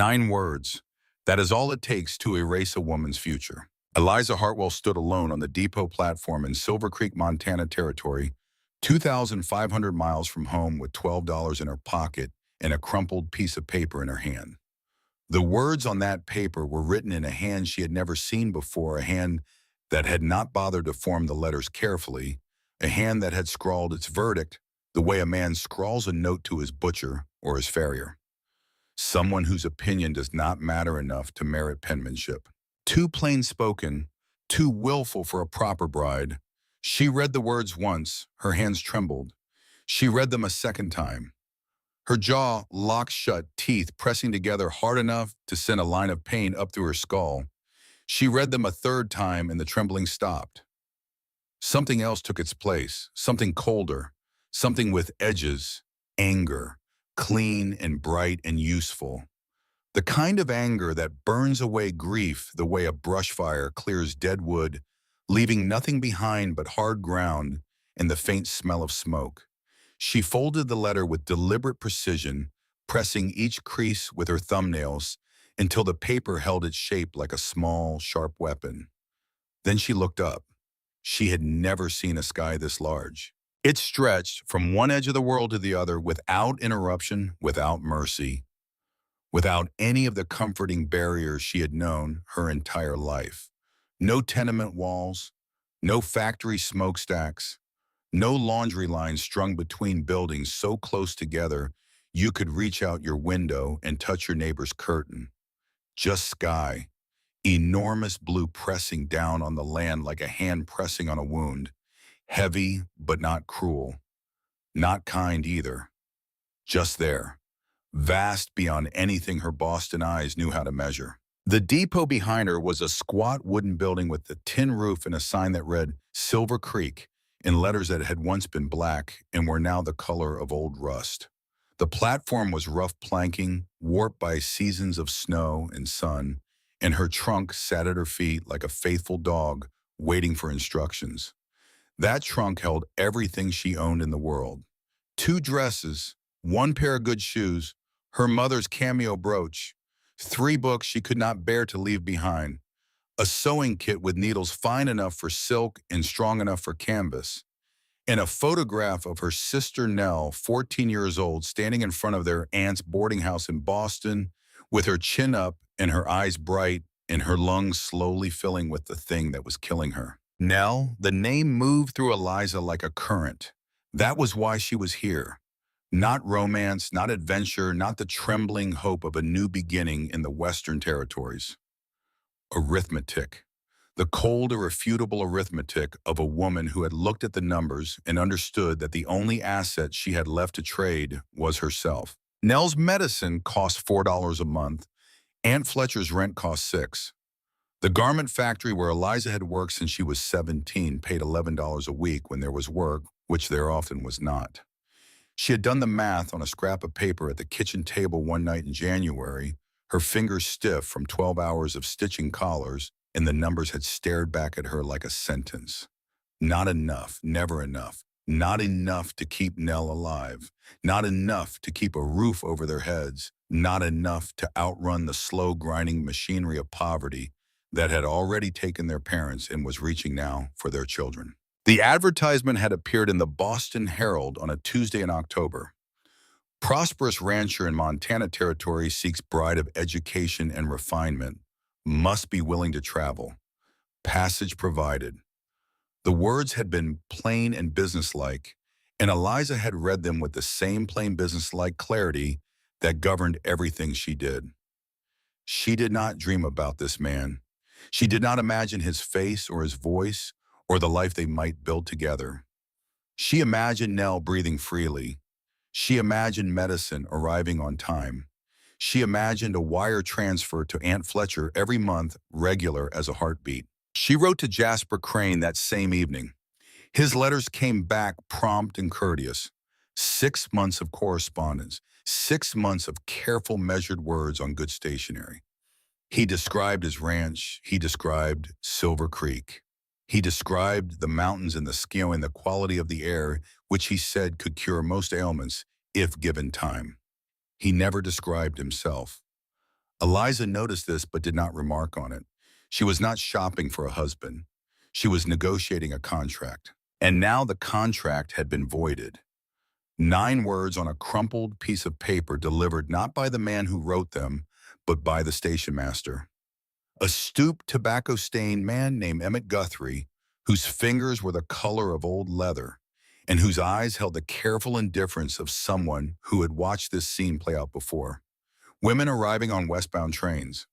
9 words. That is all it takes to erase a woman's future. Eliza Hartwell stood alone on the depot platform in Silver Creek, Montana territory, 2,500 miles from home with $12 in her pocket and a crumpled piece of paper in her hand. The words on that paper were written in a hand she had never seen before, a hand that had not bothered to form the letters carefully, a hand that had scrawled its verdict the way a man scrawls a note to his butcher or his farrier. Someone whose opinion does not matter enough to merit penmanship. Too plain-spoken, too willful for a proper bride. She read the words once, her hands trembled. She read them a second time. Her jaw locked shut, teeth pressing together hard enough to send a line of pain up through her skull. She read them a third time and the trembling stopped. Something else took its place, something colder, something with edges, anger, clean and bright and useful. The kind of anger that burns away grief the way a brush fire clears dead wood, leaving nothing behind but hard ground and the faint smell of smoke. She folded the letter with deliberate precision, pressing each crease with her thumbnails until the paper held its shape like a small, sharp weapon. Then she looked up. She had never seen a sky this large. It stretched from one edge of the world to the other without interruption, without mercy, without any of the comforting barriers she had known her entire life. No tenement walls, no factory smokestacks, no laundry lines strung between buildings so close together you could reach out your window and touch your neighbor's curtain. Just sky, enormous blue pressing down on the land like a hand pressing on a wound, heavy but not cruel, not kind either, just there. Vast beyond anything her Boston eyes knew how to measure. The depot behind her was a squat wooden building with a tin roof and a sign that read Silver Creek in letters that had once been black and were now the color of old rust. The platform was rough planking, warped by seasons of snow and sun, and her trunk sat at her feet like a faithful dog waiting for instructions. That trunk held everything she owned in the world. 2 dresses, 1 pair of good shoes, her mother's cameo brooch, 3 books she could not bear to leave behind, a sewing kit with needles fine enough for silk and strong enough for canvas, and a photograph of her sister Nell, 14 years old, standing in front of their aunt's boarding house in Boston, with her chin up and her eyes bright and her lungs slowly filling with the thing that was killing her. Nell, the name moved through Eliza like a current. That was why she was here. Not romance, not adventure, not the trembling hope of a new beginning in the Western territories. Arithmetic. The cold, irrefutable arithmetic of a woman who had looked at the numbers and understood that the only asset she had left to trade was herself. Nell's medicine cost $4 a month. Aunt Fletcher's rent cost $6. The garment factory where Eliza had worked since she was 17 paid $11 a week when there was work, which there often was not. She had done the math on a scrap of paper at the kitchen table one night in January, her fingers stiff from 12 hours of stitching collars, and the numbers had stared back at her like a sentence. Not enough, never enough. Not enough to keep Nell alive. Not enough to keep a roof over their heads. Not enough to outrun the slow grinding machinery of poverty that had already taken their parents and was reaching now for their children. The advertisement had appeared in the Boston Herald on a Tuesday in October. Prosperous rancher in Montana territory seeks bride of education and refinement, must be willing to travel. Passage provided. The words had been plain and businesslike, and Eliza had read them with the same plain businesslike clarity that governed everything she did. She did not dream about this man. She did not imagine his face or his voice or the life they might build together. She imagined Nell breathing freely. She imagined medicine arriving on time. She imagined a wire transfer to Aunt Fletcher every month, regular as a heartbeat. She wrote to Jasper Crane that same evening. His letters came back prompt and courteous. 6 months of correspondence, 6 months of careful measured words on good stationery. He described his ranch. He described Silver Creek. He described the mountains and the skill and the quality of the air, which he said could cure most ailments if given time. He never described himself. Eliza noticed this but did not remark on it. She was not shopping for a husband. She was negotiating a contract. And now the contract had been voided. 9 words on a crumpled piece of paper delivered not by the man who wrote them, but by the station master. A stooped, tobacco-stained man named Emmett Guthrie, whose fingers were the color of old leather, and whose eyes held the careful indifference of someone who had watched this scene play out before. Women arriving on westbound trains.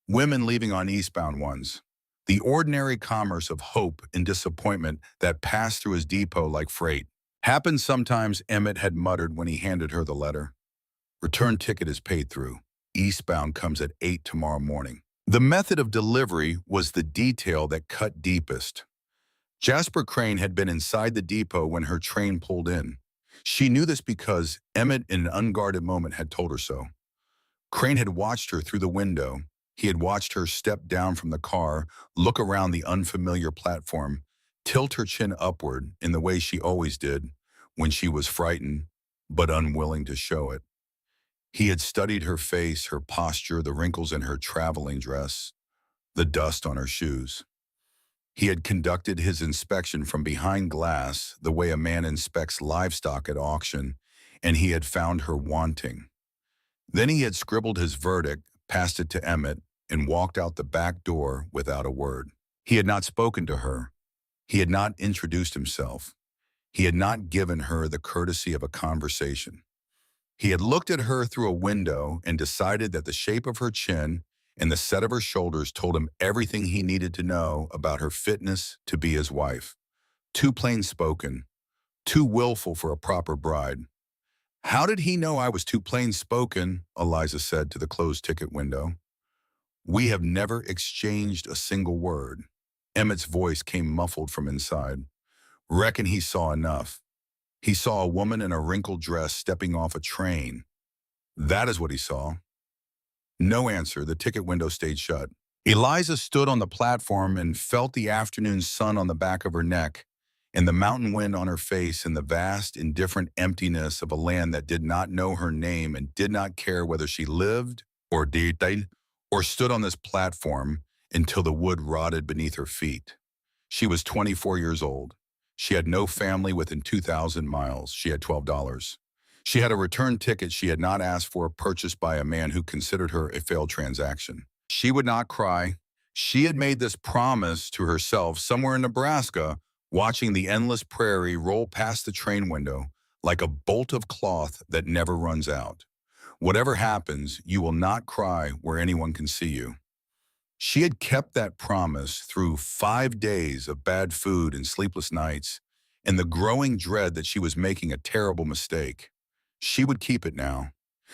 Women leaving on eastbound ones. The ordinary commerce of hope and disappointment that passed through his depot like freight. Happened sometimes, Emmett had muttered when he handed her the letter. Return ticket is paid through. Eastbound comes at 8 tomorrow morning. The method of delivery was the detail that cut deepest. Jasper Crane had been inside the depot when her train pulled in. She knew this because Emmett in an unguarded moment had told her so. Crane had watched her through the window. He had watched her step down from the car, look around the unfamiliar platform, tilt her chin upward in the way she always did when she was frightened but unwilling to show it. He had studied her face, her posture, the wrinkles in her traveling dress, the dust on her shoes. He had conducted his inspection from behind glass, the way a man inspects livestock at auction, and he had found her wanting. Then he had scribbled his verdict, passed it to Emmett, and walked out the back door without a word. He had not spoken to her. He had not introduced himself. He had not given her the courtesy of a conversation. He had looked at her through a window and decided that the shape of her chin and the set of her shoulders told him everything he needed to know about her fitness to be his wife. Too plain spoken, too willful for a proper bride. How did he know I was too plain spoken? Eliza said to the closed ticket window. We have never exchanged a single word. Emmett's voice came muffled from inside. Reckon he saw enough. He saw a woman in a wrinkled dress stepping off a train. That is what he saw. No answer. The ticket window stayed shut. Eliza stood on the platform and felt the afternoon sun on the back of her neck and the mountain wind on her face and the vast, indifferent emptiness of a land that did not know her name and did not care whether she lived or died or stood on this platform until the wood rotted beneath her feet. She was 24 years old. She had no family within 2,000 miles. She had $12. She had a return ticket she had not asked for, purchased by a man who considered her a failed transaction. She would not cry. She had made this promise to herself somewhere in Nebraska, watching the endless prairie roll past the train window like a bolt of cloth that never runs out. Whatever happens, you will not cry where anyone can see you. She had kept that promise through 5 days of bad food and sleepless nights, and the growing dread that she was making a terrible mistake. She would keep it now.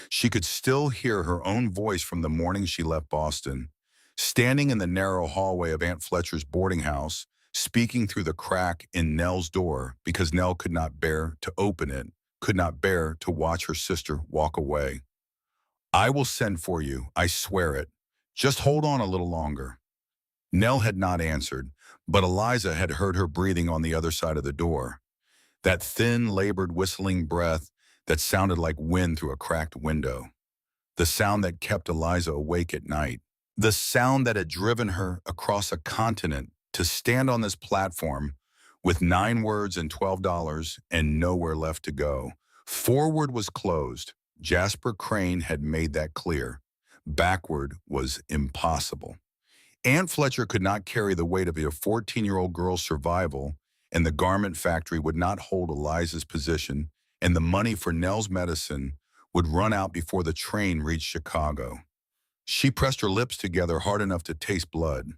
She could still hear her own voice from the morning she left Boston, standing in the narrow hallway of Aunt Fletcher's boarding house, speaking through the crack in Nell's door because Nell could not bear to open it, could not bear to watch her sister walk away. I will send for you, I swear it. Just hold on a little longer. Nell had not answered, but Eliza had heard her breathing on the other side of the door. That thin, labored, whistling breath that sounded like wind through a cracked window. The sound that kept Eliza awake at night. The sound that had driven her across a continent to stand on this platform with 9 words and $12 and nowhere left to go. Forward was closed. Jasper Crane had made that clear. Backward was impossible. Aunt Fletcher could not carry the weight of a 14-year-old girl's survival, and the garment factory would not hold Eliza's position, and the money for Nell's medicine would run out before the train reached Chicago. She pressed her lips together hard enough to taste blood.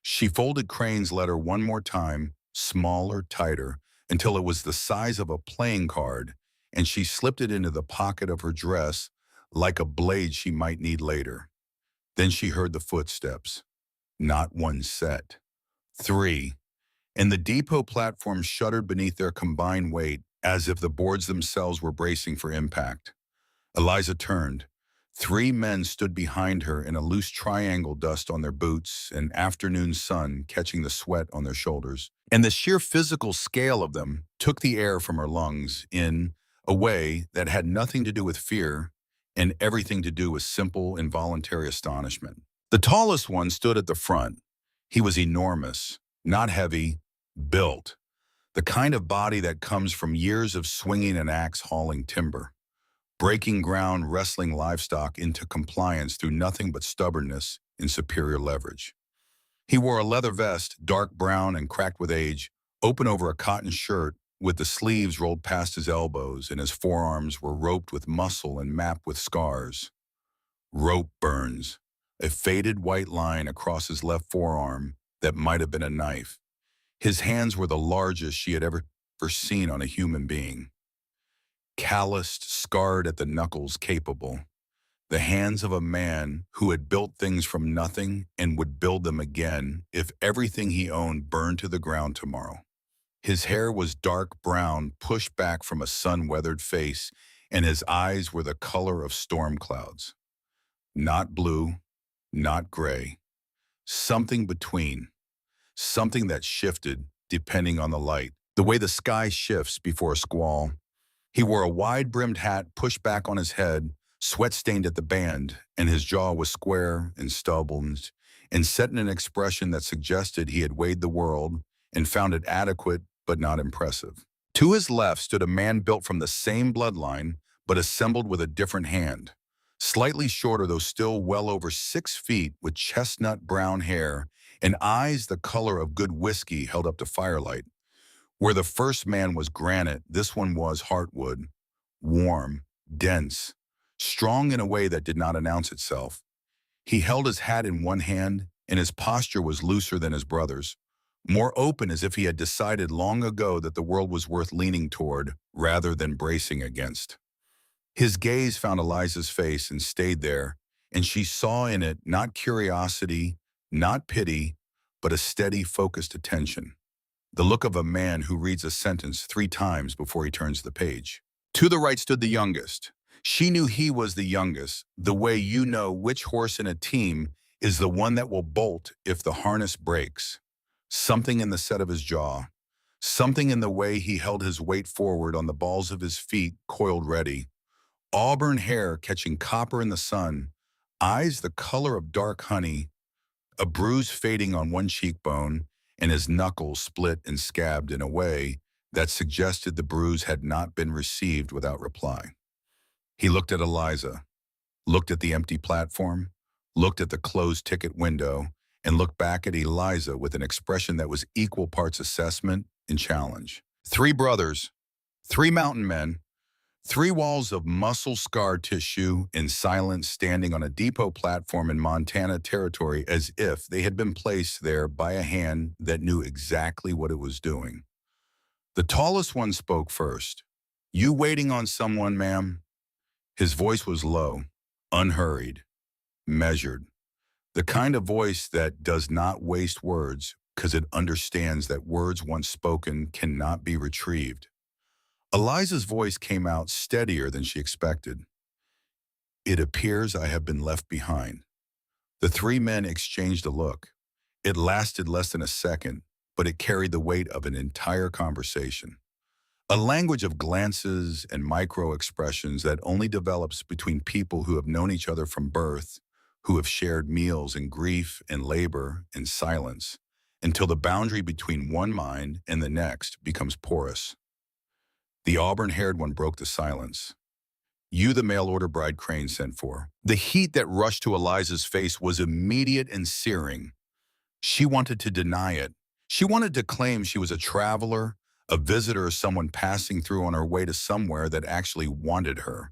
She folded Crane's letter one more time, smaller, tighter, until it was the size of a playing card, and she slipped it into the pocket of her dress like a blade she might need later. Then she heard the footsteps. Not one set. 3. And the depot platform shuddered beneath their combined weight as if the boards themselves were bracing for impact. Eliza turned. 3 men stood behind her in a loose triangle, dust on their boots, and afternoon sun catching the sweat on their shoulders. And the sheer physical scale of them took the air from her lungs in a way that had nothing to do with fear and everything to do with simple, involuntary astonishment. The tallest one stood at the front. He was enormous, not heavy, built, the kind of body that comes from years of swinging an axe hauling timber, breaking ground, wrestling livestock into compliance through nothing but stubbornness and superior leverage. He wore a leather vest, dark brown and cracked with age, open over a cotton shirt with the sleeves rolled past his elbows, and his forearms were roped with muscle and mapped with scars. Rope burns, a faded white line across his left forearm that might have been a knife. His hands were the largest she had ever seen on a human being. Calloused, scarred at the knuckles, capable. The hands of a man who had built things from nothing and would build them again if everything he owned burned to the ground tomorrow. His hair was dark brown, pushed back from a sun-weathered face, and his eyes were the color of storm clouds. Not blue, not gray. Something between. Something that shifted depending on the light. The way the sky shifts before a squall. He wore a wide-brimmed hat pushed back on his head, sweat-stained at the band, and his jaw was square and stubbled and set in an expression that suggested he had weighed the world and found it adequate but not impressive. To his left stood a man built from the same bloodline but assembled with a different hand. Slightly shorter, though still well over 6 feet, with chestnut brown hair and eyes the color of good whiskey held up to firelight. Where the first man was granite, this one was heartwood, warm, dense, strong in a way that did not announce itself. He held his hat in one hand, and his posture was looser than his brother's, more open, as if he had decided long ago that the world was worth leaning toward rather than bracing against. His gaze found Eliza's face and stayed there, and she saw in it not curiosity, not pity, but a steady, focused attention. The look of a man who reads a sentence 3 times before he turns the page. To the right stood the youngest. She knew he was the youngest, the way you know which horse in a team is the one that will bolt if the harness breaks. Something in the set of his jaw, something in the way he held his weight forward on the balls of his feet coiled ready. Auburn hair catching copper in the sun, eyes the color of dark honey, a bruise fading on one cheekbone, and his knuckles split and scabbed in a way that suggested the bruise had not been received without reply. He looked at Eliza, looked at the empty platform, looked at the closed ticket window, and looked back at Eliza with an expression that was equal parts assessment and challenge. 3 brothers, 3 mountain men, 3 walls of muscle-scarred tissue in silence standing on a depot platform in Montana territory as if they had been placed there by a hand that knew exactly what it was doing. The tallest one spoke first. "You waiting on someone, ma'am?" His voice was low, unhurried, measured. The kind of voice that does not waste words because it understands that words once spoken cannot be retrieved. Eliza's voice came out steadier than she expected. "It appears I have been left behind." The 3 men exchanged a look. It lasted less than a second, but it carried the weight of an entire conversation. A language of glances and micro-expressions that only develops between people who have known each other from birth, who have shared meals and grief and labor and silence, until the boundary between one mind and the next becomes porous. The auburn-haired one broke the silence. "You the mail-order bride Crane sent for." The heat that rushed to Eliza's face was immediate and searing. She wanted to deny it. She wanted to claim she was a traveler, a visitor, someone passing through on her way to somewhere that actually wanted her.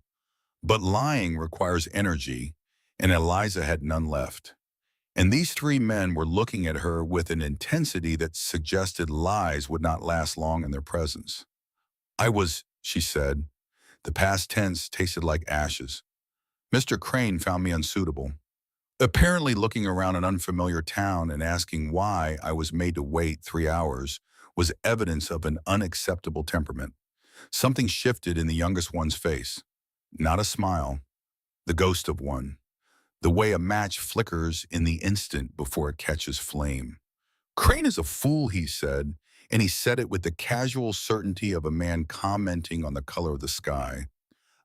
But lying requires energy, and Eliza had none left. And these 3 men were looking at her with an intensity that suggested lies would not last long in their presence. She said. The past tense tasted like ashes. "Mr. Crane found me unsuitable. Apparently looking around an unfamiliar town and asking why I was made to wait 3 hours was evidence of an unacceptable temperament. Something shifted in the youngest one's face. Not a smile, the ghost of one. The way a match flickers in the instant before it catches flame. "Crane is a fool," he said, and he said it with the casual certainty of a man commenting on the color of the sky.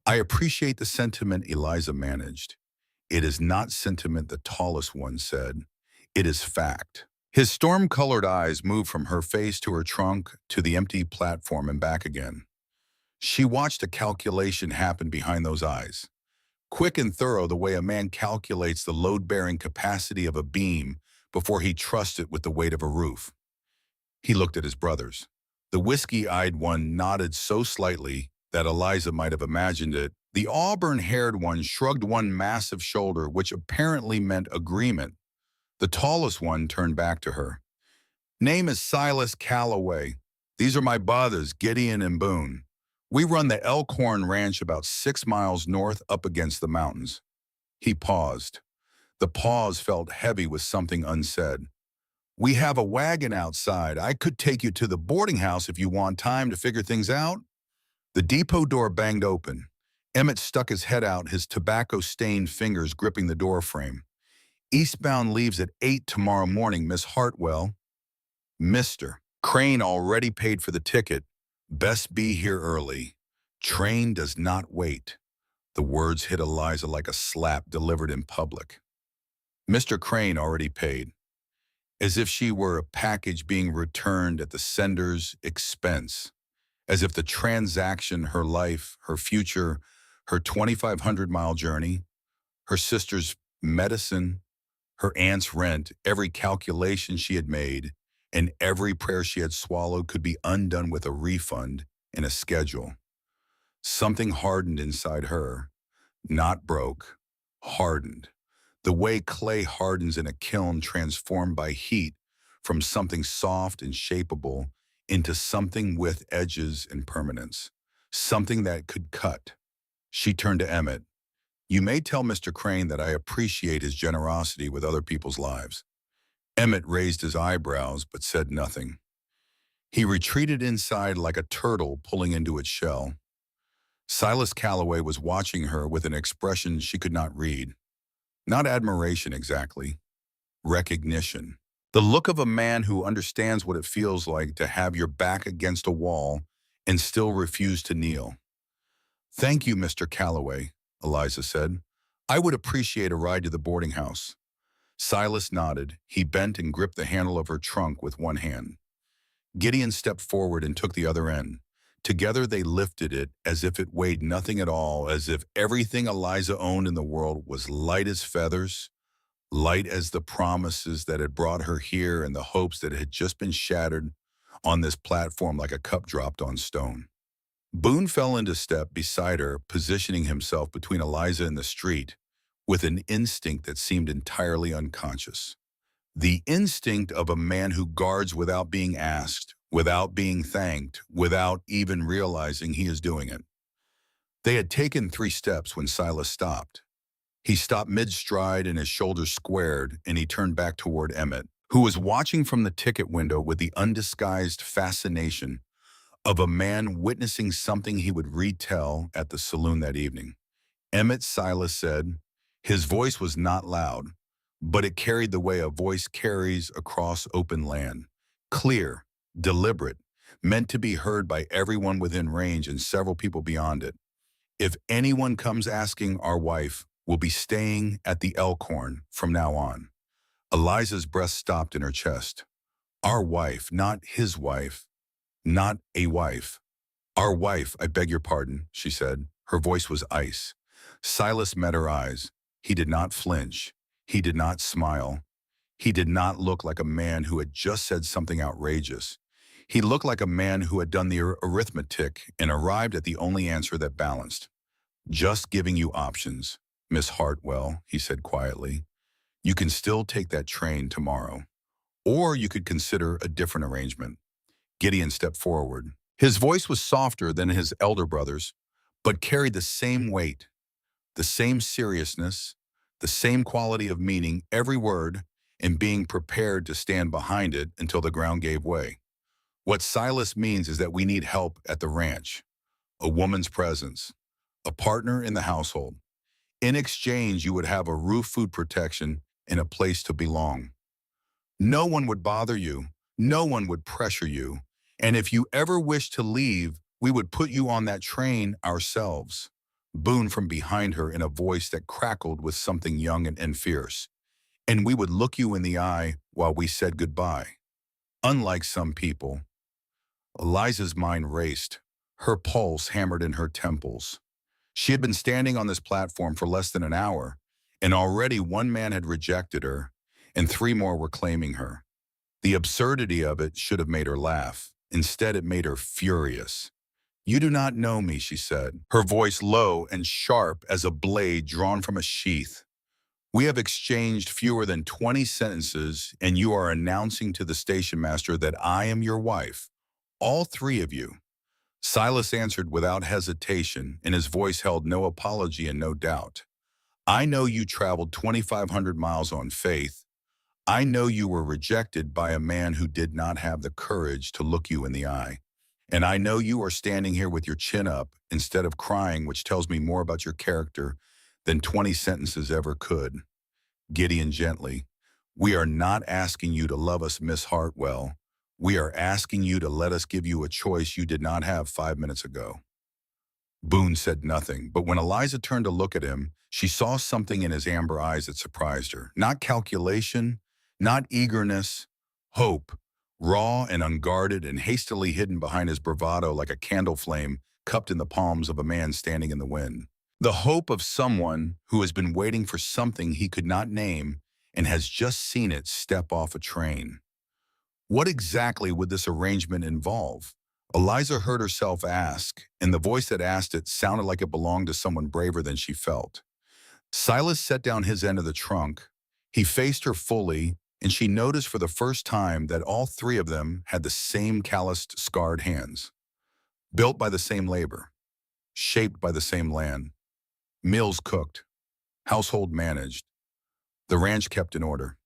I appreciate the sentiment, Eliza managed. It is not sentiment, the tallest one said. It is fact. His storm-colored eyes moved from her face to her trunk to the empty platform and back again. She watched a calculation happen behind those eyes. Quick and thorough, the way a man calculates the load-bearing capacity of a beam before he trusts it with the weight of a roof. He looked at his brothers. The whiskey-eyed one nodded so slightly that Eliza might have imagined it. The auburn-haired one shrugged one massive shoulder, which apparently meant agreement. The tallest one turned back to her. Name is Silas Calloway. These are my brothers, Gideon and Boone. We run the Elkhorn Ranch about 6 miles north up against the mountains. He paused. The pause felt heavy with something unsaid. We have a wagon outside. I could take you to the boarding house if you want time to figure things out. The depot door banged open. Emmett stuck his head out, his tobacco-stained fingers gripping the door frame. Eastbound leaves at 8 tomorrow morning, Miss Hartwell. Mr. Crane already paid for the ticket. Best be here early. Train does not wait. The words hit Eliza like a slap delivered in public. Mr. Crane already paid, as if she were a package being returned at the sender's expense, as if the transaction, her life, her future, her 2,500-mile journey, her sister's medicine, her aunt's rent, every calculation she had made, and every prayer she had swallowed could be undone with a refund and a schedule. Something hardened inside her, not broke, hardened. The way clay hardens in a kiln, transformed by heat from something soft and shapeable into something with edges and permanence, something that could cut. She turned to Emmett. You may tell Mr. Crane that I appreciate his generosity with other people's lives. Emmett raised his eyebrows but said nothing. He retreated inside like a turtle pulling into its shell. Silas Calloway was watching her with an expression she could not read. Not admiration exactly, recognition. The look of a man who understands what it feels like to have your back against a wall and still refuse to kneel. Thank you, Mr. Calloway, Eliza said. I would appreciate a ride to the boarding house. Silas nodded. He bent and gripped the handle of her trunk with one hand. Gideon stepped forward and took the other end. Together they lifted it as if it weighed nothing at all, as if everything Eliza owned in the world was light as feathers, light as the promises that had brought her here and the hopes that had just been shattered on this platform like a cup dropped on stone. Boone fell into step beside her, positioning himself between Eliza and the street with an instinct that seemed entirely unconscious. The instinct of a man who guards without being asked, without being thanked, without even realizing he is doing it. They had taken 3 steps when Silas stopped. He stopped mid-stride and his shoulders squared, and he turned back toward Emmett, who was watching from the ticket window with the undisguised fascination of a man witnessing something he would retell at the saloon that evening. Emmett, Silas said. His voice was not loud, but it carried the way a voice carries across open land. Clear, deliberate, meant to be heard by everyone within range and several people beyond it. If anyone comes asking, our wife will be staying at the Elkhorn from now on. Eliza's breath stopped in her chest. Our wife, not his wife, not a wife. Our wife, I beg your pardon, she said. Her voice was ice. Silas met her eyes. He did not flinch. He did not smile. He did not look like a man who had just said something outrageous. He looked like a man who had done the arithmetic and arrived at the only answer that balanced. Just giving you options, Miss Hartwell, he said quietly. You can still take that train tomorrow. Or you could consider a different arrangement. Gideon stepped forward. His voice was softer than his elder brother's, but carried the same weight, the same seriousness, the same quality of meaning every word and being prepared to stand behind it until the ground gave way. What Silas means is that we need help at the ranch, a woman's presence, a partner in the household. In exchange, you would have a roof, food protection, and a place to belong. No one would bother you. No one would pressure you. And if you ever wish to leave, we would put you on that train ourselves. Boone from behind her in a voice that crackled with something young and fierce. And we would look you in the eye while we said goodbye. Unlike some people, Eliza's mind raced. Her pulse hammered in her temples. She had been standing on this platform for less than an hour, and already one man had rejected her, and three more were claiming her. The absurdity of it should have made her laugh. Instead, it made her furious. "You do not know me," she said, her voice low and sharp as a blade drawn from a sheath. "We have exchanged fewer than 20 sentences, and you are announcing to the station master that I am your wife. All three of you." Silas answered without hesitation, and his voice held no apology and no doubt. "I know you traveled 2,500 miles on faith. I know you were rejected by a man who did not have the courage to look you in the eye. And I know you are standing here with your chin up instead of crying, which tells me more about your character than 20 sentences ever could." Gideon gently, "We are not asking you to love us, Miss Hartwell. We are asking you to let us give you a choice you did not have 5 minutes ago." Boone said nothing, but when Eliza turned to look at him, she saw something in his amber eyes that surprised her. Not calculation, not eagerness, hope, raw and unguarded and hastily hidden behind his bravado like a candle flame cupped in the palms of a man standing in the wind. The hope of someone who has been waiting for something he could not name and has just seen it step off a train. What exactly would this arrangement involve? Eliza heard herself ask, and the voice that asked it sounded like it belonged to someone braver than she felt. Silas set down his end of the trunk. He faced her fully, and she noticed for the first time that all three of them had the same calloused, scarred hands. Built by the same labor, shaped by the same land, meals cooked, household managed, the ranch kept in order.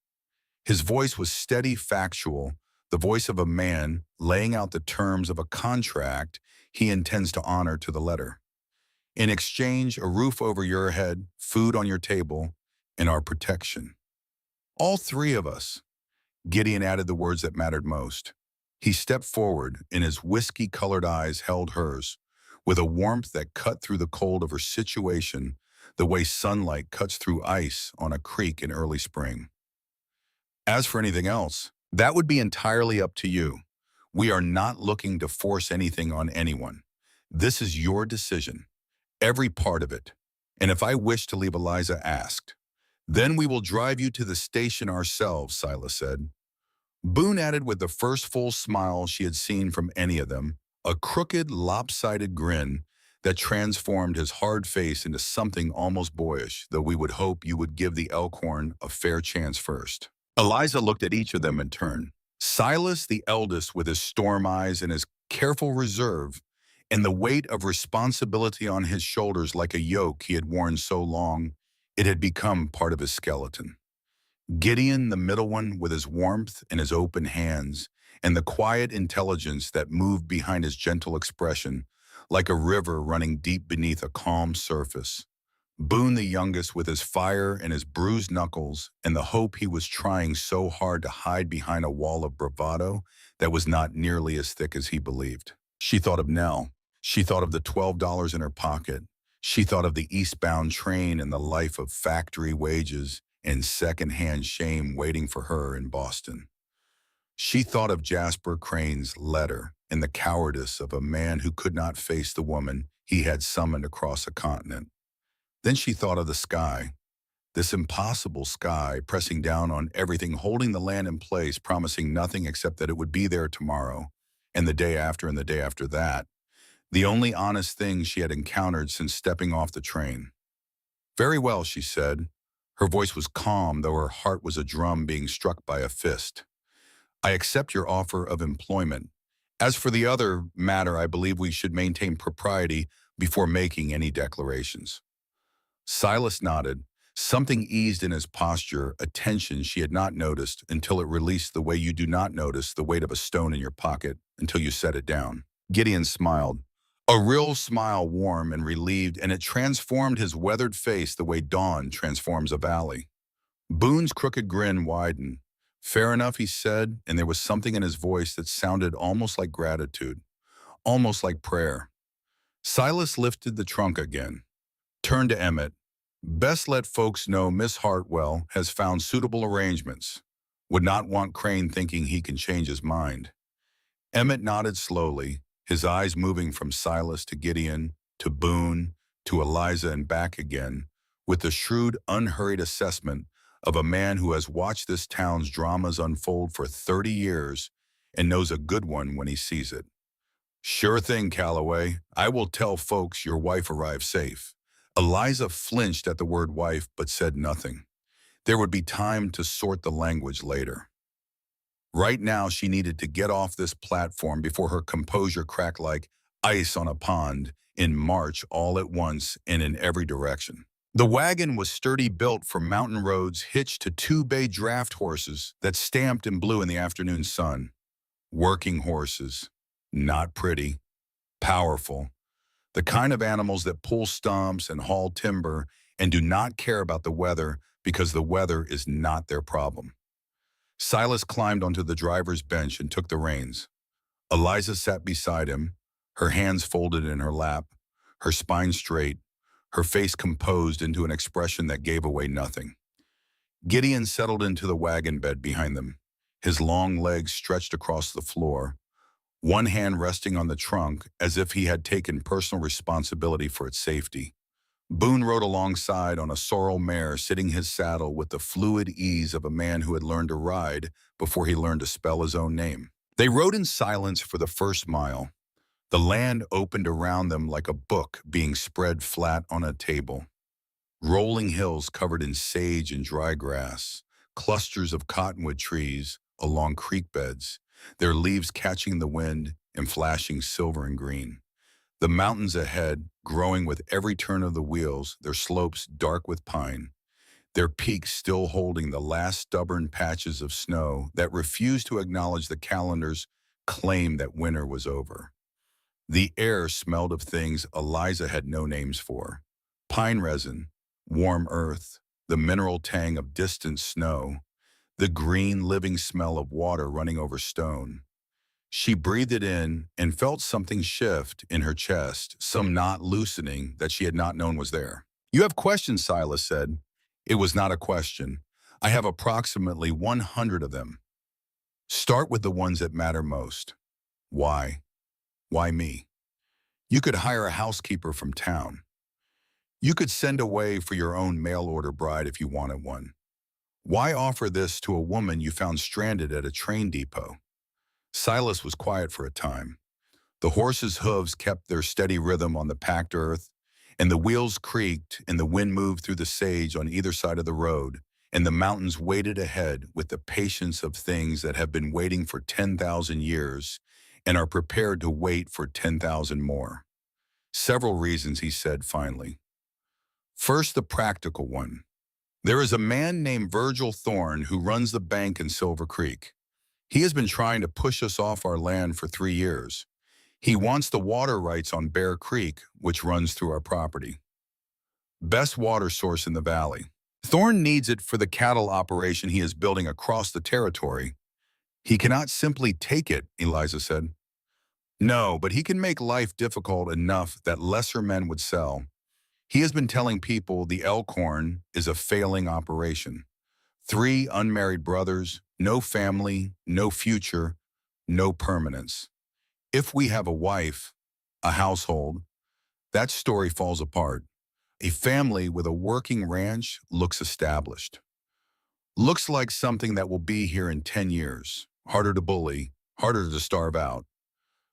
His voice was steady, factual, the voice of a man laying out the terms of a contract he intends to honor to the letter. In exchange, a roof over your head, food on your table, and our protection. All three of us. Gideon added the words that mattered most. He stepped forward, and his whiskey-colored eyes held hers, with a warmth that cut through the cold of her situation the way sunlight cuts through ice on a creek in early spring. "As for anything else, that would be entirely up to you. We are not looking to force anything on anyone. This is your decision, every part of it. And if I wish to leave, Eliza asked. Then we will drive you to the station ourselves," Silas said. Boone added with the first full smile she had seen from any of them, a crooked, lopsided grin that transformed his hard face into something almost boyish, though we would hope you would give the Elkhorn a fair chance first. Eliza looked at each of them in turn. Silas, the eldest, with his storm eyes and his careful reserve, and the weight of responsibility on his shoulders like a yoke he had worn so long, it had become part of his skeleton. Gideon, the middle one, with his warmth and his open hands, and the quiet intelligence that moved behind his gentle expression, like a river running deep beneath a calm surface. Boone, the youngest, with his fire and his bruised knuckles, and the hope he was trying so hard to hide behind a wall of bravado that was not nearly as thick as he believed. She thought of Nell. She thought of the $12 in her pocket. She thought of the eastbound train and the life of factory wages and secondhand shame waiting for her in Boston. She thought of Jasper Crane's letter and the cowardice of a man who could not face the woman he had summoned across a continent. Then she thought of the sky, this impossible sky pressing down on everything, holding the land in place, promising nothing except that it would be there tomorrow, and the day after, and the day after that, the only honest thing she had encountered since stepping off the train. "Very well," she said. Her voice was calm, though her heart was a drum being struck by a fist. "I accept your offer of employment. As for the other matter, I believe we should maintain propriety before making any declarations." Silas nodded. Something eased in his posture, a tension she had not noticed until it released the way you do not notice the weight of a stone in your pocket until you set it down. Gideon smiled. A real smile, warm and relieved, and it transformed his weathered face the way dawn transforms a valley. Boone's crooked grin widened. "Fair enough," he said, and there was something in his voice that sounded almost like gratitude, almost like prayer. Silas lifted the trunk again. Turn to Emmett. Best let folks know Miss Hartwell has found suitable arrangements. Would not want Crane thinking he can change his mind. Emmett nodded slowly, his eyes moving from Silas to Gideon, to Boone, to Eliza and back again, with the shrewd, unhurried assessment of a man who has watched this town's dramas unfold for 30 years and knows a good one when he sees it. Sure thing, Calloway. I will tell folks your wife arrived safe. Eliza flinched at the word wife but said nothing. There would be time to sort the language later. Right now, she needed to get off this platform before her composure cracked like ice on a pond in March all at once and in every direction. The wagon was sturdy, built for mountain roads, hitched to two bay draft horses that stamped and blew in the afternoon sun. Working horses. Not pretty. Powerful. The kind of animals that pull stumps and haul timber and do not care about the weather because the weather is not their problem. Silas climbed onto the driver's bench and took the reins. Eliza sat beside him, her hands folded in her lap, her spine straight, her face composed into an expression that gave away nothing. Gideon settled into the wagon bed behind them, his long legs stretched across the floor, one hand resting on the trunk as if he had taken personal responsibility for its safety. Boone rode alongside on a sorrel mare, sitting his saddle with the fluid ease of a man who had learned to ride before he learned to spell his own name. They rode in silence for the first mile. The land opened around them like a book being spread flat on a table. Rolling hills covered in sage and dry grass, clusters of cottonwood trees along creek beds, their leaves catching the wind and flashing silver and green. The mountains ahead, growing with every turn of the wheels, their slopes dark with pine, their peaks still holding the last stubborn patches of snow that refused to acknowledge the calendar's claim that winter was over. The air smelled of things Eliza had no names for. Pine resin, warm earth, the mineral tang of distant snow, the green living smell of water running over stone. She breathed it in and felt something shift in her chest, some knot loosening that she had not known was there. "You have questions," Silas said. It was not a question. "I have approximately 100 of them. Start with the ones that matter most. Why? Why me? You could hire a housekeeper from town. You could send away for your own mail-order bride if you wanted one. Why offer this to a woman you found stranded at a train depot?" Silas was quiet for a time. The horses' hooves kept their steady rhythm on the packed earth, and the wheels creaked and the wind moved through the sage on either side of the road, and the mountains waited ahead with the patience of things that have been waiting for 10,000 years and are prepared to wait for 10,000 more. Several reasons, he said finally. First, the practical one. There is a man named Virgil Thorne who runs the bank in Silver Creek. He has been trying to push us off our land for 3 years. He wants the water rights on Bear Creek, which runs through our property. Best water source in the valley. Thorne needs it for the cattle operation he is building across the territory. He cannot simply take it, Eliza said. No, but he can make life difficult enough that lesser men would sell. He has been telling people the Elkhorn is a failing operation. 3 unmarried brothers, no family, no future, no permanence. If we have a wife, a household, that story falls apart. A family with a working ranch looks established. Looks like something that will be here in 10 years. Harder to bully, harder to starve out.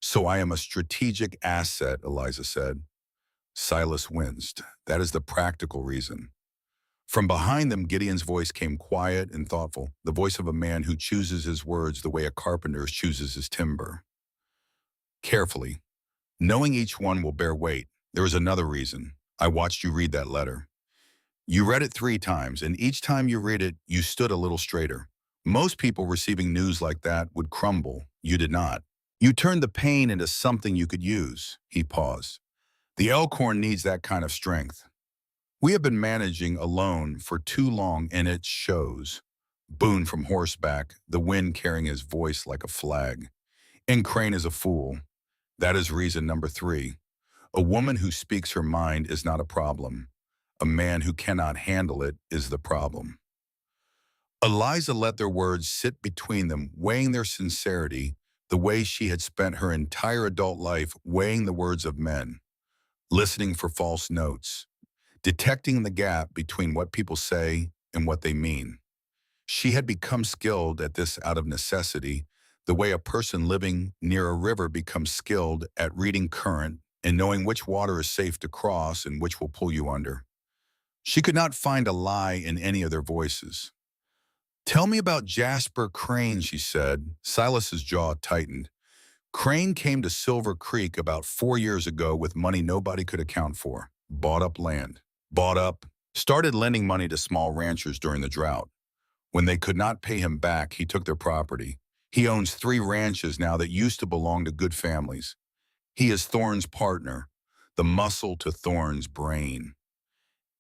So I am a strategic asset, Eliza said. Silas winced. That is the practical reason. From behind them, Gideon's voice came quiet and thoughtful, the voice of a man who chooses his words the way a carpenter chooses his timber. Carefully, knowing each one will bear weight. There is another reason. I watched you read that letter. You read it 3 times, and each time you read it, you stood a little straighter. Most people receiving news like that would crumble. You did not. You turned the pain into something you could use. He paused. The Elkhorn needs that kind of strength. We have been managing alone for too long, and it shows. Boone from horseback, the wind carrying his voice like a flag. And Crane is a fool. That is reason number 3. A woman who speaks her mind is not a problem. A man who cannot handle it is the problem. Eliza let their words sit between them, weighing their sincerity the way she had spent her entire adult life weighing the words of men, listening for false notes, detecting the gap between what people say and what they mean. She had become skilled at this out of necessity, the way a person living near a river becomes skilled at reading current and knowing which water is safe to cross and which will pull you under. She could not find a lie in any of their voices. "Tell me about Jasper Crane," she said. Silas's jaw tightened. Crane came to Silver Creek about 4 years ago with money nobody could account for. Bought up land. Bought up. Started lending money to small ranchers during the drought. When they could not pay him back, he took their property. He owns 3 ranches now that used to belong to good families. He is Thorne's partner, the muscle to Thorne's brain.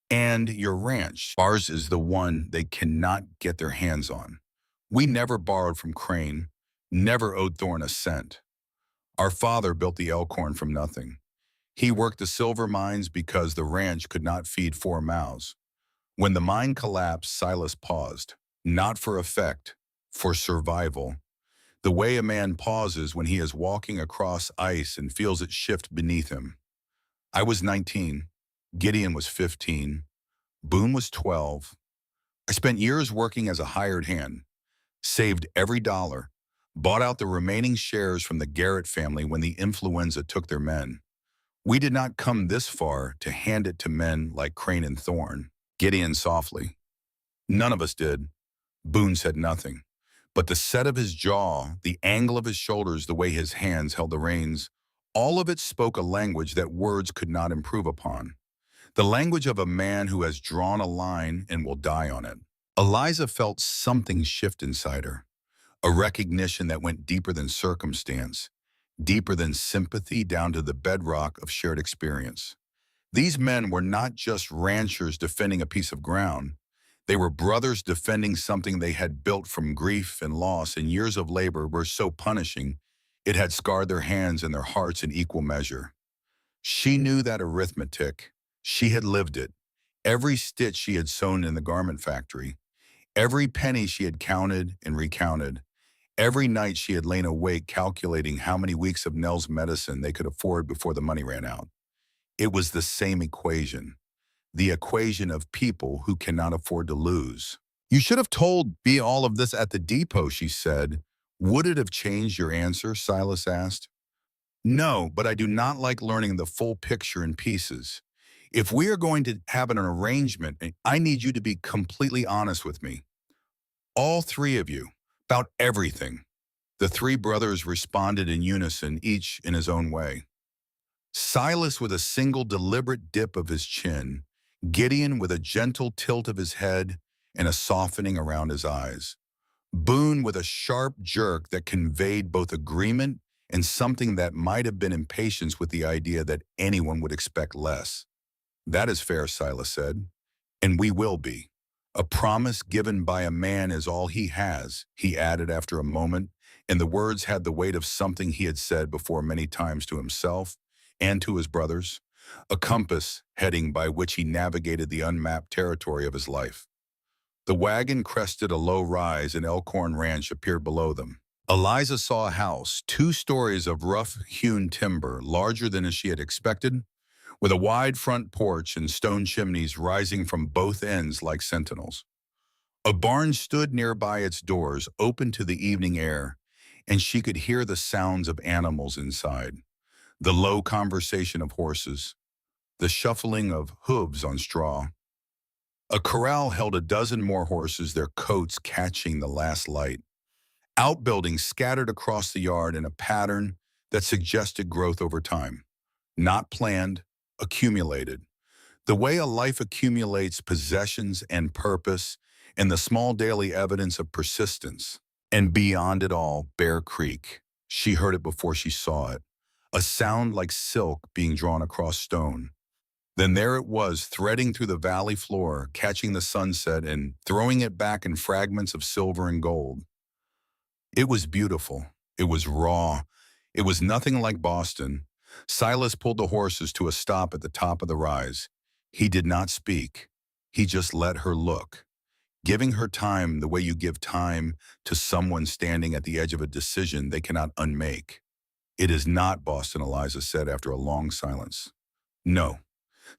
And your ranch, ours is the one they cannot get their hands on. We never borrowed from Crane, never owed Thorne a cent. Our father built the Elkhorn from nothing. He worked the silver mines because the ranch could not feed 4 mouths. When the mine collapsed, Silas paused, not for effect, for survival. The way a man pauses when he is walking across ice and feels it shift beneath him. I was 19. Gideon was 15. Boone was 12. I spent years working as a hired hand, saved every dollar, bought out the remaining shares from the Garrett family when the influenza took their men. We did not come this far to hand it to men like Crane and Thorne. Gideon softly. None of us did. Boone said nothing. But the set of his jaw, the angle of his shoulders, the way his hands held the reins, all of it spoke a language that words could not improve upon. The language of a man who has drawn a line and will die on it. Eliza felt something shift inside her, a recognition that went deeper than circumstance, deeper than sympathy, down to the bedrock of shared experience. These men were not just ranchers defending a piece of ground. They were brothers defending something they had built from grief and loss, and years of labor were so punishing, it had scarred their hands and their hearts in equal measure. She knew that arithmetic. She had lived it. Every stitch she had sewn in the garment factory, every penny she had counted and recounted, every night she had lain awake calculating how many weeks of Nell's medicine they could afford before the money ran out. It was the same equation, the equation of people who cannot afford to lose. "You should have told me all of this at the depot," she said. "Would it have changed your answer?" Silas asked. "No, but I do not like learning the full picture in pieces. If we are going to have an arrangement, I need you to be completely honest with me. All 3 of you, about everything." The 3 brothers responded in unison, each in his own way. Silas with a single deliberate dip of his chin, Gideon with a gentle tilt of his head and a softening around his eyes, Boone with a sharp jerk that conveyed both agreement and something that might have been impatience with the idea that anyone would expect less. "That is fair," Silas said, "and we will be. A promise given by a man is all he has," he added after a moment, and the words had the weight of something he had said before many times to himself and to his brothers, a compass heading by which he navigated the unmapped territory of his life. The wagon crested a low rise and Elkhorn Ranch appeared below them. Eliza saw a house, 2 stories of rough-hewn timber, larger than she had expected, with a wide front porch and stone chimneys rising from both ends like sentinels. A barn stood nearby its doors, open to the evening air, and she could hear the sounds of animals inside, the low conversation of horses, the shuffling of hooves on straw. A corral held a dozen more horses, their coats catching the last light. Outbuildings scattered across the yard in a pattern that suggested growth over time. Not planned, accumulated. The way a life accumulates possessions and purpose and the small daily evidence of persistence. And beyond it all, Bear Creek. She heard it before she saw it. A sound like silk being drawn across stone. Then there it was, threading through the valley floor, catching the sunset and throwing it back in fragments of silver and gold. It was beautiful. It was raw. It was nothing like Boston. Silas pulled the horses to a stop at the top of the rise. He did not speak. He just let her look, giving her time the way you give time to someone standing at the edge of a decision they cannot unmake. It is not, Boston, Eliza said after a long silence. No.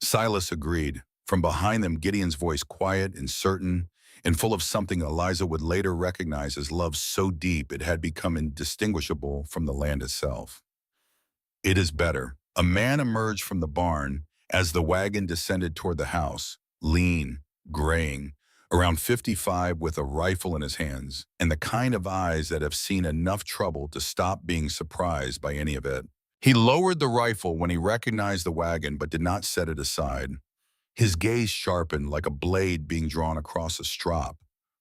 Silas agreed. From behind them, Gideon's voice quiet and certain and full of something Eliza would later recognize as love so deep it had become indistinguishable from the land itself. It is better. A man emerged from the barn as the wagon descended toward the house, lean, graying, around 55 with a rifle in his hands, and the kind of eyes that have seen enough trouble to stop being surprised by any of it. He lowered the rifle when he recognized the wagon but did not set it aside. His gaze sharpened like a blade being drawn across a strop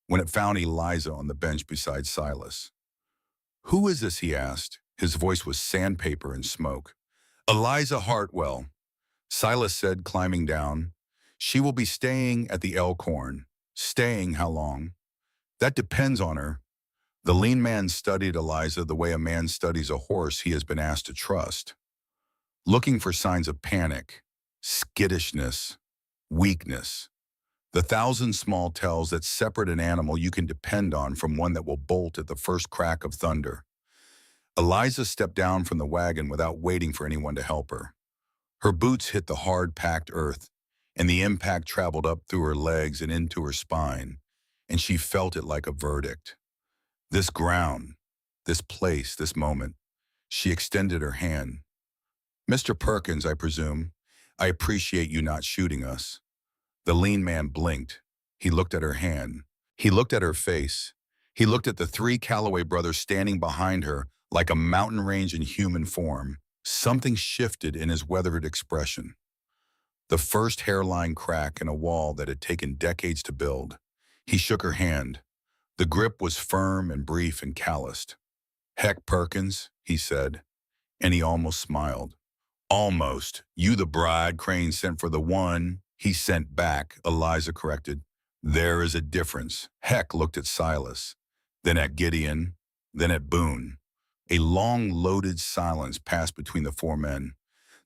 when it found Eliza on the bench beside Silas. "Who is this?" he asked. His voice was sandpaper and smoke. "Eliza Hartwell," Silas said, climbing down. "She will be staying at the Elkhorn." "Staying how long?" "That depends on her." The lean man studied Eliza the way a man studies a horse he has been asked to trust, looking for signs of panic, skittishness, weakness. The thousand small tells that separate an animal you can depend on from one that will bolt at the first crack of thunder. Eliza stepped down from the wagon without waiting for anyone to help her. Her boots hit the hard, packed earth, and the impact traveled up through her legs and into her spine, and she felt it like a verdict. This ground, this place, this moment. She extended her hand. "Mr. Perkins, I presume. I appreciate you not shooting us." The lean man blinked. He looked at her hand. He looked at her face. He looked at the three Calloway brothers standing behind her like a mountain range in human form. Something shifted in his weathered expression. The first hairline crack in a wall that had taken decades to build. He shook her hand. The grip was firm and brief and calloused. "Heck, Perkins," he said, and he almost smiled. "Almost. You the bride Crane sent for the one he sent back," Eliza corrected. "There is a difference." Heck looked at Silas, then at Gideon, then at Boone. A long, loaded silence passed between the four men,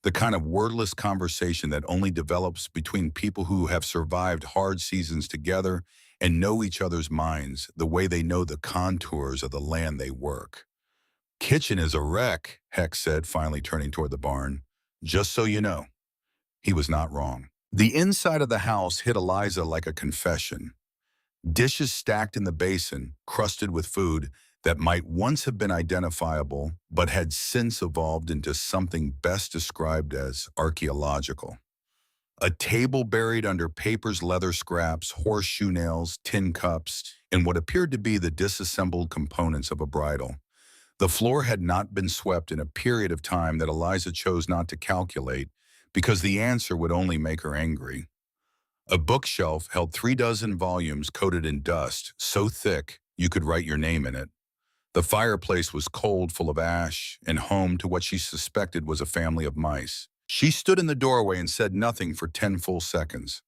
the kind of wordless conversation that only develops between people who have survived hard seasons together and know each other's minds the way they know the contours of the land they work. "Kitchen is a wreck," Heck said, finally turning toward the barn. "Just so you know." He was not wrong. The inside of the house hit Eliza like a confession. Dishes stacked in the basin, crusted with food that might once have been identifiable, but had since evolved into something best described as archaeological. A table buried under papers, leather scraps, horseshoe nails, tin cups, and what appeared to be the disassembled components of a bridle. The floor had not been swept in a period of time that Eliza chose not to calculate because the answer would only make her angry. A bookshelf held 36 volumes coated in dust, so thick you could write your name in it. The fireplace was cold, full of ash, and home to what she suspected was a family of mice. She stood in the doorway and said nothing for 10 full seconds.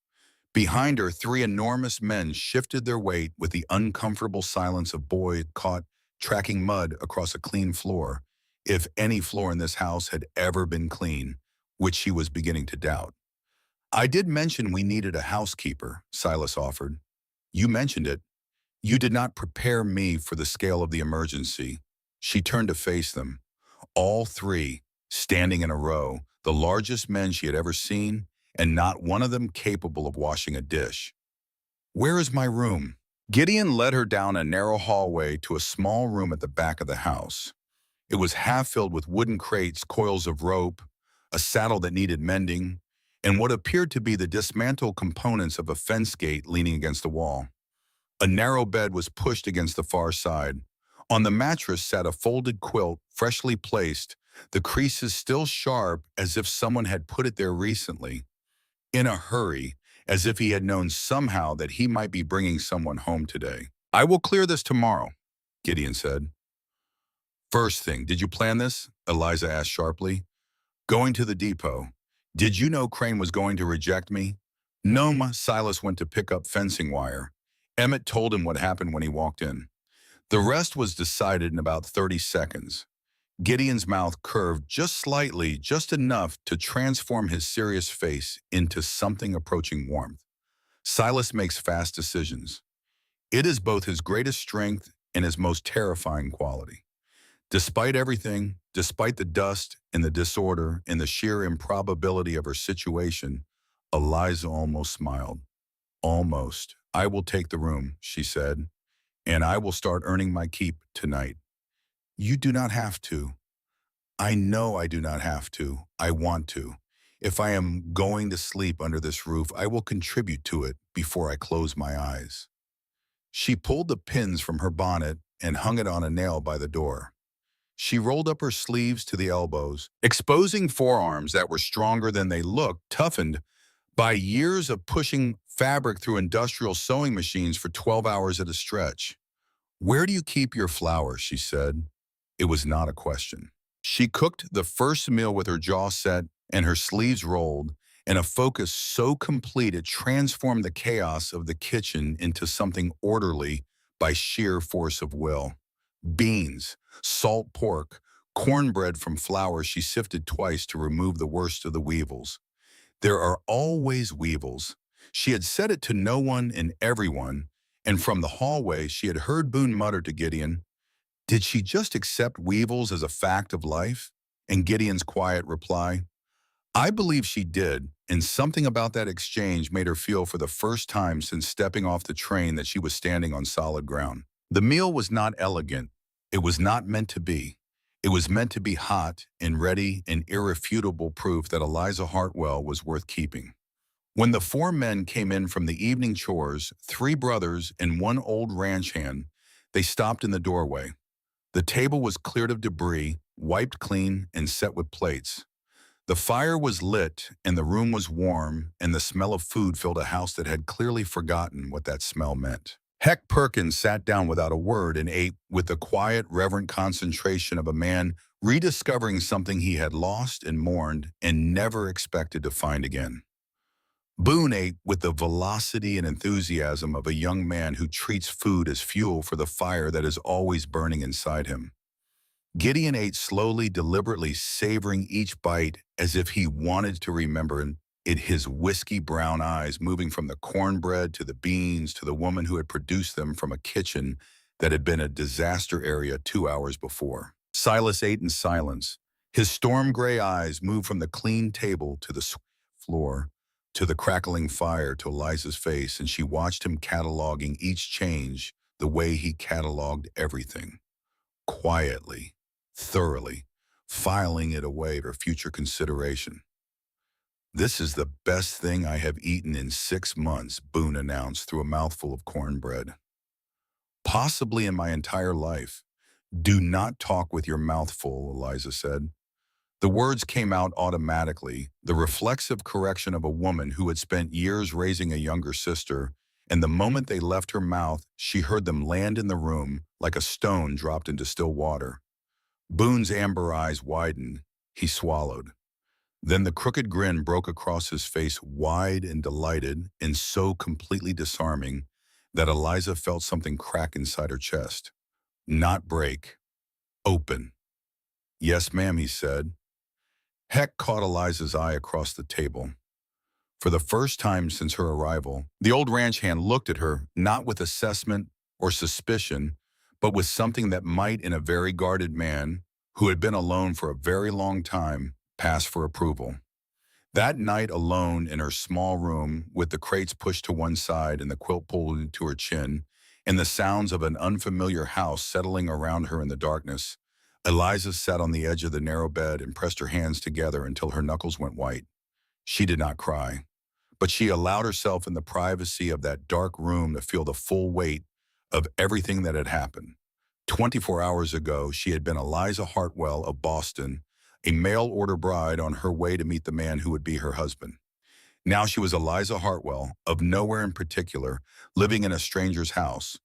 Behind her, three enormous men shifted their weight with the uncomfortable silence of boy caught tracking mud across a clean floor, if any floor in this house had ever been clean, which she was beginning to doubt. "I did mention we needed a housekeeper," Silas offered. "You mentioned it. You did not prepare me for the scale of the emergency." She turned to face them. All three, standing in a row, the largest men she had ever seen, and not one of them capable of washing a dish. "Where is my room?" Gideon led her down a narrow hallway to a small room at the back of the house. It was half filled with wooden crates, coils of rope, a saddle that needed mending, and what appeared to be the dismantled components of a fence gate leaning against the wall. A narrow bed was pushed against the far side. On the mattress sat a folded quilt, freshly placed, the creases still sharp as if someone had put it there recently, in a hurry, as if he had known somehow that he might be bringing someone home today. "I will clear this tomorrow," Gideon said. "First thing, did you plan this?" Eliza asked sharply. "Going to the depot. Did you know Crane was going to reject me?" "No, ma." Silas went to pick up fencing wire. Emmett told him what happened when he walked in. The rest was decided in about 30 seconds. Gideon's mouth curved just slightly, just enough to transform his serious face into something approaching warmth. Silas makes fast decisions. It is both his greatest strength and his most terrifying quality. Despite everything, despite the dust and the disorder and the sheer improbability of her situation, Eliza almost smiled. Almost. I will take the room, she said, and I will start earning my keep tonight. You do not have to. I know I do not have to. I want to. If I am going to sleep under this roof, I will contribute to it before I close my eyes. She pulled the pins from her bonnet and hung it on a nail by the door. She rolled up her sleeves to the elbows, exposing forearms that were stronger than they looked, toughened by years of pushing fabric through industrial sewing machines for 12 hours at a stretch. Where do you keep your flour? She said. It was not a question. She cooked the first meal with her jaw set and her sleeves rolled, and a focus so complete it transformed the chaos of the kitchen into something orderly by sheer force of will. Beans, salt pork, cornbread from flour she sifted twice to remove the worst of the weevils. There are always weevils. She had said it to no one and everyone, and from the hallway she had heard Boone mutter to Gideon, "Did she just accept weevils as a fact of life?" And Gideon's quiet reply, "I believe she did, and something about that exchange made her feel for the first time since stepping off the train that she was standing on solid ground." The meal was not elegant. It was not meant to be. It was meant to be hot and ready and irrefutable proof that Eliza Hartwell was worth keeping. When the four men came in from the evening chores, three brothers and one old ranch hand, they stopped in the doorway. The table was cleared of debris, wiped clean, and set with plates. The fire was lit, and the room was warm, and the smell of food filled a house that had clearly forgotten what that smell meant. Heck Perkins sat down without a word and ate with the quiet, reverent concentration of a man rediscovering something he had lost and mourned and never expected to find again. Boone ate with the velocity and enthusiasm of a young man who treats food as fuel for the fire that is always burning inside him. Gideon ate slowly, deliberately, savoring each bite as if he wanted to remember it, his whiskey brown eyes moving from the cornbread to the beans to the woman who had produced them from a kitchen that had been a disaster area 2 hours before. Silas ate in silence. His storm gray eyes moved from the clean table to the floor, to the crackling fire, to Eliza's face, and she watched him cataloging each change the way he cataloged everything. Quietly, thoroughly, filing it away for future consideration. "This is the best thing I have eaten in 6 months," Boone announced through a mouthful of cornbread. "Possibly in my entire life." "Do not talk with your mouth full," Eliza said. The words came out automatically, the reflexive correction of a woman who had spent years raising a younger sister, and the moment they left her mouth, she heard them land in the room like a stone dropped into still water. Boone's amber eyes widened. He swallowed. Then the crooked grin broke across his face, wide and delighted, and so completely disarming that Eliza felt something crack inside her chest. Not break. Open. "Yes, ma'am," he said. Heck caught Eliza's eye across the table. For the first time since her arrival, the old ranch hand looked at her, not with assessment or suspicion, but with something that might, in a very guarded man, who had been alone for a very long time, pass for approval. That night alone in her small room, with the crates pushed to one side and the quilt pulled to her chin, and the sounds of an unfamiliar house settling around her in the darkness, Eliza sat on the edge of the narrow bed and pressed her hands together until her knuckles went white. She did not cry, but she allowed herself in the privacy of that dark room to feel the full weight of everything that had happened. 24 hours ago, she had been Eliza Hartwell of Boston, a mail-order bride on her way to meet the man who would be her husband. Now she was Eliza Hartwell, of nowhere in particular, living in a stranger's house,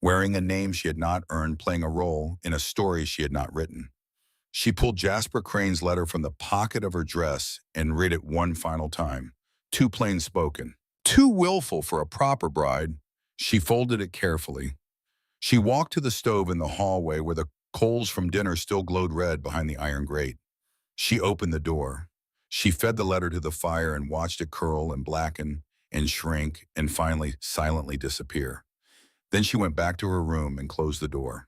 wearing a name she had not earned, playing a role in a story she had not written. She pulled Jasper Crane's letter from the pocket of her dress and read it one final time. Too plain spoken. Too willful for a proper bride. She folded it carefully. She walked to the stove in the hallway where the Coals from dinner still glowed red behind the iron grate. She opened the door. She fed the letter to the fire and watched it curl and blacken and shrink and finally silently disappear. Then she went back to her room and closed the door.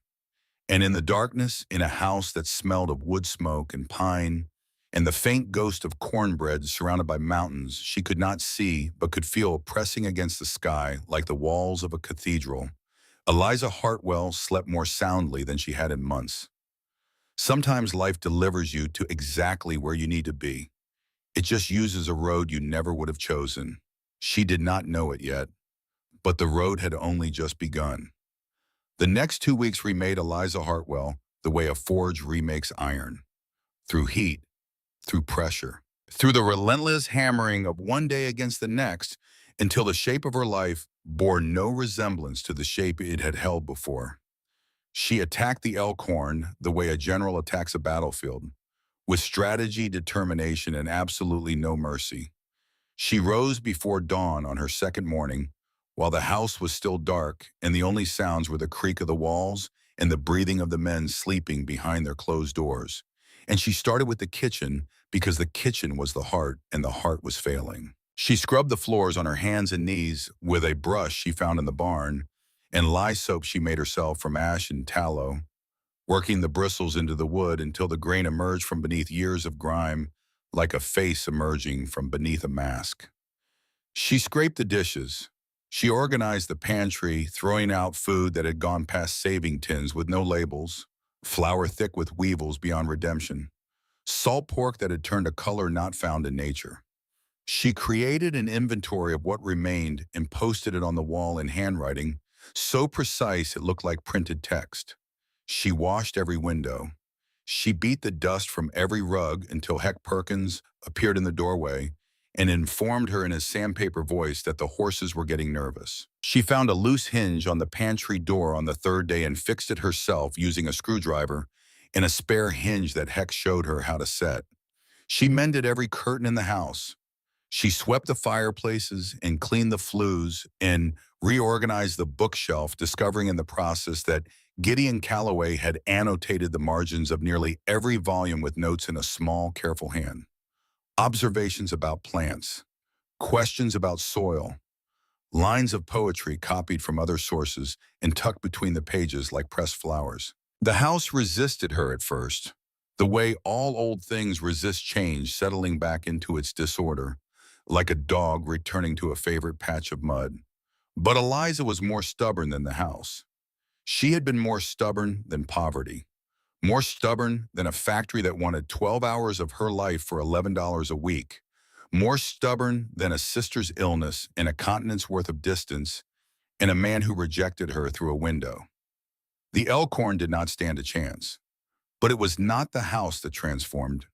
And in the darkness, in a house that smelled of wood smoke and pine, and the faint ghost of cornbread surrounded by mountains she could not see but could feel pressing against the sky like the walls of a cathedral, Eliza Hartwell slept more soundly than she had in months. Sometimes life delivers you to exactly where you need to be. It just uses a road you never would have chosen. She did not know it yet, but the road had only just begun. The next 2 weeks remade Eliza Hartwell the way a forge remakes iron. Through heat, through pressure, through the relentless hammering of one day against the next, until the shape of her life bore no resemblance to the shape it had held before. She attacked the Elkhorn the way a general attacks a battlefield, with strategy, determination, and absolutely no mercy. She rose before dawn on her second morning, while the house was still dark and the only sounds were the creak of the walls and the breathing of the men sleeping behind their closed doors. And she started with the kitchen because the kitchen was the heart and the heart was failing. She scrubbed the floors on her hands and knees with a brush she found in the barn and lye soap she made herself from ash and tallow, working the bristles into the wood until the grain emerged from beneath years of grime like a face emerging from beneath a mask. She scraped the dishes. She organized the pantry, throwing out food that had gone past saving tins with no labels, flour thick with weevils beyond redemption, salt pork that had turned a color not found in nature. She created an inventory of what remained and posted it on the wall in handwriting, so precise it looked like printed text. She washed every window. She beat the dust from every rug until Heck Perkins appeared in the doorway and informed her in his sandpaper voice that the horses were getting nervous. She found a loose hinge on the pantry door on the third day and fixed it herself using a screwdriver and a spare hinge that Heck showed her how to set. She mended every curtain in the house. She swept the fireplaces and cleaned the flues and reorganized the bookshelf, discovering in the process that Gideon Calloway had annotated the margins of nearly every volume with notes in a small, careful hand. Observations about plants, questions about soil, lines of poetry copied from other sources and tucked between the pages like pressed flowers. The house resisted her at first, the way all old things resist change, settling back into its disorder, like a dog returning to a favorite patch of mud. But Eliza was more stubborn than the house. She had been more stubborn than poverty, more stubborn than a factory that wanted 12 hours of her life for $11 a week, more stubborn than a sister's illness and a continent's worth of distance and a man who rejected her through a window. The Elkhorn did not stand a chance, but it was not the house that transformed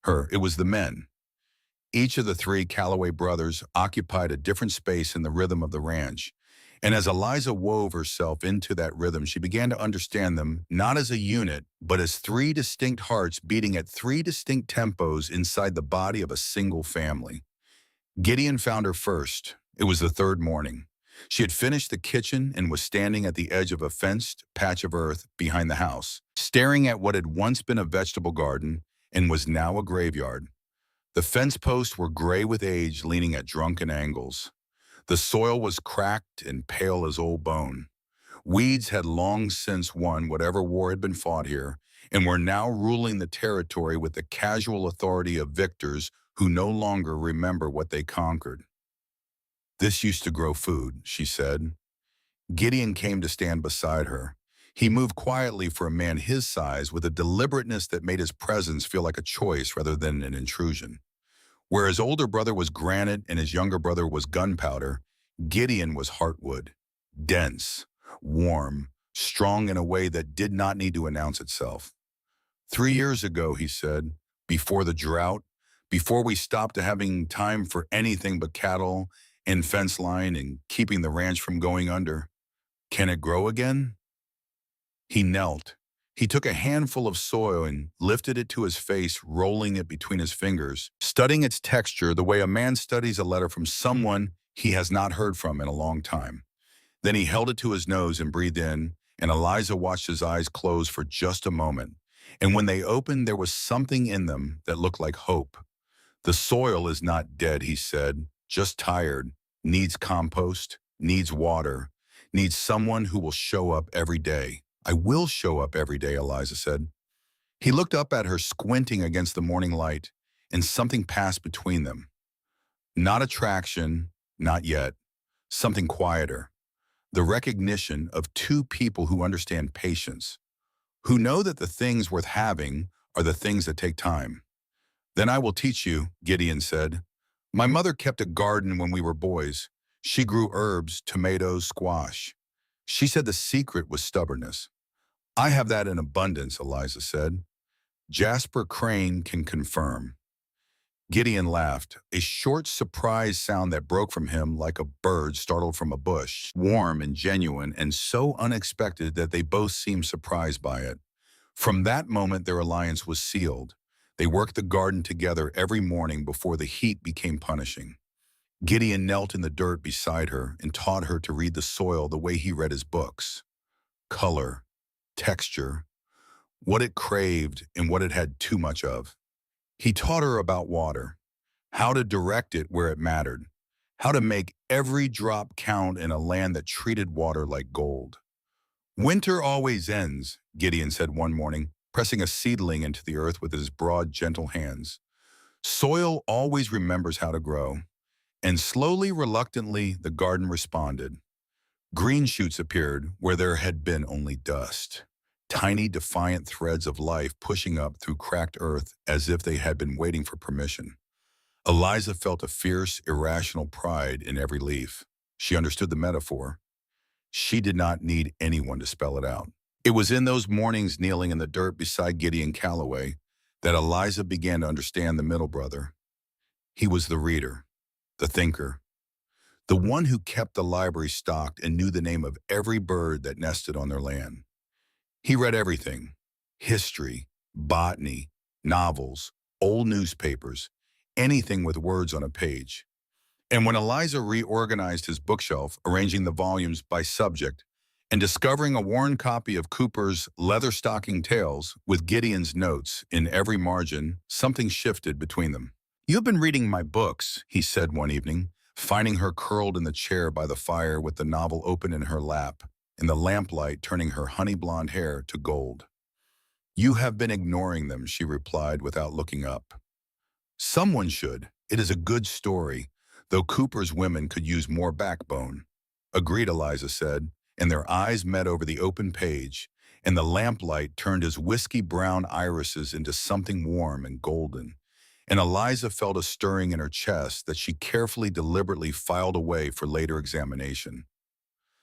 her, it was the men. Each of the three Calloway brothers occupied a different space in the rhythm of the ranch, and as Eliza wove herself into that rhythm, she began to understand them not as a unit, but as three distinct hearts beating at three distinct tempos inside the body of a single family. Gideon found her first. It was the third morning. She had finished the kitchen and was standing at the edge of a fenced patch of earth behind the house, staring at what had once been a vegetable garden and was now a graveyard. The fence posts were gray with age, leaning at drunken angles. The soil was cracked and pale as old bone. Weeds had long since won whatever war had been fought here, and were now ruling the territory with the casual authority of victors who no longer remember what they conquered. "This used to grow food," she said. Gideon came to stand beside her. He moved quietly for a man his size with a deliberateness that made his presence feel like a choice rather than an intrusion. Where his older brother was granite and his younger brother was gunpowder, Gideon was heartwood, dense, warm, strong in a way that did not need to announce itself. 3 years ago, he said, before the drought, before we stopped having time for anything but cattle and fence line and keeping the ranch from going under. Can it grow again? He knelt. He took a handful of soil and lifted it to his face, rolling it between his fingers, studying its texture the way a man studies a letter from someone he has not heard from in a long time. Then he held it to his nose and breathed in, and Eliza watched his eyes close for just a moment. And when they opened, there was something in them that looked like hope. The soil is not dead, he said, just tired, needs compost, needs water, needs someone who will show up every day. I will show up every day, Eliza said. He looked up at her, squinting against the morning light, and something passed between them. Not attraction, not yet. Something quieter. The recognition of two people who understand patience, who know that the things worth having are the things that take time. Then I will teach you, Gideon said. My mother kept a garden when we were boys. She grew herbs, tomatoes, squash. She said the secret was stubbornness. I have that in abundance, Eliza said. Jasper Crane can confirm. Gideon laughed, a short, surprised sound that broke from him like a bird startled from a bush, warm and genuine and so unexpected that they both seemed surprised by it. From that moment, their alliance was sealed. They worked the garden together every morning before the heat became punishing. Gideon knelt in the dirt beside her and taught her to read the soil the way he read his books. Color, texture, what it craved and what it had too much of. He taught her about water, how to direct it where it mattered, how to make every drop count in a land that treated water like gold. Winter always ends, Gideon said one morning, pressing a seedling into the earth with his broad, gentle hands. Soil always remembers how to grow. And slowly, reluctantly, the garden responded. Green shoots appeared where there had been only dust. Tiny, defiant threads of life pushing up through cracked earth as if they had been waiting for permission. Eliza felt a fierce, irrational pride in every leaf. She understood the metaphor. She did not need anyone to spell it out. It was in those mornings kneeling in the dirt beside Gideon Calloway that Eliza began to understand the middle brother. He was the reader, the thinker, the one who kept the library stocked and knew the name of every bird that nested on their land. He read everything: history, botany, novels, old newspapers, anything with words on a page. And when Eliza reorganized his bookshelf, arranging the volumes by subject, and discovering a worn copy of Cooper's Leather-Stocking Tales with Gideon's notes in every margin, something shifted between them. You've been reading my books, he said one evening, finding her curled in the chair by the fire with the novel open in her lap, and the lamplight turning her honey-blonde hair to gold. You have been ignoring them, she replied without looking up. Someone should. It is a good story, though Cooper's women could use more backbone. Agreed, Eliza said, and their eyes met over the open page, and the lamplight turned his whiskey-brown irises into something warm and golden. And Eliza felt a stirring in her chest that she carefully, deliberately filed away for later examination.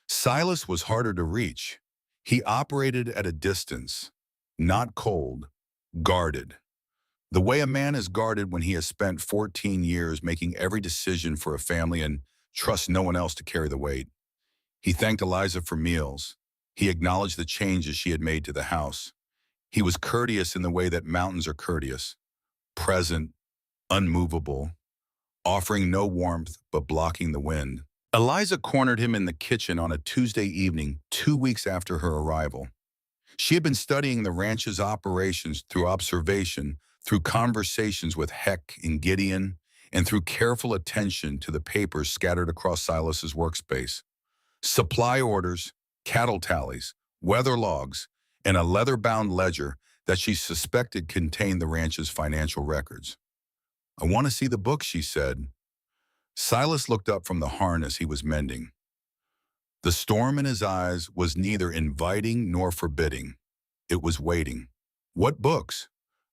Silas was harder to reach. He operated at a distance, not cold, guarded. The way a man is guarded when he has spent 14 years making every decision for a family and trusts no one else to carry the weight. He thanked Eliza for meals. He acknowledged the changes she had made to the house. He was courteous in the way that mountains are courteous, present, unmovable, offering no warmth but blocking the wind. Eliza cornered him in the kitchen on a Tuesday evening, 2 weeks after her arrival. She had been studying the ranch's operations through observation, through conversations with Heck and Gideon, and through careful attention to the papers scattered across Silas's workspace. Supply orders, cattle tallies, weather logs, and a leather-bound ledger that she suspected contained the ranch's financial records. I want to see the book, she said. Silas looked up from the harness he was mending. The storm in his eyes was neither inviting nor forbidding. It was waiting. What books?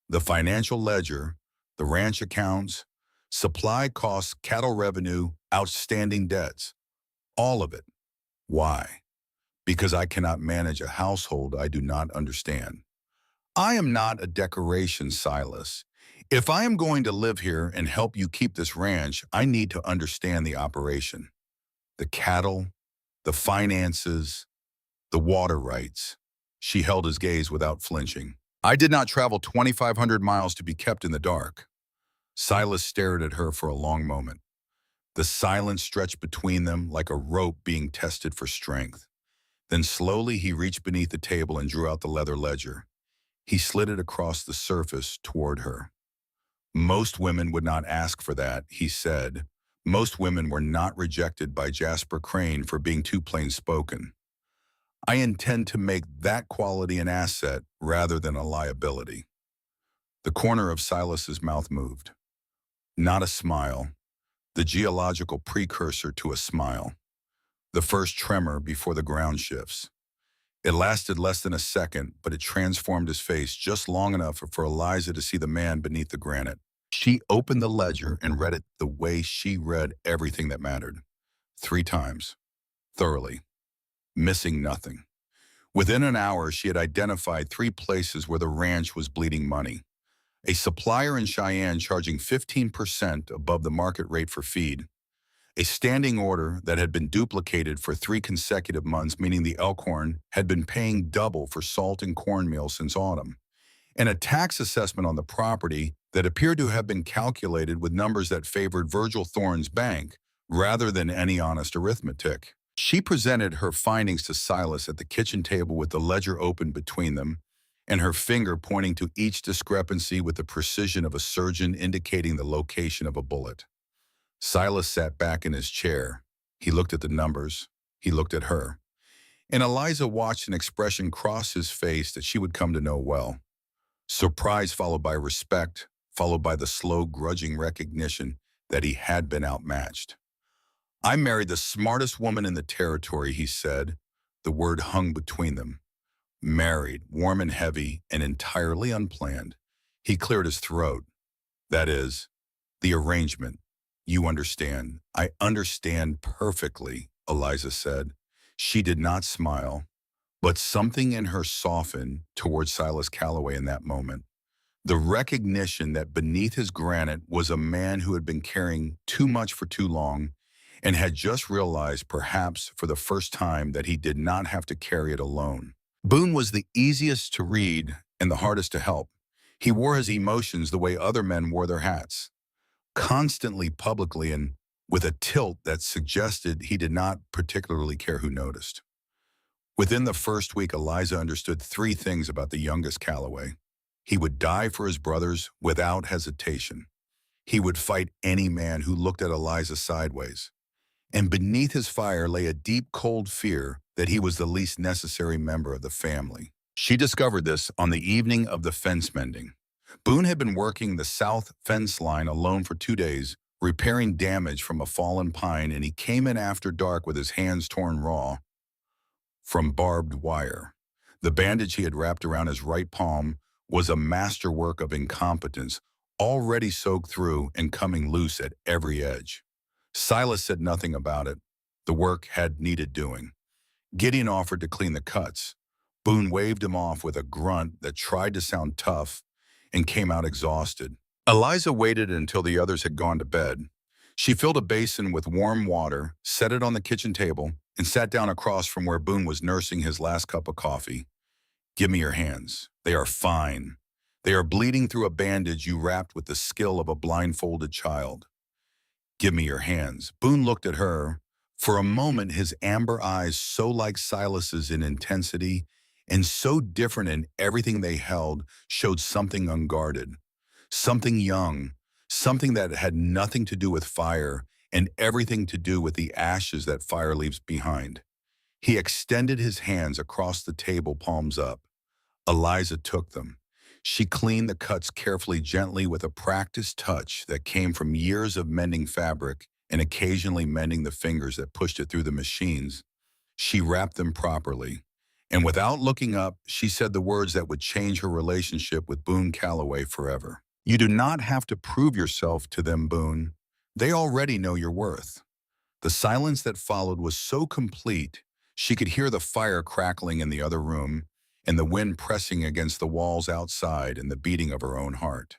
The financial ledger, the ranch accounts, supply costs, cattle revenue, outstanding debts. All of it. Why? Because I cannot manage a household I do not understand. I am not a decoration, Silas. If I am going to live here and help you keep this ranch, I need to understand the operation. The cattle, the finances, the water rights. She held his gaze without flinching. I did not travel 2,500 miles to be kept in the dark. Silas stared at her for a long moment. The silence stretched between them like a rope being tested for strength. Then slowly he reached beneath the table and drew out the leather ledger. He slid it across the surface toward her. Most women would not ask for that, he said. Most women were not rejected by Jasper Crane for being too plain-spoken. I intend to make that quality an asset rather than a liability. The corner of Silas's mouth moved. Not a smile, the geological precursor to a smile. The first tremor before the ground shifts. It lasted less than a second, but it transformed his face just long enough for Eliza to see the man beneath the granite. She opened the ledger and read it the way she read everything that mattered. 3 times. Thoroughly. Missing nothing. Within an hour, she had identified 3 places where the ranch was bleeding money. A supplier in Cheyenne charging 15% above the market rate for feed. A standing order that had been duplicated for 3 consecutive months, meaning the Elkhorn had been paying double for salt and cornmeal since autumn. And a tax assessment on the property that appeared to have been calculated with numbers that favored Virgil Thorne's bank rather than any honest arithmetic. She presented her findings to Silas at the kitchen table with the ledger open between them, and her finger pointing to each discrepancy with the precision of a surgeon indicating the location of a bullet. Silas sat back in his chair. He looked at the numbers. He looked at her. And Eliza watched an expression cross his face that she would come to know well. Surprise followed by respect, followed by the slow, grudging recognition that he had been outmatched. I married the smartest woman in the territory, he said. The word hung between them. Married, warm and heavy, and entirely unplanned. He cleared his throat. That is, the arrangement. You understand. I understand perfectly, Eliza said. She did not smile, but something in her softened toward Silas Calloway in that moment. The recognition that beneath his granite was a man who had been carrying too much for too long and had just realized, perhaps for the first time, that he did not have to carry it alone. Boone was the easiest to read and the hardest to help. He wore his emotions the way other men wore their hats, constantly, publicly, and with a tilt that suggested he did not particularly care who noticed. Within the first week, Eliza understood 3 things about the youngest Calloway. He would die for his brothers without hesitation. He would fight any man who looked at Eliza sideways. And beneath his fire lay a deep, cold fear that he was the least necessary member of the family. She discovered this on the evening of the fence mending. Boone had been working the south fence line alone for 2 days, repairing damage from a fallen pine, and he came in after dark with his hands torn raw from barbed wire. The bandage he had wrapped around his right palm was a masterwork of incompetence, already soaked through and coming loose at every edge. Silas said nothing about it. The work had needed doing. Gideon offered to clean the cuts. Boone waved him off with a grunt that tried to sound tough and came out exhausted. Eliza waited until the others had gone to bed. She filled a basin with warm water, set it on the kitchen table, and sat down across from where Boone was nursing his last cup of coffee. Give me your hands. They are fine. They are bleeding through a bandage you wrapped with the skill of a blindfolded child. Give me your hands. Boone looked at her. For a moment, his amber eyes, so like Silas's in intensity and so different in everything they held, showed something unguarded, something young, something that had nothing to do with fire and everything to do with the ashes that fire leaves behind. He extended his hands across the table, palms up. Eliza took them. She cleaned the cuts carefully, gently, with a practiced touch that came from years of mending fabric and occasionally mending the fingers that pushed it through the machines. She wrapped them properly. And without looking up, she said the words that would change her relationship with Boone Calloway forever. You do not have to prove yourself to them, Boone. They already know your worth. The silence that followed was so complete, she could hear the fire crackling in the other room and the wind pressing against the walls outside and the beating of her own heart.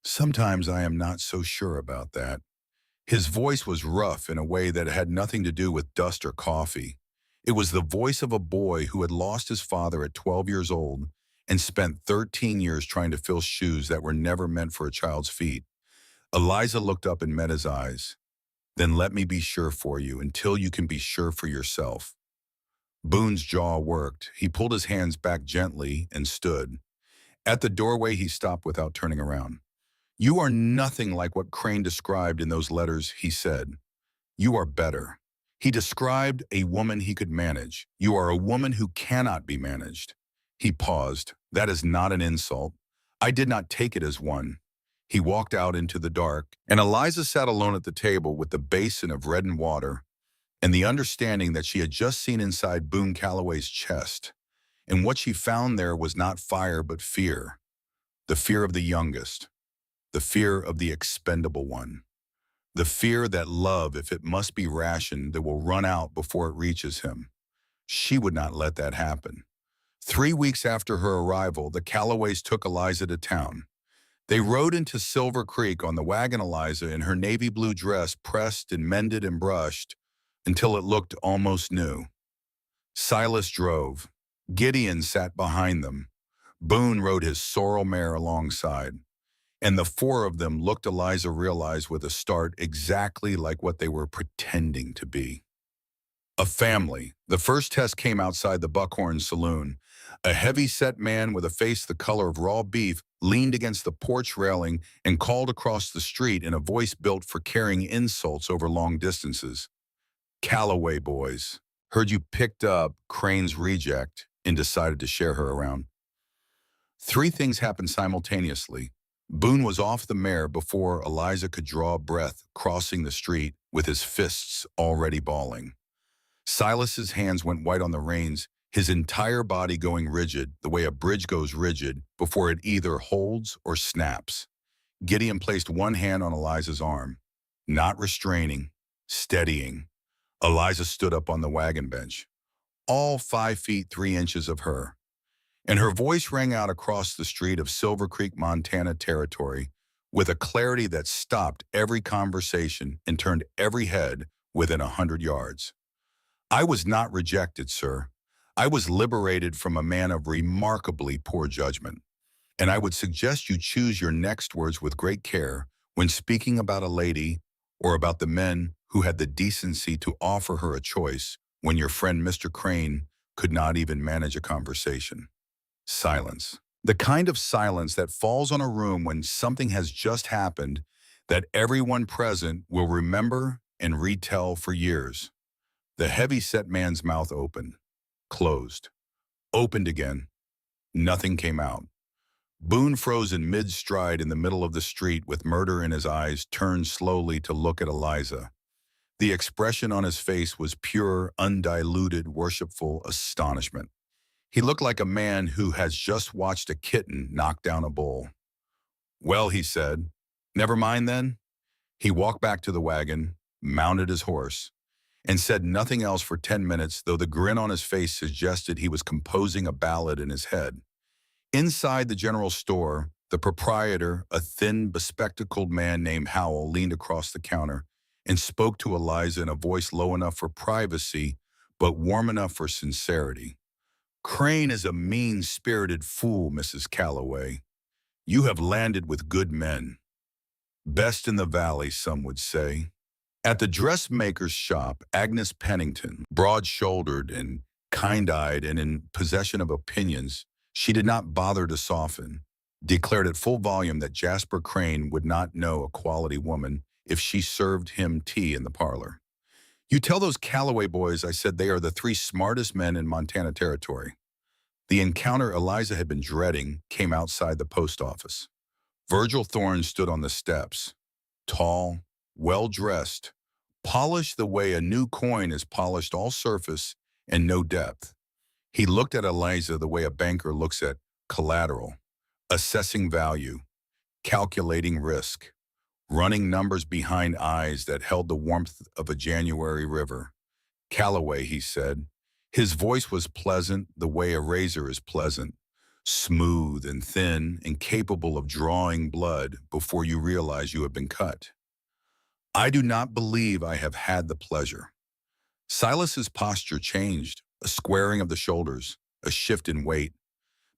Sometimes I am not so sure about that. His voice was rough in a way that had nothing to do with dust or coffee. It was the voice of a boy who had lost his father at 12 years old and spent 13 years trying to fill shoes that were never meant for a child's feet. Eliza looked up and met his eyes. Then let me be sure for you until you can be sure for yourself. Boone's jaw worked. He pulled his hands back gently and stood. At the doorway, he stopped without turning around. "You are nothing like what Crane described in those letters," he said. "You are better." He described a woman he could manage. "You are a woman who cannot be managed." He paused. "That is not an insult." I did not take it as one. He walked out into the dark, and Eliza sat alone at the table with the basin of reddened water and the understanding that she had just seen inside Boone Calloway's chest. And what she found there was not fire but fear. The fear of the youngest. The fear of the expendable one. The fear that love, if it must be rationed, that will run out before it reaches him. She would not let that happen. 3 weeks after her arrival, the Callaways took Eliza to town. They rode into Silver Creek on the wagon, Eliza in her navy blue dress pressed and mended and brushed until it looked almost new. Silas drove. Gideon sat behind them. Boone rode his sorrel mare alongside. And the four of them looked, Eliza realized with a start, exactly like what they were pretending to be. A family. The first test came outside the Buckhorn Saloon. A heavy-set man with a face the color of raw beef leaned against the porch railing and called across the street in a voice built for carrying insults over long distances. "Calloway boys. Heard you picked up Crane's reject and decided to share her around." Three things happened simultaneously. Boone was off the mare before Eliza could draw a breath, crossing the street with his fists already balling. Silas's hands went white on the reins, his entire body going rigid, the way a bridge goes rigid before it either holds or snaps. Gideon placed one hand on Eliza's arm, not restraining, steadying. Eliza stood up on the wagon bench, all 5 feet 3 inches of her, and her voice rang out across the street of Silver Creek, Montana territory with a clarity that stopped every conversation and turned every head within 100 yards. "I was not rejected, sir. I was liberated from a man of remarkably poor judgment. And I would suggest you choose your next words with great care when speaking about a lady or about the men who had the decency to offer her a choice when your friend Mr. Crane could not even manage a conversation." Silence. The kind of silence that falls on a room when something has just happened that everyone present will remember and retell for years. The heavy-set man's mouth opened, closed, opened again. Nothing came out. Boone froze in mid-stride in the middle of the street with murder in his eyes, turned slowly to look at Eliza. The expression on his face was pure, undiluted, worshipful astonishment. He looked like a man who has just watched a kitten knock down a bull. "Well," he said, "never mind then." He walked back to the wagon, mounted his horse, and said nothing else for 10 minutes, though the grin on his face suggested he was composing a ballad in his head. Inside the general store, the proprietor, a thin, bespectacled man named Howell, leaned across the counter and spoke to Eliza in a voice low enough for privacy, but warm enough for sincerity. "Crane is a mean-spirited fool, Mrs. Calloway. You have landed with good men. Best in the valley, some would say." At the dressmaker's shop, Agnes Pennington, broad-shouldered and kind-eyed and in possession of opinions she did not bother to soften, declared at full volume that Jasper Crane would not know a quality woman if she served him tea in the parlor. "You tell those Calloway boys I said they are the 3 smartest men in Montana territory." The encounter Eliza had been dreading came outside the post office. Virgil Thorne stood on the steps, tall, well-dressed, polished the way a new coin is polished, all surface and no depth. He looked at Eliza the way a banker looks at collateral, assessing value, calculating risk, running numbers behind eyes that held the warmth of a January river. "Calloway," he said. His voice was pleasant the way a razor is pleasant, smooth and thin and capable of drawing blood before you realize you have been cut. "I do not believe I have had the pleasure." Silas's posture changed, a squaring of the shoulders, a shift in weight.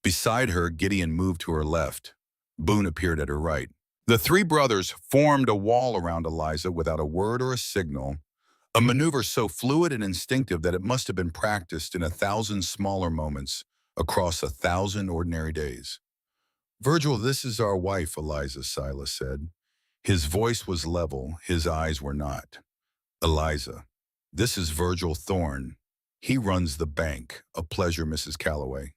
Beside her, Gideon moved to her left. Boone appeared at her right. The 3 brothers formed a wall around Eliza without a word or a signal, A maneuver so fluid and instinctive that it must have been practiced in 1,000 smaller moments across 1,000 ordinary days. Virgil, this is our wife, Eliza, Silas said. His voice was level, his eyes were not. Eliza, this is Virgil Thorne. He runs the bank. A pleasure, Mrs. Calloway.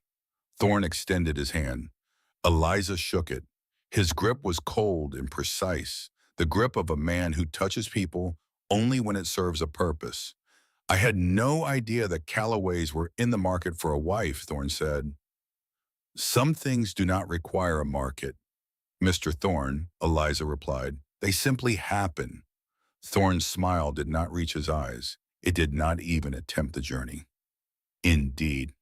Thorne extended his hand. Eliza shook it. His grip was cold and precise, the grip of a man who touches people only when it serves a purpose. I had no idea that Callaways were in the market for a wife, Thorne said. Some things do not require a market, Mr. Thorne, Eliza replied. They simply happen. Thorne's smile did not reach his eyes. It did not even attempt the journey. Indeed.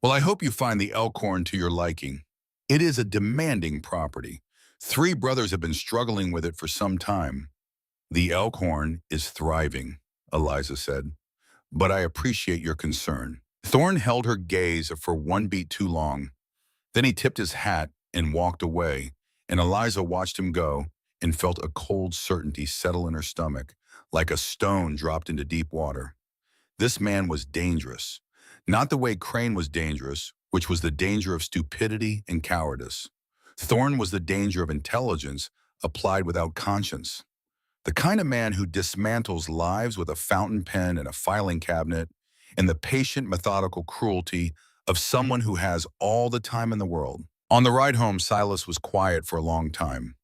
Well, I hope you find the Elkhorn to your liking. It is a demanding property. 3 brothers have been struggling with it for some time. The Elkhorn is thriving, Eliza said, but I appreciate your concern. Thorne held her gaze for one beat too long. Then he tipped his hat and walked away, and Eliza watched him go and felt a cold certainty settle in her stomach, like a stone dropped into deep water. This man was dangerous. Not the way Crane was dangerous, which was the danger of stupidity and cowardice. Thorne was the danger of intelligence applied without conscience. The kind of man who dismantles lives with a fountain pen and a filing cabinet, and the patient, methodical cruelty of someone who has all the time in the world. On the ride home, Silas was quiet for a long time.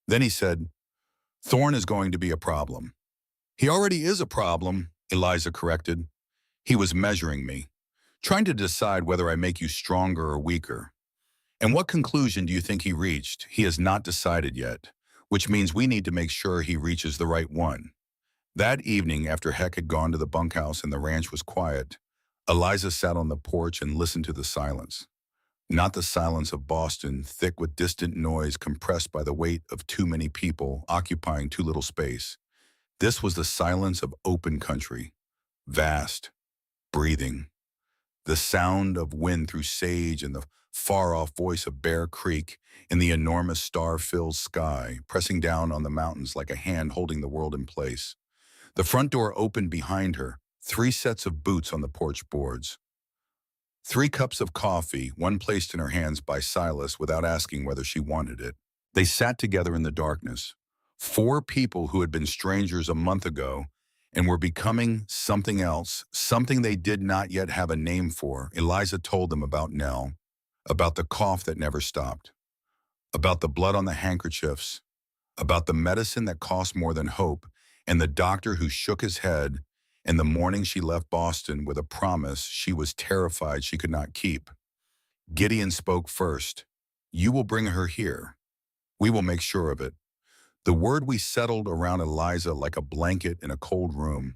Then he said, Thorne is going to be a problem. He already is a problem, Eliza corrected. He was measuring me, trying to decide whether I make you stronger or weaker. And what conclusion do you think he reached? He has not decided yet, which means we need to make sure he reaches the right one. That evening, after Heck had gone to the bunkhouse and the ranch was quiet, Eliza sat on the porch and listened to the silence. Not the silence of Boston, thick with distant noise compressed by the weight of too many people occupying too little space. This was the silence of open country, vast, breathing. The sound of wind through sage and the far-off voice of Bear Creek in the enormous star-filled sky, pressing down on the mountains like a hand holding the world in place. The front door opened behind her, 3 sets of boots on the porch boards. 3 cups of coffee, one placed in her hands by Silas without asking whether she wanted it. They sat together in the darkness. 4 people who had been strangers a month ago and were becoming something else, something they did not yet have a name for. Eliza told them about Nell, about the cough that never stopped, about the blood on the handkerchiefs, about the medicine that cost more than hope, and the doctor who shook his head, and the morning she left Boston with a promise she was terrified she could not keep. Gideon spoke first. You will bring her here. We will make sure of it. The word we settled around Eliza like a blanket in a cold room.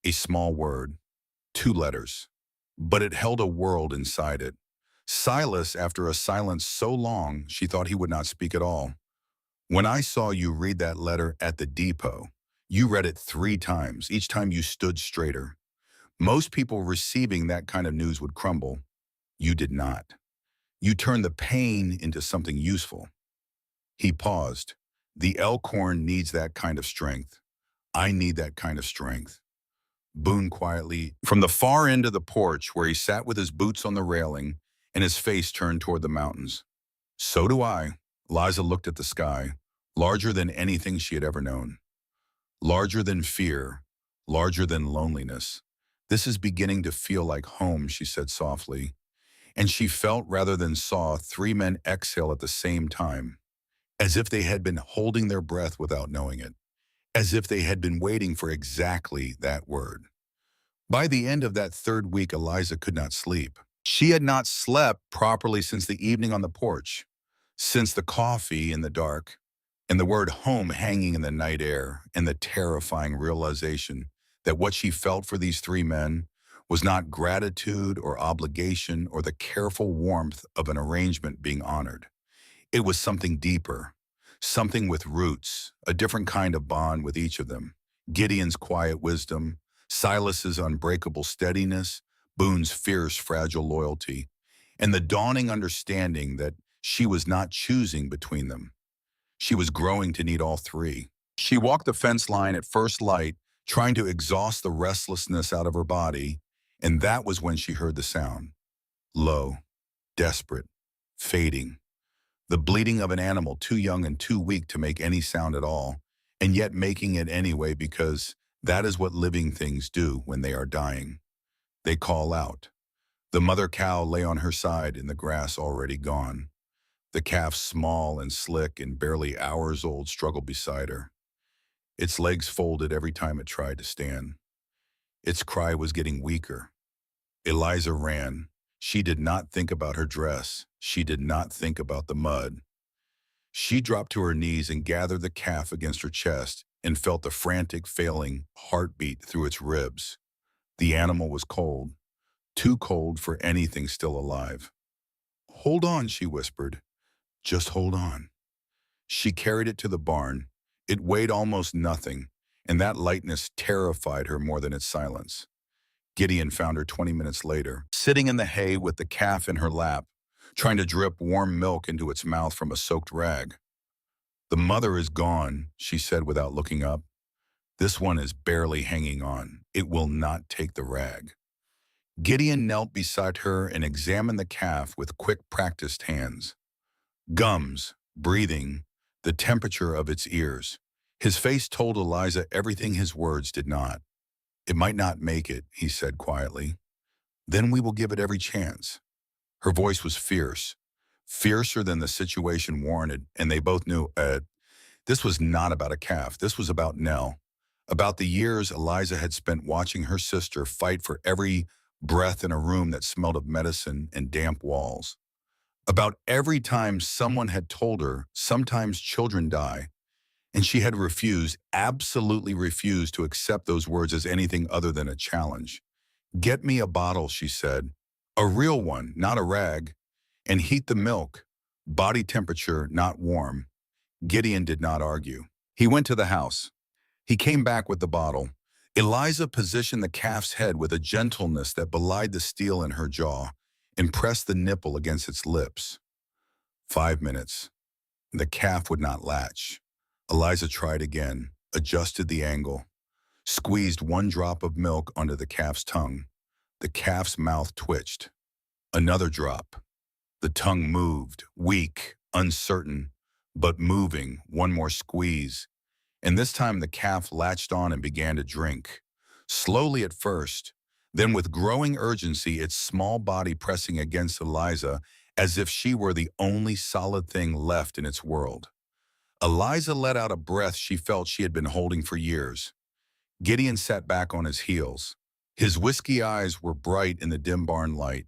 A small word, 2 letters, but it held a world inside it. Silas, after a silence so long she thought he would not speak at all. When I saw you read that letter at the depot, you read it 3 times, each time you stood straighter. Most people receiving that kind of news would crumble. You did not. You turned the pain into something useful. He paused. The Elkhorn needs that kind of strength. I need that kind of strength. Boone quietly, from the far end of the porch where he sat with his boots on the railing and his face turned toward the mountains. So do I. Liza looked at the sky, larger than anything she had ever known. Larger than fear, larger than loneliness. This is beginning to feel like home, she said softly. And she felt rather than saw 3 men exhale at the same time, as if they had been holding their breath without knowing it, as if they had been waiting for exactly that word. By the end of that 3rd week, Eliza could not sleep. She had not slept properly since the evening on the porch, since the coffee in the dark, and the word home hanging in the night air, and the terrifying realization that what she felt for these 3 men was not gratitude or obligation or the careful warmth of an arrangement being honored. It was something deeper, something with roots, a different kind of bond with each of them. Gideon's quiet wisdom, Silas's unbreakable steadiness, Boone's fierce, fragile loyalty, and the dawning understanding that she was not choosing between them. She was growing to need all 3. She walked the fence line at first light, trying to exhaust the restlessness out of her body, and that was when she heard the sound. Low, desperate, fading. The bleating of an animal too young and too weak to make any sound at all, and yet making it anyway because that is what living things do when they are dying. They call out. The mother cow lay on her side in the grass already gone. The calf, small and slick and barely hours old, struggled beside her. Its legs folded every time it tried to stand. Its cry was getting weaker. Eliza ran. She did not think about her dress. She did not think about the mud. She dropped to her knees and gathered the calf against her chest and felt the frantic, failing heartbeat through its ribs. The animal was cold, too cold for anything still alive. "Hold on," she whispered. "Just hold on." She carried it to the barn. It weighed almost nothing, and that lightness terrified her more than its silence. Gideon found her 20 minutes later, sitting in the hay with the calf in her lap, trying to drip warm milk into its mouth from a soaked rag. "The mother is gone," she said without looking up. "This one is barely hanging on. It will not take the rag." Gideon knelt beside her and examined the calf with quick, practiced hands. Gums, breathing, the temperature of its ears. His face told Eliza everything his words did not. "It might not make it," he said quietly. "Then we will give it every chance." Her voice was fierce, fiercer than the situation warranted, and they both knew this was not about a calf. This was about Nell, about the years Eliza had spent watching her sister fight for every breath in a room that smelled of medicine and damp walls. About every time someone had told her, sometimes children die, and she had refused, absolutely refused to accept those words as anything other than a challenge. "Get me a bottle," she said. "A real one, not a rag. And heat the milk. Body temperature, not warm." Gideon did not argue. He went to the house. He came back with the bottle. Eliza positioned the calf's head with a gentleness that belied the steel in her jaw and pressed the nipple against its lips. 5 minutes. The calf would not latch. Eliza tried again, adjusted the angle, squeezed one drop of milk onto the calf's tongue. The calf's mouth twitched. Another drop. The tongue moved, weak, uncertain, but moving. One more squeeze. And this time the calf latched on and began to drink. Slowly at first, then with growing urgency, its small body pressing against Eliza as if she were the only solid thing left in its world. Eliza let out a breath she felt she had been holding for years. Gideon sat back on his heels. His whiskey eyes were bright in the dim barn light.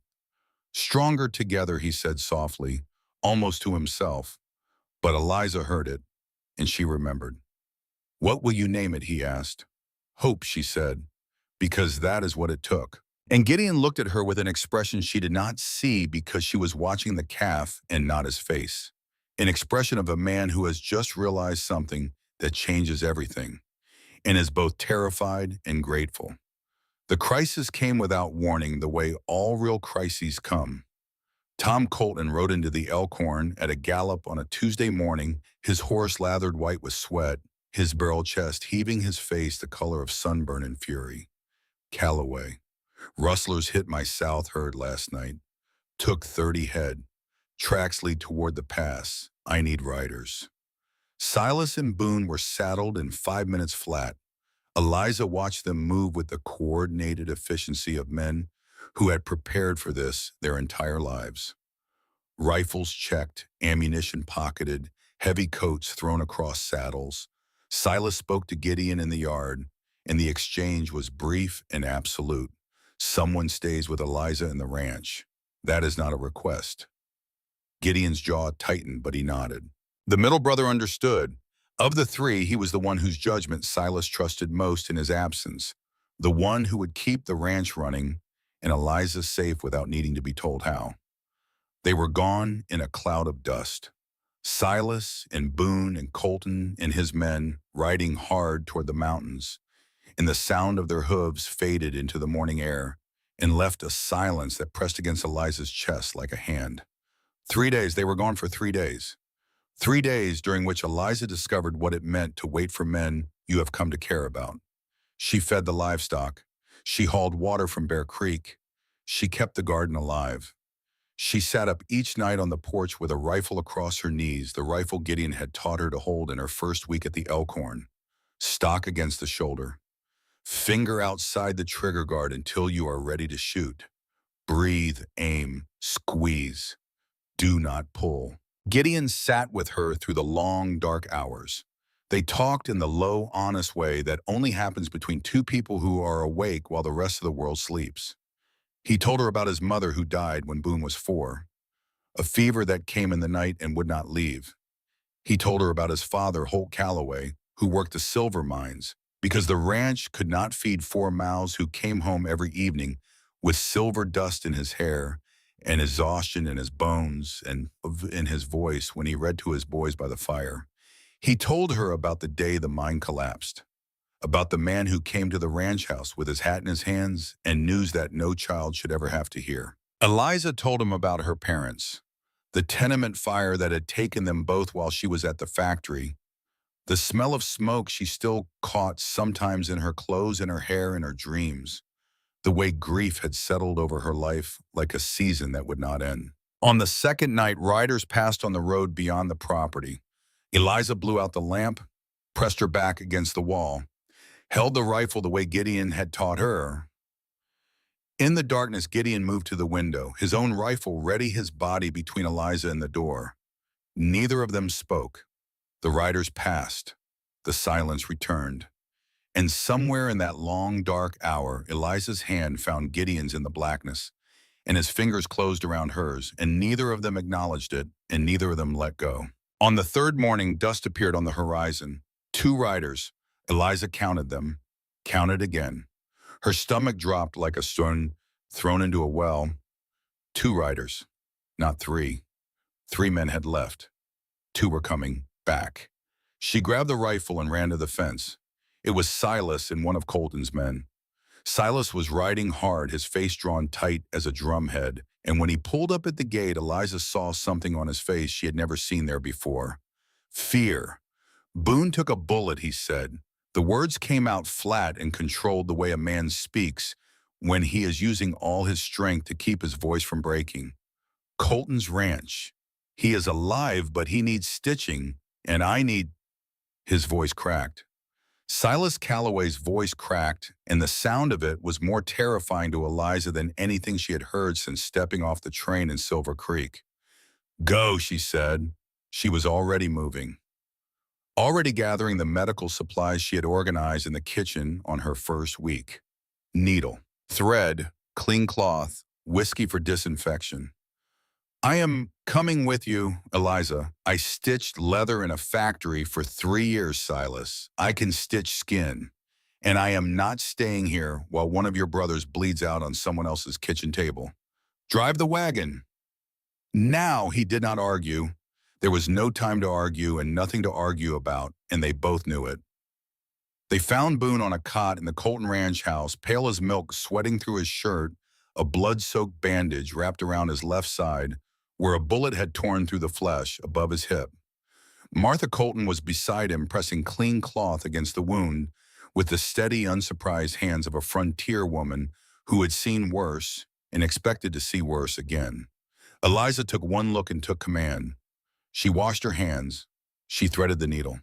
"Stronger together," he said softly, almost to himself. But Eliza heard it, and she remembered. "What will you name it?" he asked. "Hope," she said, "because that is what it took." And Gideon looked at her with an expression she did not see because she was watching the calf and not his face. An expression of a man who has just realized something that changes everything, and is both terrified and grateful. The crisis came without warning, the way all real crises come. Tom Colton rode into the Elkhorn at a gallop on a Tuesday morning, his horse lathered white with sweat, his barrel chest heaving, his face the color of sunburn and fury. Callaway. "Rustlers hit my south herd last night. Took 30 head. Tracks lead toward the pass. I need riders." Silas and Boone were saddled in 5 minutes flat. Eliza watched them move with the coordinated efficiency of men who had prepared for this their entire lives. Rifles checked, ammunition pocketed, heavy coats thrown across saddles. Silas spoke to Gideon in the yard, and the exchange was brief and absolute. "Someone stays with Eliza in the ranch. That is not a request." Gideon's jaw tightened, but he nodded. The middle brother understood. Of the three, he was the one whose judgment Silas trusted most in his absence, the one who would keep the ranch running and Eliza safe without needing to be told how. They were gone in a cloud of dust. Silas and Boone and Colton and his men riding hard toward the mountains, and the sound of their hooves faded into the morning air and left a silence that pressed against Eliza's chest like a hand. 3 days, they were gone for 3 days. 3 days during which Eliza discovered what it meant to wait for men you have come to care about. She fed the livestock. She hauled water from Bear Creek. She kept the garden alive. She sat up each night on the porch with a rifle across her knees, the rifle Gideon had taught her to hold in her first week at the Elkhorn. Stock against the shoulder. Finger outside the trigger guard until you are ready to shoot. Breathe, aim, squeeze. Do not pull. Gideon sat with her through the long, dark hours. They talked in the low, honest way that only happens between two people who are awake while the rest of the world sleeps. He told her about his mother who died when Boone was 4, a fever that came in the night and would not leave. He told her about his father, Holt Calloway, who worked the silver mines, because the ranch could not feed 4 mouths, who came home every evening with silver dust in his hair and exhaustion in his bones and in his voice when he read to his boys by the fire. He told her about the day the mine collapsed, about the man who came to the ranch house with his hat in his hands and news that no child should ever have to hear. Eliza told him about her parents, the tenement fire that had taken them both while she was at the factory, the smell of smoke she still caught sometimes in her clothes and her hair and her dreams, the way grief had settled over her life like a season that would not end. On the second night, riders passed on the road beyond the property. Eliza blew out the lamp, pressed her back against the wall, held the rifle the way Gideon had taught her. In the darkness, Gideon moved to the window, his own rifle ready, his body between Eliza and the door. Neither of them spoke. The riders passed. The silence returned. And somewhere in that long, dark hour, Eliza's hand found Gideon's in the blackness, and his fingers closed around hers, and neither of them acknowledged it, and neither of them let go. On the third morning, dust appeared on the horizon. 2 riders. Eliza counted them, counted again. Her stomach dropped like a stone thrown into a well. 2 riders, not 3. 3 men had left. 2 were coming back. She grabbed the rifle and ran to the fence. It was Silas and one of Colton's men. Silas was riding hard, his face drawn tight as a drumhead, and when he pulled up at the gate, Eliza saw something on his face she had never seen there before. Fear. Boone took a bullet, he said. The words came out flat and controlled the way a man speaks when he is using all his strength to keep his voice from breaking. Colton's ranch. He is alive, but he needs stitching, and I need... His voice cracked. Silas Calloway's voice cracked, and the sound of it was more terrifying to Eliza than anything she had heard since stepping off the train in Silver Creek. Go, she said. She was already moving. Already gathering the medical supplies she had organized in the kitchen on her first week. Needle, thread, clean cloth, whiskey for disinfection. I am coming with you, Eliza. I stitched leather in a factory for 3 years, Silas. I can stitch skin. And I am not staying here while one of your brothers bleeds out on someone else's kitchen table. Drive the wagon. Now he did not argue. There was no time to argue and nothing to argue about, and they both knew it. They found Boone on a cot in the Colton Ranch house, pale as milk, sweating through his shirt, a blood-soaked bandage wrapped around his left side, where a bullet had torn through the flesh above his hip. Martha Colton was beside him, pressing clean cloth against the wound with the steady, unsurprised hands of a frontier woman who had seen worse and expected to see worse again. Eliza took one look and took command. She washed her hands. She threaded the needle.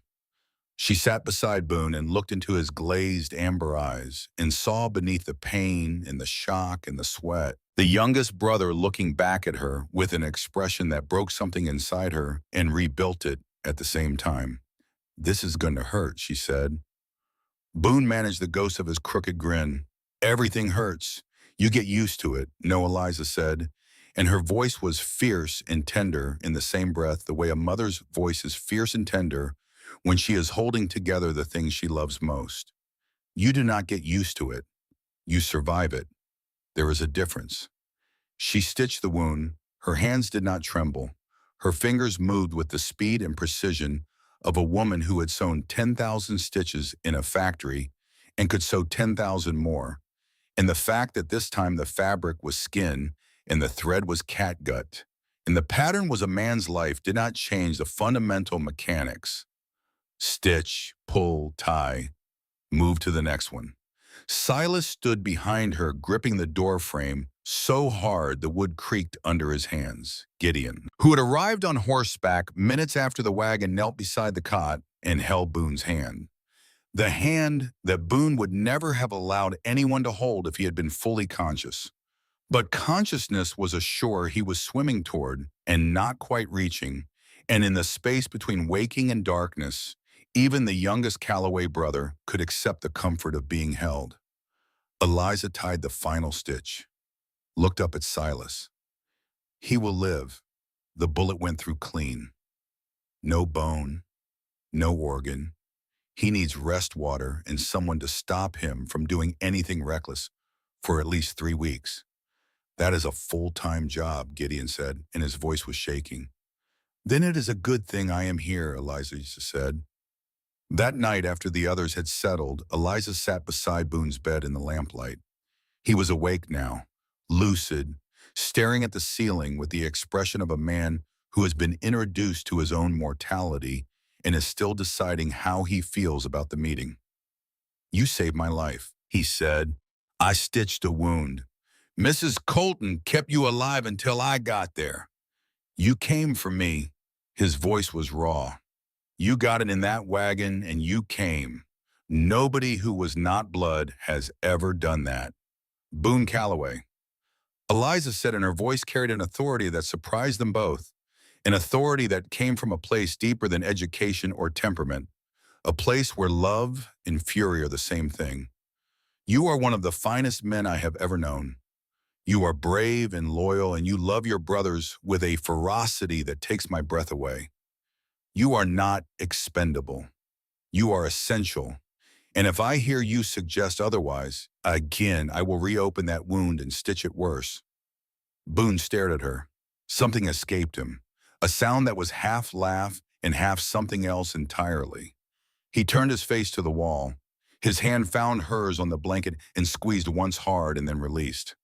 She sat beside Boone and looked into his glazed amber eyes and saw beneath the pain and the shock and the sweat the youngest brother looking back at her with an expression that broke something inside her and rebuilt it at the same time. This is going to hurt, she said. Boone managed the ghost of his crooked grin. Everything hurts. You get used to it, no, Eliza said, and her voice was fierce and tender in the same breath, the way a mother's voice is fierce and tender when she is holding together the things she loves most. You do not get used to it. You survive it. There is a difference. She stitched the wound. Her hands did not tremble. Her fingers moved with the speed and precision of a woman who had sewn 10,000 stitches in a factory and could sew 10,000 more. And the fact that this time the fabric was skin and the thread was catgut, and the pattern was a man's life, did not change the fundamental mechanics. Stitch, pull, tie, move to the next one. Silas stood behind her, gripping the door frame so hard the wood creaked under his hands. Gideon, who had arrived on horseback minutes after the wagon, knelt beside the cot and held Boone's hand. The hand that Boone would never have allowed anyone to hold if he had been fully conscious. But consciousness was a shore he was swimming toward and not quite reaching, and in the space between waking and darkness, even the youngest Calloway brother could accept the comfort of being held. Eliza tied the final stitch, looked up at Silas. He will live. The bullet went through clean. No bone, no organ. He needs rest water and someone to stop him from doing anything reckless for at least 3 weeks. That is a full-time job, Gideon said, and his voice was shaking. Then it is a good thing I am here, Eliza said. That night, after the others had settled, Eliza sat beside Boone's bed in the lamplight. He was awake now, lucid, staring at the ceiling with the expression of a man who has been introduced to his own mortality and is still deciding how he feels about the meeting. You saved my life, he said. I stitched a wound. Mrs. Colton kept you alive until I got there. You came for me. His voice was raw. You got it in that wagon and you came. Nobody who was not blood has ever done that. Boone Calloway. Eliza said, and her voice carried an authority that surprised them both, an authority that came from a place deeper than education or temperament, a place where love and fury are the same thing. You are one of the finest men I have ever known. You are brave and loyal, and you love your brothers with a ferocity that takes my breath away. You are not expendable. You are essential. And if I hear you suggest otherwise, again, I will reopen that wound and stitch it worse. Boone stared at her. Something escaped him, a sound that was half laugh and half something else entirely. He turned his face to the wall. His hand found hers on the blanket and squeezed once hard and then released.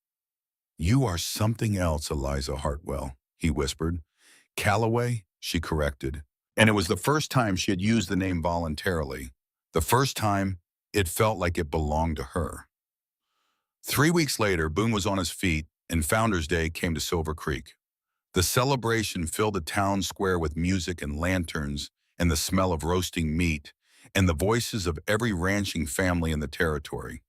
You are something else, Eliza Hartwell, he whispered. Calloway, she corrected. And it was the first time she had used the name voluntarily. The first time it felt like it belonged to her. 3 weeks later, Boone was on his feet, and Founders Day came to Silver Creek. The celebration filled the town square with music and lanterns and the smell of roasting meat and the voices of every ranching family in the territory.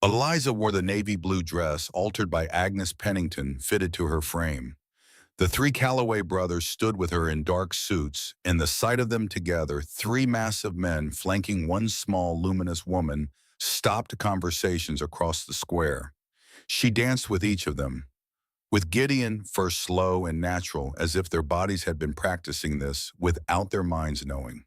Eliza wore the navy blue dress altered by Agnes Pennington fitted to her frame. The 3 Calloway brothers stood with her in dark suits, and the sight of them together, 3 massive men flanking one small, luminous woman, stopped conversations across the square. She danced with each of them, with Gideon first slow and natural, as if their bodies had been practicing this without their minds knowing.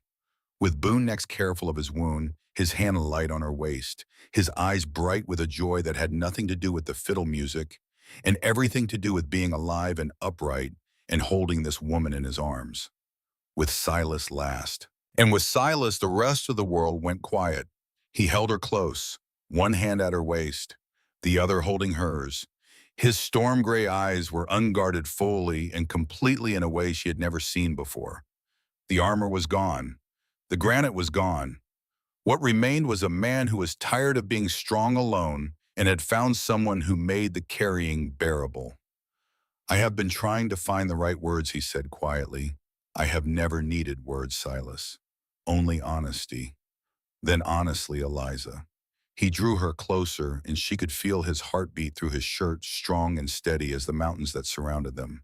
With Boone next careful of his wound, his hand light on her waist, his eyes bright with a joy that had nothing to do with the fiddle music and everything to do with being alive and upright and holding this woman in his arms. With Silas last. And with Silas, the rest of the world went quiet. He held her close, one hand at her waist, the other holding hers. His storm gray eyes were unguarded fully and completely in a way she had never seen before. The armor was gone. The granite was gone. What remained was a man who was tired of being strong alone and had found someone who made the carrying bearable. I have been trying to find the right words, he said quietly. I have never needed words, Silas. Only honesty. Then honestly, Eliza. He drew her closer, and she could feel his heartbeat through his shirt, strong and steady as the mountains that surrounded them.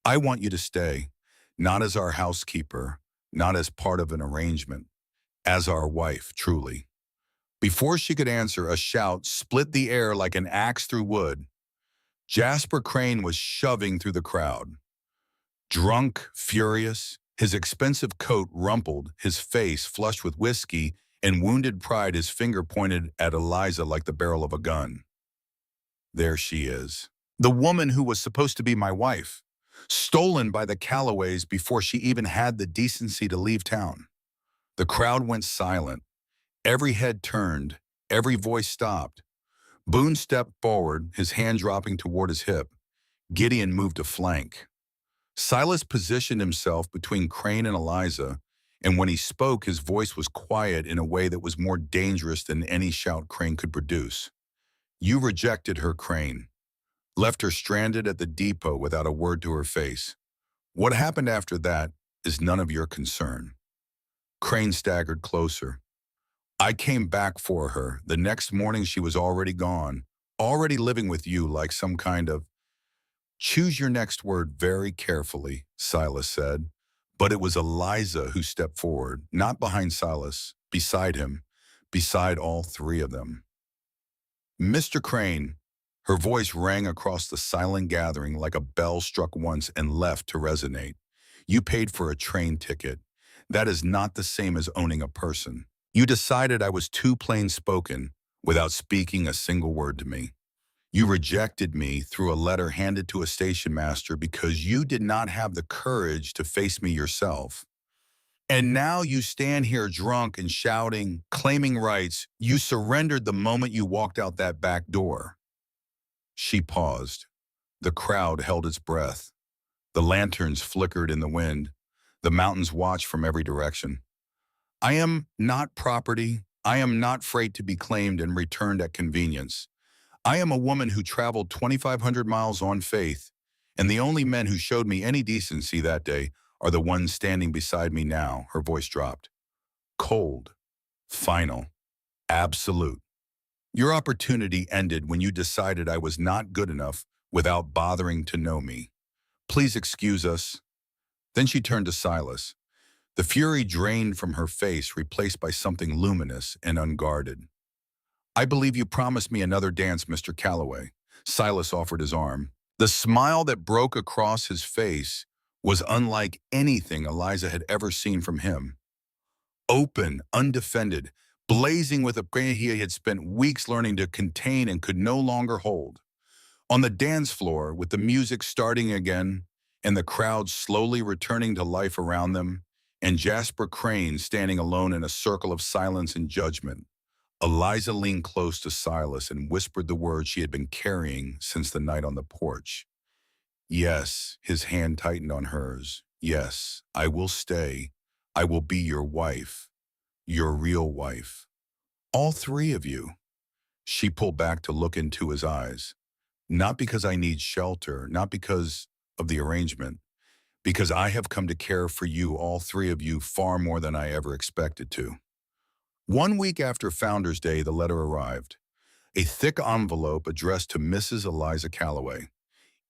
I want you to stay, not as our housekeeper, not as part of an arrangement, as our wife, truly. Before she could answer, a shout split the air like an axe through wood. Jasper Crane was shoving through the crowd. Drunk, furious, his expensive coat rumpled, his face flushed with whiskey, and wounded pride, his finger pointed at Eliza like the barrel of a gun. There she is. The woman who was supposed to be my wife, stolen by the Calloways before she even had the decency to leave town. The crowd went silent. Every head turned. Every voice stopped. Boone stepped forward, his hand dropping toward his hip. Gideon moved to flank. Silas positioned himself between Crane and Eliza, And when he spoke, his voice was quiet in a way that was more dangerous than any shout Crane could produce. You rejected her, Crane. Left her stranded at the depot without a word to her face. What happened after that is none of your concern. Crane staggered closer. I came back for her. The next morning she was already gone, already living with you like some kind of— Choose your next word very carefully, Silas said. But it was Eliza who stepped forward, not behind Silas, beside him, beside all three of them. Mr. Crane, her voice rang across the silent gathering like a bell struck once and left to resonate. You paid for a train ticket. That is not the same as owning a person. You decided I was too plain-spoken without speaking a single word to me. You rejected me through a letter handed to a station master because you did not have the courage to face me yourself. And now you stand here drunk and shouting, claiming rights. You surrendered the moment you walked out that back door. She paused. The crowd held its breath. The lanterns flickered in the wind. The mountains watched from every direction. I am not property. I am not freight to be claimed and returned at convenience. I am a woman who traveled 2,500 miles on faith, and the only men who showed me any decency that day are the ones standing beside me now. Her voice dropped. Cold, final, absolute. Your opportunity ended when you decided I was not good enough without bothering to know me. Please excuse us. Then she turned to Silas. The fury drained from her face, replaced by something luminous and unguarded. I believe you promised me another dance, Mr. Calloway. Silas offered his arm. The smile that broke across his face was unlike anything Eliza had ever seen from him. Open, undefended, blazing with a pain he had spent weeks learning to contain and could no longer hold. On the dance floor, with the music starting again and the crowd slowly returning to life around them, and Jasper Crane standing alone in a circle of silence and judgment, Eliza leaned close to Silas and whispered the words she had been carrying since the night on the porch. Yes, his hand tightened on hers. Yes, I will stay. I will be your wife, your real wife. All three of you. She pulled back to look into his eyes. Not because I need shelter, not because of the arrangement, because I have come to care for you, all three of you, far more than I ever expected to. 1 week after Founders Day, the letter arrived. A thick envelope addressed to Mrs. Eliza Calloway.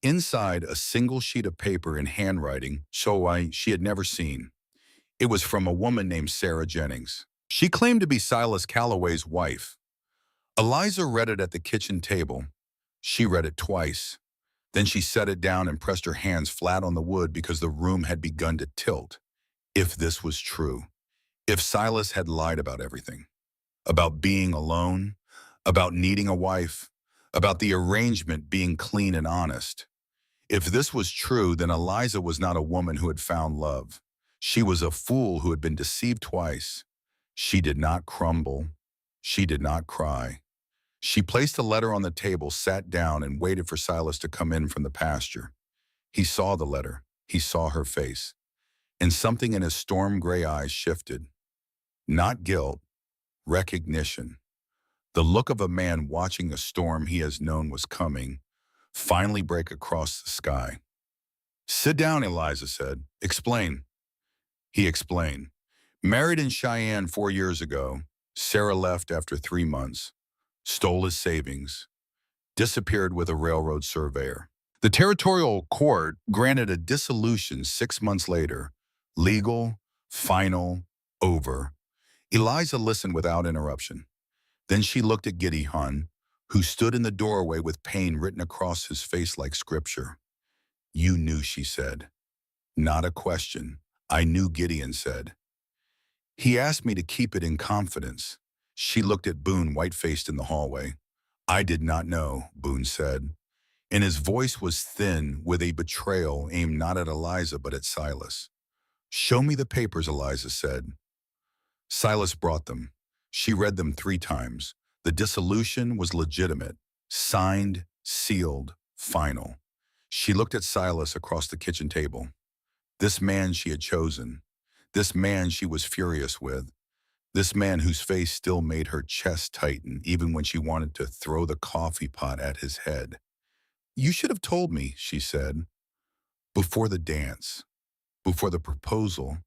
Inside, a single sheet of paper in handwriting she had never seen. It was from a woman named Sarah Jennings. She claimed to be Silas Calloway's wife. Eliza read it at the kitchen table. She read it twice. Then she set it down and pressed her hands flat on the wood because the room had begun to tilt. If this was true, if Silas had lied about everything, about being alone, about needing a wife, about the arrangement being clean and honest. If this was true, then Eliza was not a woman who had found love. She was a fool who had been deceived twice. She did not crumble. She did not cry. She placed the letter on the table, sat down, and waited for Silas to come in from the pasture. He saw the letter. He saw her face. And something in his storm-gray eyes shifted. Not guilt, recognition. The look of a man watching a storm he has known was coming, finally break across the sky. Sit down, Eliza said. Explain. He explained. Married in Cheyenne 4 years ago, Sarah left after 3 months, stole his savings, disappeared with a railroad surveyor. The territorial court granted a dissolution 6 months later. Legal, final, over. Eliza listened without interruption. Then she looked at Giddy Hun, who stood in the doorway with pain written across his face like scripture. You knew, she said. Not a question. I knew, Gideon said. He asked me to keep it in confidence. She looked at Boone, white-faced in the hallway. I did not know, Boone said. And his voice was thin with a betrayal aimed not at Eliza but at Silas. Show me the papers, Eliza said. Silas brought them. She read them 3 times. The dissolution was legitimate, signed, sealed, final. She looked at Silas across the kitchen table. This man she had chosen. This man she was furious with. This man whose face still made her chest tighten even when she wanted to throw the coffee pot at his head. "You should have told me," she said, "before the dance, before the proposal,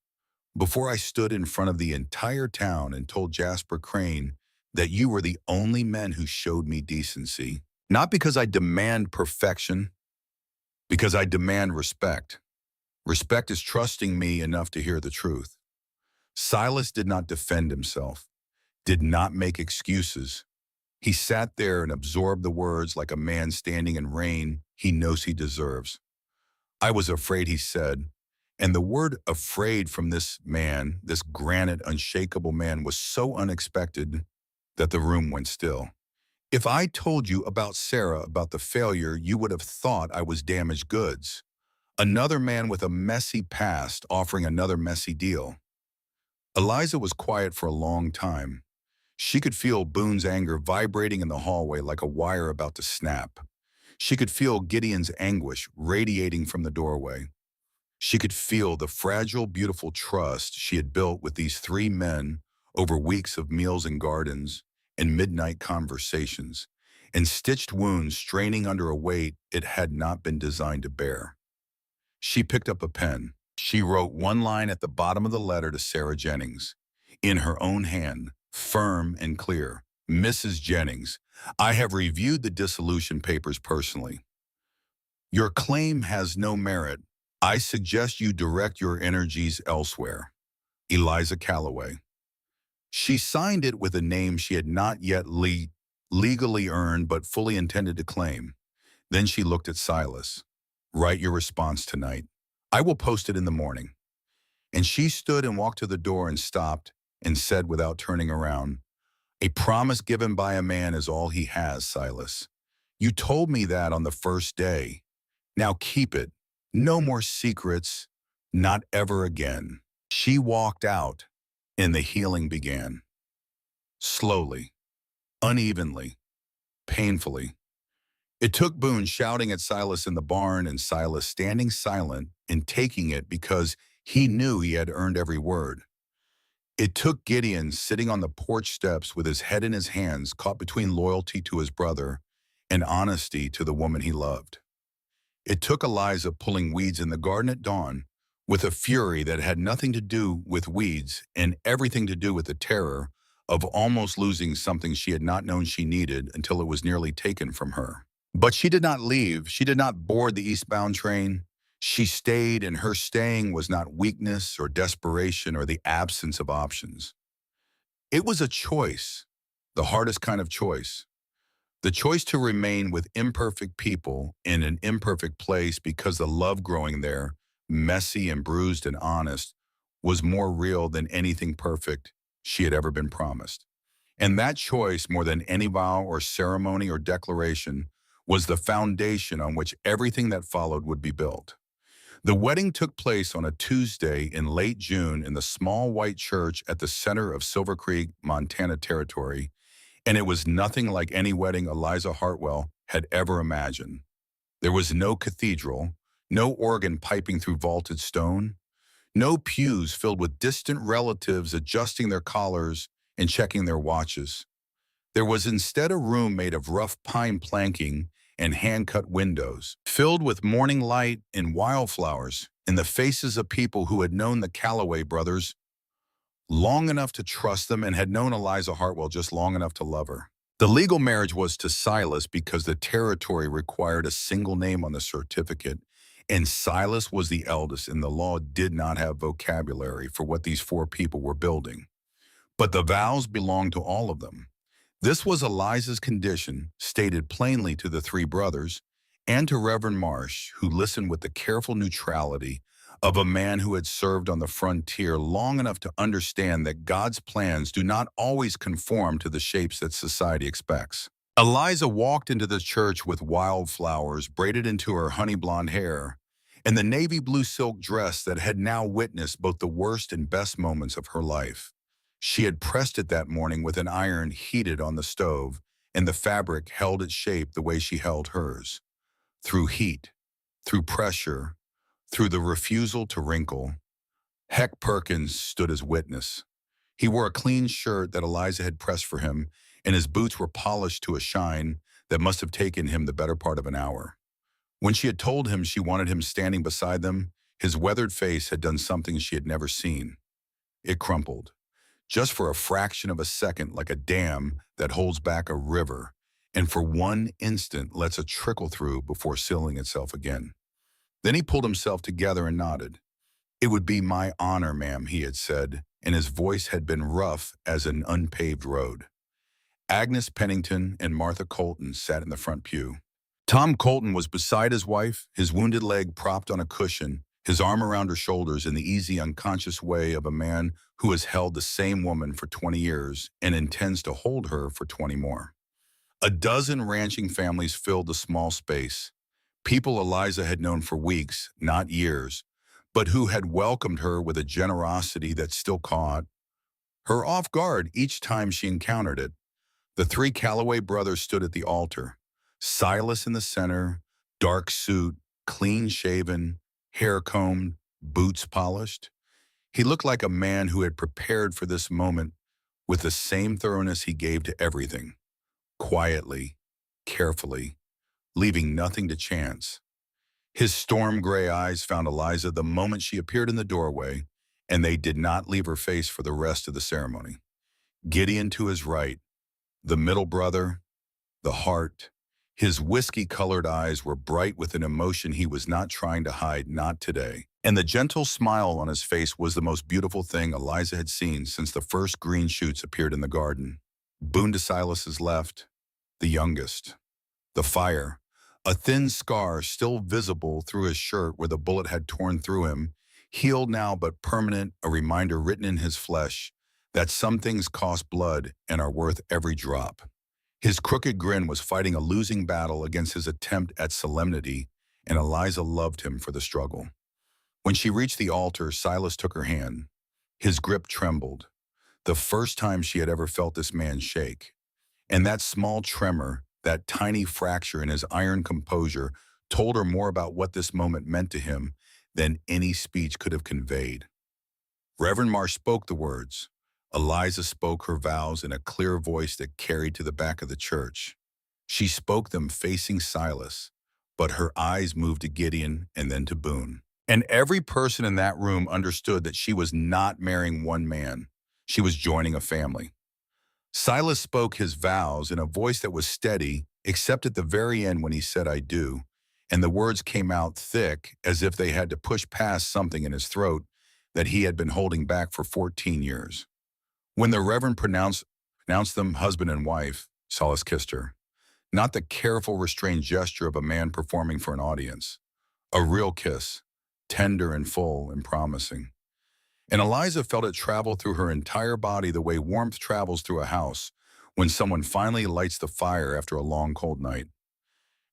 before I stood in front of the entire town and told Jasper Crane that you were the only men who showed me decency. Not because I demand perfection, because I demand respect. Respect is trusting me enough to hear the truth." Silas did not defend himself, did not make excuses. He sat there and absorbed the words like a man standing in rain he knows he deserves. "I was afraid," he said, and the word afraid from this man, this granite, unshakable man, was so unexpected that the room went still. "If I told you about Sarah, about the failure, you would have thought I was damaged goods. Another man with a messy past offering another messy deal." Eliza was quiet for a long time. She could feel Boone's anger vibrating in the hallway like a wire about to snap. She could feel Gideon's anguish radiating from the doorway. She could feel the fragile, beautiful trust she had built with these three men over weeks of meals and gardens and midnight conversations, and stitched wounds straining under a weight it had not been designed to bear. She picked up a pen. She wrote one line at the bottom of the letter to Sarah Jennings, in her own hand, firm and clear. "Mrs. Jennings, I have reviewed the dissolution papers personally. Your claim has no merit. I suggest you direct your energies elsewhere. Eliza Calloway." She signed it with a name she had not yet legally earned but fully intended to claim. Then she looked at Silas. "Write your response tonight. I will post it in the morning." And she stood and walked to the door and stopped and said without turning around, "A promise given by a man is all he has, Silas. You told me that on the first day. Now keep it. No more secrets. Not ever again." She walked out, and the healing began. Slowly, unevenly, painfully. It took Boone shouting at Silas in the barn and Silas standing silent and taking it because he knew he had earned every word. It took Gideon sitting on the porch steps with his head in his hands, caught between loyalty to his brother and honesty to the woman he loved. It took Eliza pulling weeds in the garden at dawn with a fury that had nothing to do with weeds and everything to do with the terror of almost losing something she had not known she needed until it was nearly taken from her. But she did not leave. She did not board the eastbound train. She stayed, and her staying was not weakness or desperation or the absence of options. It was a choice, the hardest kind of choice. The choice to remain with imperfect people in an imperfect place because the love growing there, messy and bruised and honest, was more real than anything perfect she had ever been promised. And that choice, more than any vow or ceremony or declaration, was the foundation on which everything that followed would be built. The wedding took place on a Tuesday in late June in the small white church at the center of Silver Creek, Montana Territory, and it was nothing like any wedding Eliza Hartwell had ever imagined. There was no cathedral, no organ piping through vaulted stone, no pews filled with distant relatives adjusting their collars and checking their watches. There was instead a room made of rough pine planking and hand-cut windows, filled with morning light and wildflowers, and the faces of people who had known the Calloway brothers long enough to trust them and had known Eliza Hartwell just long enough to love her. The legal marriage was to Silas because the territory required a single name on the certificate, and Silas was the eldest, and the law did not have vocabulary for what these four people were building. But the vows belonged to all of them. This was Eliza's condition, stated plainly to the three brothers and to Reverend Marsh, who listened with the careful neutrality of a man who had served on the frontier long enough to understand that God's plans do not always conform to the shapes that society expects. Eliza walked into the church with wildflowers braided into her honey blonde hair and the navy blue silk dress that had now witnessed both the worst and best moments of her life. She had pressed it that morning with an iron heated on the stove, and the fabric held its shape the way she held hers. Through heat, through pressure, through the refusal to wrinkle, Heck Perkins stood as witness. He wore a clean shirt that Eliza had pressed for him, and his boots were polished to a shine that must have taken him the better part of an hour. When she had told him she wanted him standing beside them, his weathered face had done something she had never seen. It crumpled, just for a fraction of a second, like a dam that holds back a river, and for one instant lets a trickle through before sealing itself again. Then he pulled himself together and nodded. "It would be my honor, ma'am," he had said, and his voice had been rough as an unpaved road. Agnes Pennington and Martha Colton sat in the front pew. Tom Colton was beside his wife, his wounded leg propped on a cushion, his arm around her shoulders in the easy, unconscious way of a man who has held the same woman for 20 years and intends to hold her for 20 more. A dozen ranching families filled the small space, people Eliza had known for weeks, not years, but who had welcomed her with a generosity that still caught her off guard each time she encountered it. The three Calloway brothers stood at the altar, Silas in the center, dark suit, clean-shaven, hair combed, boots polished. He looked like a man who had prepared for this moment with the same thoroughness he gave to everything, quietly, carefully, leaving nothing to chance. His storm gray eyes found Eliza the moment she appeared in the doorway, and they did not leave her face for the rest of the ceremony. Gideon to his right, the middle brother, the heart. His whiskey-colored eyes were bright with an emotion he was not trying to hide, not today. And the gentle smile on his face was the most beautiful thing Eliza had seen since the first green shoots appeared in the garden. Boone to Silas's left, the youngest. The fire, a thin scar still visible through his shirt where the bullet had torn through him, healed now but permanent, a reminder written in his flesh that some things cost blood and are worth every drop. His crooked grin was fighting a losing battle against his attempt at solemnity, and Eliza loved him for the struggle. When she reached the altar, Silas took her hand. His grip trembled, the first time she had ever felt this man shake. And that small tremor, that tiny fracture in his iron composure, told her more about what this moment meant to him than any speech could have conveyed. Reverend Marsh spoke the words. Eliza spoke her vows in a clear voice that carried to the back of the church. She spoke them facing Silas, but her eyes moved to Gideon and then to Boone. And every person in that room understood that she was not marrying one man. She was joining a family. Silas spoke his vows in a voice that was steady, except at the very end when he said, "I do," and the words came out thick as if they had to push past something in his throat that he had been holding back for 14 years. When the Reverend pronounced them husband and wife, Silas kissed her. Not the careful, restrained gesture of a man performing for an audience. A real kiss, tender and full and promising. And Eliza felt it travel through her entire body the way warmth travels through a house when someone finally lights the fire after a long, cold night.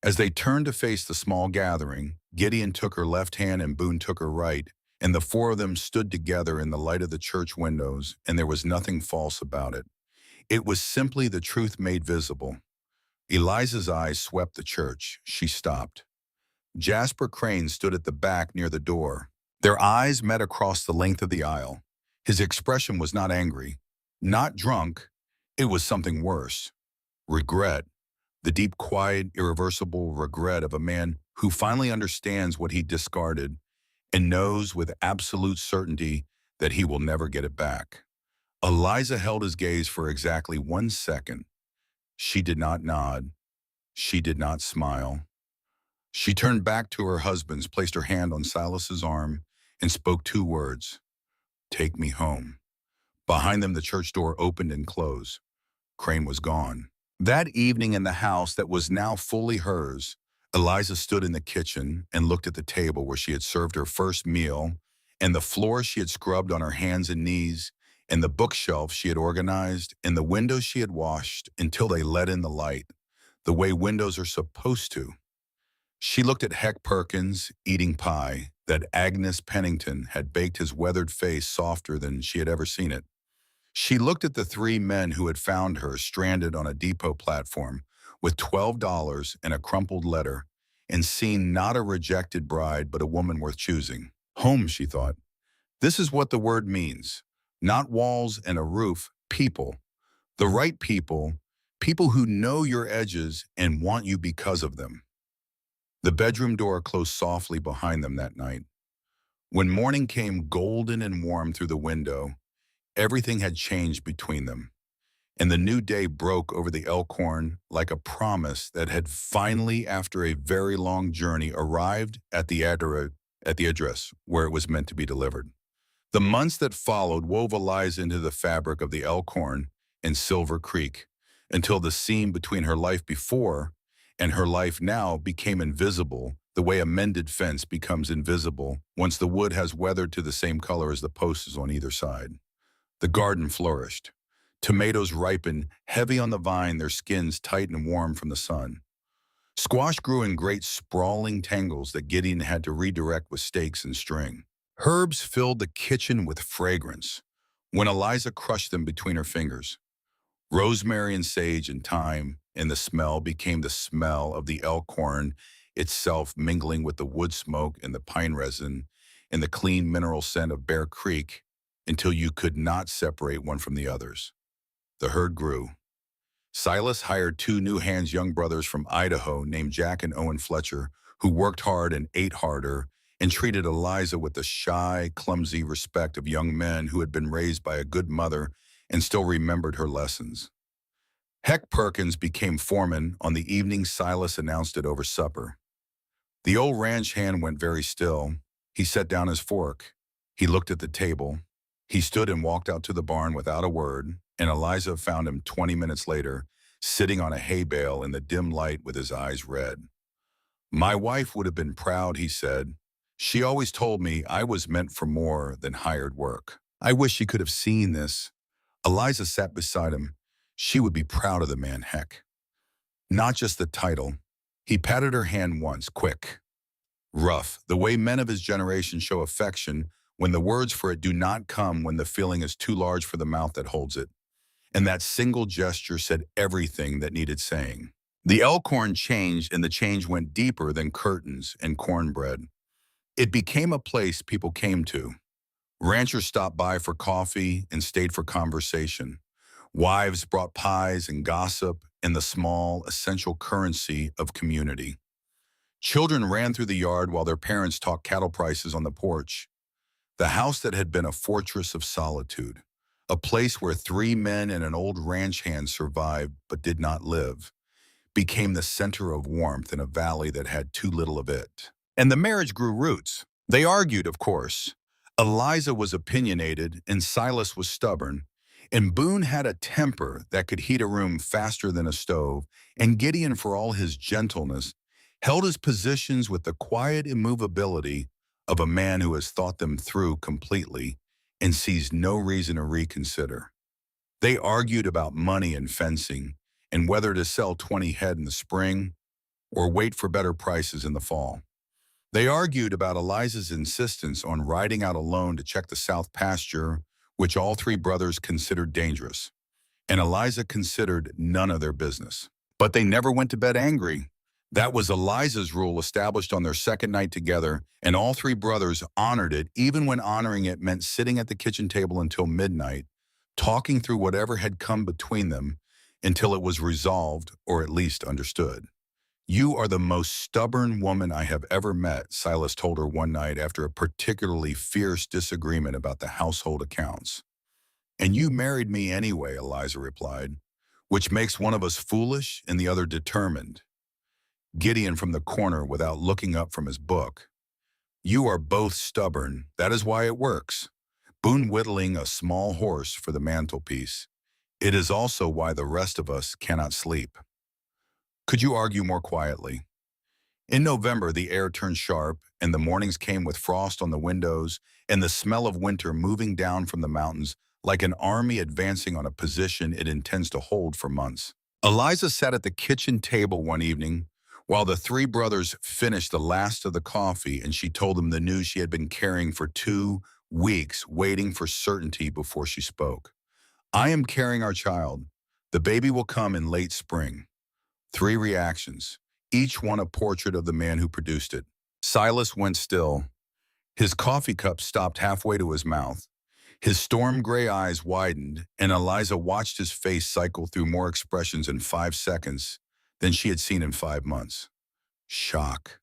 As they turned to face the small gathering, Gideon took her left hand and Boone took her right, and the four of them stood together in the light of the church windows, and there was nothing false about it. It was simply the truth made visible. Eliza's eyes swept the church. She stopped. Jasper Crane stood at the back near the door. Their eyes met across the length of the aisle. His expression was not angry, not drunk. It was something worse. Regret. The deep, quiet, irreversible regret of a man who finally understands what he discarded and knows with absolute certainty that he will never get it back. Eliza held his gaze for exactly 1 second. She did not nod. She did not smile. She turned back to her husband's, placed her hand on Silas's arm, and spoke 2 words. "Take me home." Behind them, the church door opened and closed. Crane was gone. That evening in the house that was now fully hers, Eliza stood in the kitchen and looked at the table where she had served her first meal, and the floor she had scrubbed on her hands and knees, and the bookshelf she had organized, and the windows she had washed until they let in the light, the way windows are supposed to. She looked at Heck Perkins eating pie that Agnes Pennington had baked his weathered face softer than she had ever seen it. She looked at the 3 men who had found her stranded on a depot platform with $12 and a crumpled letter, and seen not a rejected bride but a woman worth choosing. Home, she thought. This is what the word means. Not walls and a roof, people. The right people, people who know your edges and want you because of them. The bedroom door closed softly behind them that night. When morning came golden and warm through the window, everything had changed between them, and the new day broke over the Elkhorn like a promise that had finally, after a very long journey, arrived at the address where it was meant to be delivered. The months that followed wove Eliza into the fabric of the Elkhorn and Silver Creek until the seam between her life before and her life now became invisible, the way a mended fence becomes invisible once the wood has weathered to the same color as the posts on either side. The garden flourished. Tomatoes ripened, heavy on the vine, their skins tight and warm from the sun. Squash grew in great sprawling tangles that Gideon had to redirect with stakes and string. Herbs filled the kitchen with fragrance when Eliza crushed them between her fingers. Rosemary and sage and thyme, and the smell became the smell of the elkhorn itself, mingling with the wood smoke and the pine resin and the clean mineral scent of Bear Creek until you could not separate one from the others. The herd grew. Silas hired two new hands, young brothers from Idaho named Jack and Owen Fletcher, who worked hard and ate harder and treated Eliza with the shy, clumsy respect of young men who had been raised by a good mother and still remembered her lessons. Heck Perkins became foreman on the evening Silas announced it over supper. The old ranch hand went very still. He set down his fork. He looked at the table. He stood and walked out to the barn without a word, and Eliza found him 20 minutes later, sitting on a hay bale in the dim light with his eyes red. My wife would have been proud, he said. She always told me I was meant for more than hired work. I wish she could have seen this. Eliza sat beside him. She would be proud of the man, Heck. Not just the title. He patted her hand once, quick, rough, the way men of his generation show affection when the words for it do not come when the feeling is too large for the mouth that holds it. And that single gesture said everything that needed saying. The Elkhorn changed, and the change went deeper than curtains and cornbread. It became a place people came to. Ranchers stopped by for coffee and stayed for conversation. Wives brought pies and gossip and the small, essential currency of community. Children ran through the yard while their parents talked cattle prices on the porch. The house that had been a fortress of solitude, a place where three men and an old ranch hand survived but did not live, became the center of warmth in a valley that had too little of it. And the marriage grew roots. They argued, of course. Eliza was opinionated and Silas was stubborn, and Boone had a temper that could heat a room faster than a stove, and Gideon, for all his gentleness, held his positions with the quiet immovability of a man who has thought them through completely and sees no reason to reconsider. They argued about money and fencing and whether to sell 20 head in the spring or wait for better prices in the fall. They argued about Eliza's insistence on riding out alone to check the south pasture, which all three brothers considered dangerous, and Eliza considered none of their business. But they never went to bed angry. That was Eliza's rule established on their second night together, and all three brothers honored it, even when honoring it meant sitting at the kitchen table until midnight, talking through whatever had come between them until it was resolved or at least understood. You are the most stubborn woman I have ever met, Silas told her one night after a particularly fierce disagreement about the household accounts. And you married me anyway, Eliza replied, which makes one of us foolish and the other determined. Gideon from the corner without looking up from his book. You are both stubborn. That is why it works. Boone whittling a small horse for the mantelpiece. It is also why the rest of us cannot sleep. Could you argue more quietly? In November, the air turned sharp, and the mornings came with frost on the windows and the smell of winter moving down from the mountains like an army advancing on a position it intends to hold for months. Eliza sat at the kitchen table one evening while the three brothers finished the last of the coffee, and she told them the news she had been carrying for 2 weeks, waiting for certainty before she spoke. I am carrying our child. The baby will come in late spring. 3 reactions, each one a portrait of the man who produced it. Silas went still. His coffee cup stopped halfway to his mouth. His storm gray eyes widened, and Eliza watched his face cycle through more expressions in 5 seconds than she had seen in 5 months. Shock,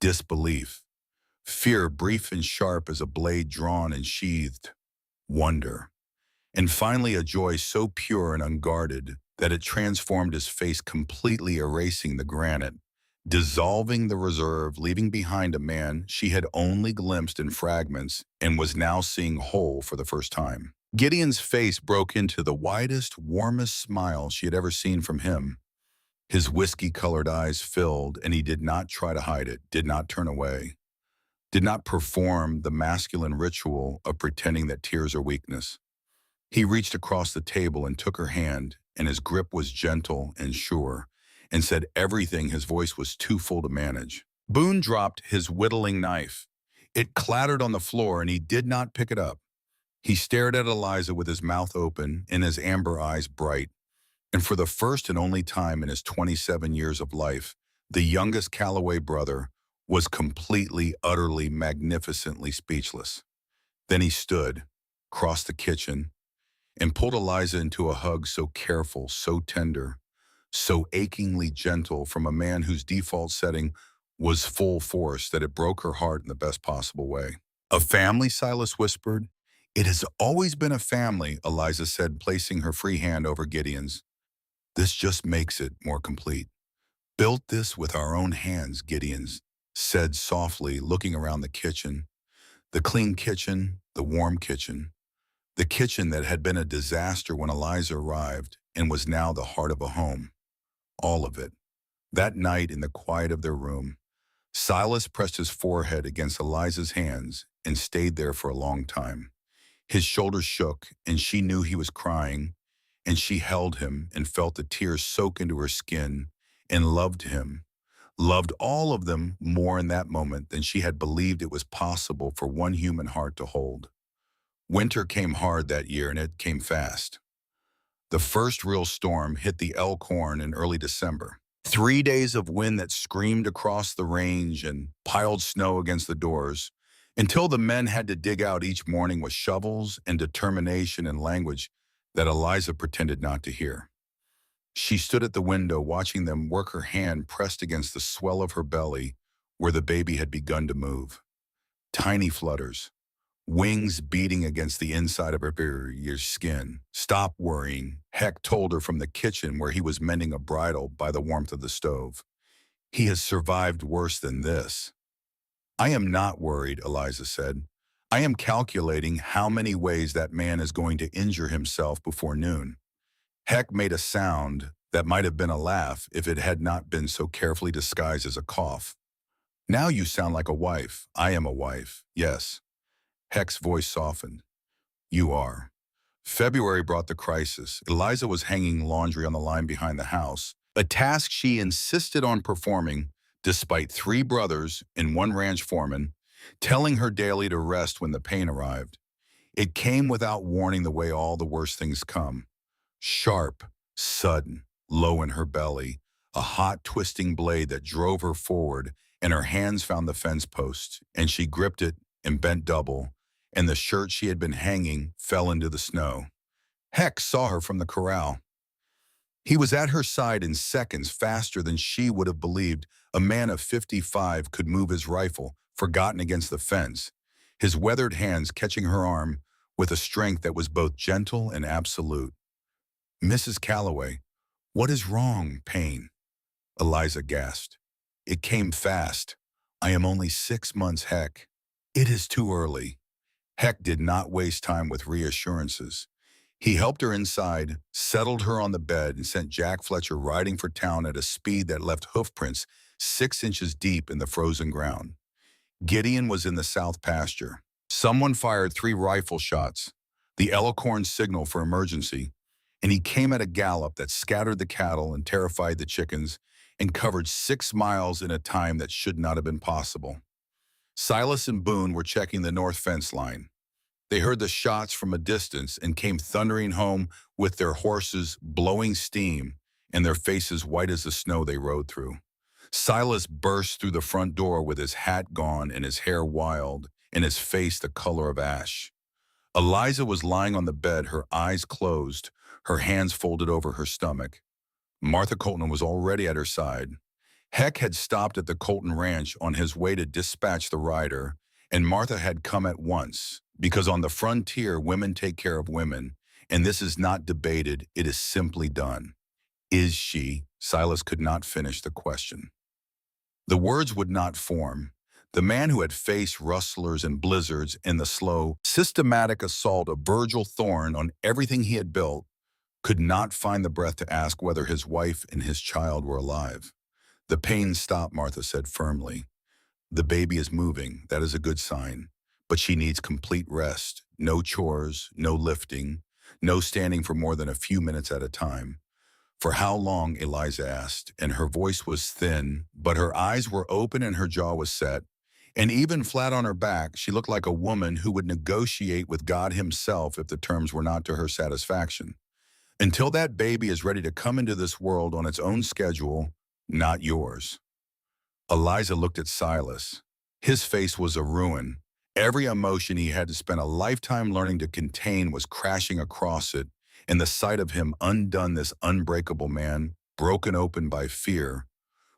disbelief, fear brief and sharp as a blade drawn and sheathed, wonder, and finally a joy so pure and unguarded that it transformed his face, completely erasing the granite, dissolving the reserve, leaving behind a man she had only glimpsed in fragments and was now seeing whole for the first time. Gideon's face broke into the widest, warmest smile she had ever seen from him. His whiskey-colored eyes filled, and he did not try to hide it, did not turn away, did not perform the masculine ritual of pretending that tears are weakness. He reached across the table and took her hand, and his grip was gentle and sure, and said everything his voice was too full to manage. Boone dropped his whittling knife. It clattered on the floor, and he did not pick it up. He stared at Eliza with his mouth open and his amber eyes bright, and for the first and only time in his 27 years of life, the youngest Calloway brother was completely, utterly, magnificently speechless. Then he stood, crossed the kitchen, and pulled Eliza into a hug so careful, so tender, so achingly gentle from a man whose default setting was full force that it broke her heart in the best possible way. "A family," Silas whispered. "It has always been a family," Eliza said, placing her free hand over Gideon's. "This just makes it more complete." "Built this with our own hands," Gideon said softly, looking around the kitchen. The clean kitchen, the warm kitchen. The kitchen that had been a disaster when Eliza arrived and was now the heart of a home. All of it. That night in the quiet of their room, Silas pressed his forehead against Eliza's hands and stayed there for a long time. His shoulders shook, and she knew he was crying, and she held him and felt the tears soak into her skin and loved him, loved all of them more in that moment than she had believed it was possible for one human heart to hold. Winter came hard that year, and it came fast. The first real storm hit the Elkhorn in early December. 3 days of wind that screamed across the range and piled snow against the doors, until the men had to dig out each morning with shovels and determination and language that Eliza pretended not to hear. She stood at the window watching them work, her hand pressed against the swell of her belly where the baby had begun to move. Tiny flutters, wings beating against the inside of her skin. "Stop worrying," Heck told her from the kitchen where he was mending a bridle by the warmth of the stove. "He has survived worse than this." "I am not worried," Eliza said. "I am calculating how many ways that man is going to injure himself before noon." Heck made a sound that might have been a laugh if it had not been so carefully disguised as a cough. "Now you sound like a wife." "I am a wife, yes." Heck's voice softened. "You are." February brought the crisis. Eliza was hanging laundry on the line behind the house, a task she insisted on performing despite 3 brothers and 1 ranch foreman telling her daily to rest when the pain arrived. It came without warning, the way all the worst things come. Sharp, sudden, low in her belly, a hot twisting blade that drove her forward, and her hands found the fence post, and she gripped it and bent double, and the shirt she had been hanging fell into the snow. Heck saw her from the corral. He was at her side in seconds, faster than she would have believed a man of 55 could move his rifle, forgotten against the fence, his weathered hands catching her arm with a strength that was both gentle and absolute. "Mrs. Calloway, what is wrong, Payne?" Eliza gasped. "It came fast. I am only 6 months, Heck." "It is too early." Heck did not waste time with reassurances. He helped her inside, settled her on the bed, and sent Jack Fletcher riding for town at a speed that left hoofprints 6 inches deep in the frozen ground. Gideon was in the south pasture. Someone fired 3 rifle shots, the Elkhorn signal for emergency, and he came at a gallop that scattered the cattle and terrified the chickens and covered 6 miles in a time that should not have been possible. Silas and Boone were checking the north fence line. They heard the shots from a distance and came thundering home with their horses blowing steam and their faces white as the snow they rode through. Silas burst through the front door with his hat gone and his hair wild, and his face the color of ash. Eliza was lying on the bed, her eyes closed, her hands folded over her stomach. Martha Colton was already at her side. Heck had stopped at the Colton Ranch on his way to dispatch the rider, and Martha had come at once, because on the frontier, women take care of women, and this is not debated, it is simply done. Is she? Silas could not finish the question. The words would not form. The man who had faced rustlers and blizzards in the slow, systematic assault of Virgil Thorne on everything he had built could not find the breath to ask whether his wife and his child were alive. The pain stopped, Martha said firmly. The baby is moving, that is a good sign. But she needs complete rest, no chores, no lifting, no standing for more than a few minutes at a time. For how long, Eliza asked, and her voice was thin, but her eyes were open and her jaw was set. And even flat on her back, she looked like a woman who would negotiate with God himself if the terms were not to her satisfaction. Until that baby is ready to come into this world on its own schedule, not yours. Eliza looked at Silas. His face was a ruin. Every emotion he had to spend a lifetime learning to contain was crashing across it, and the sight of him undone, this unbreakable man, broken open by fear,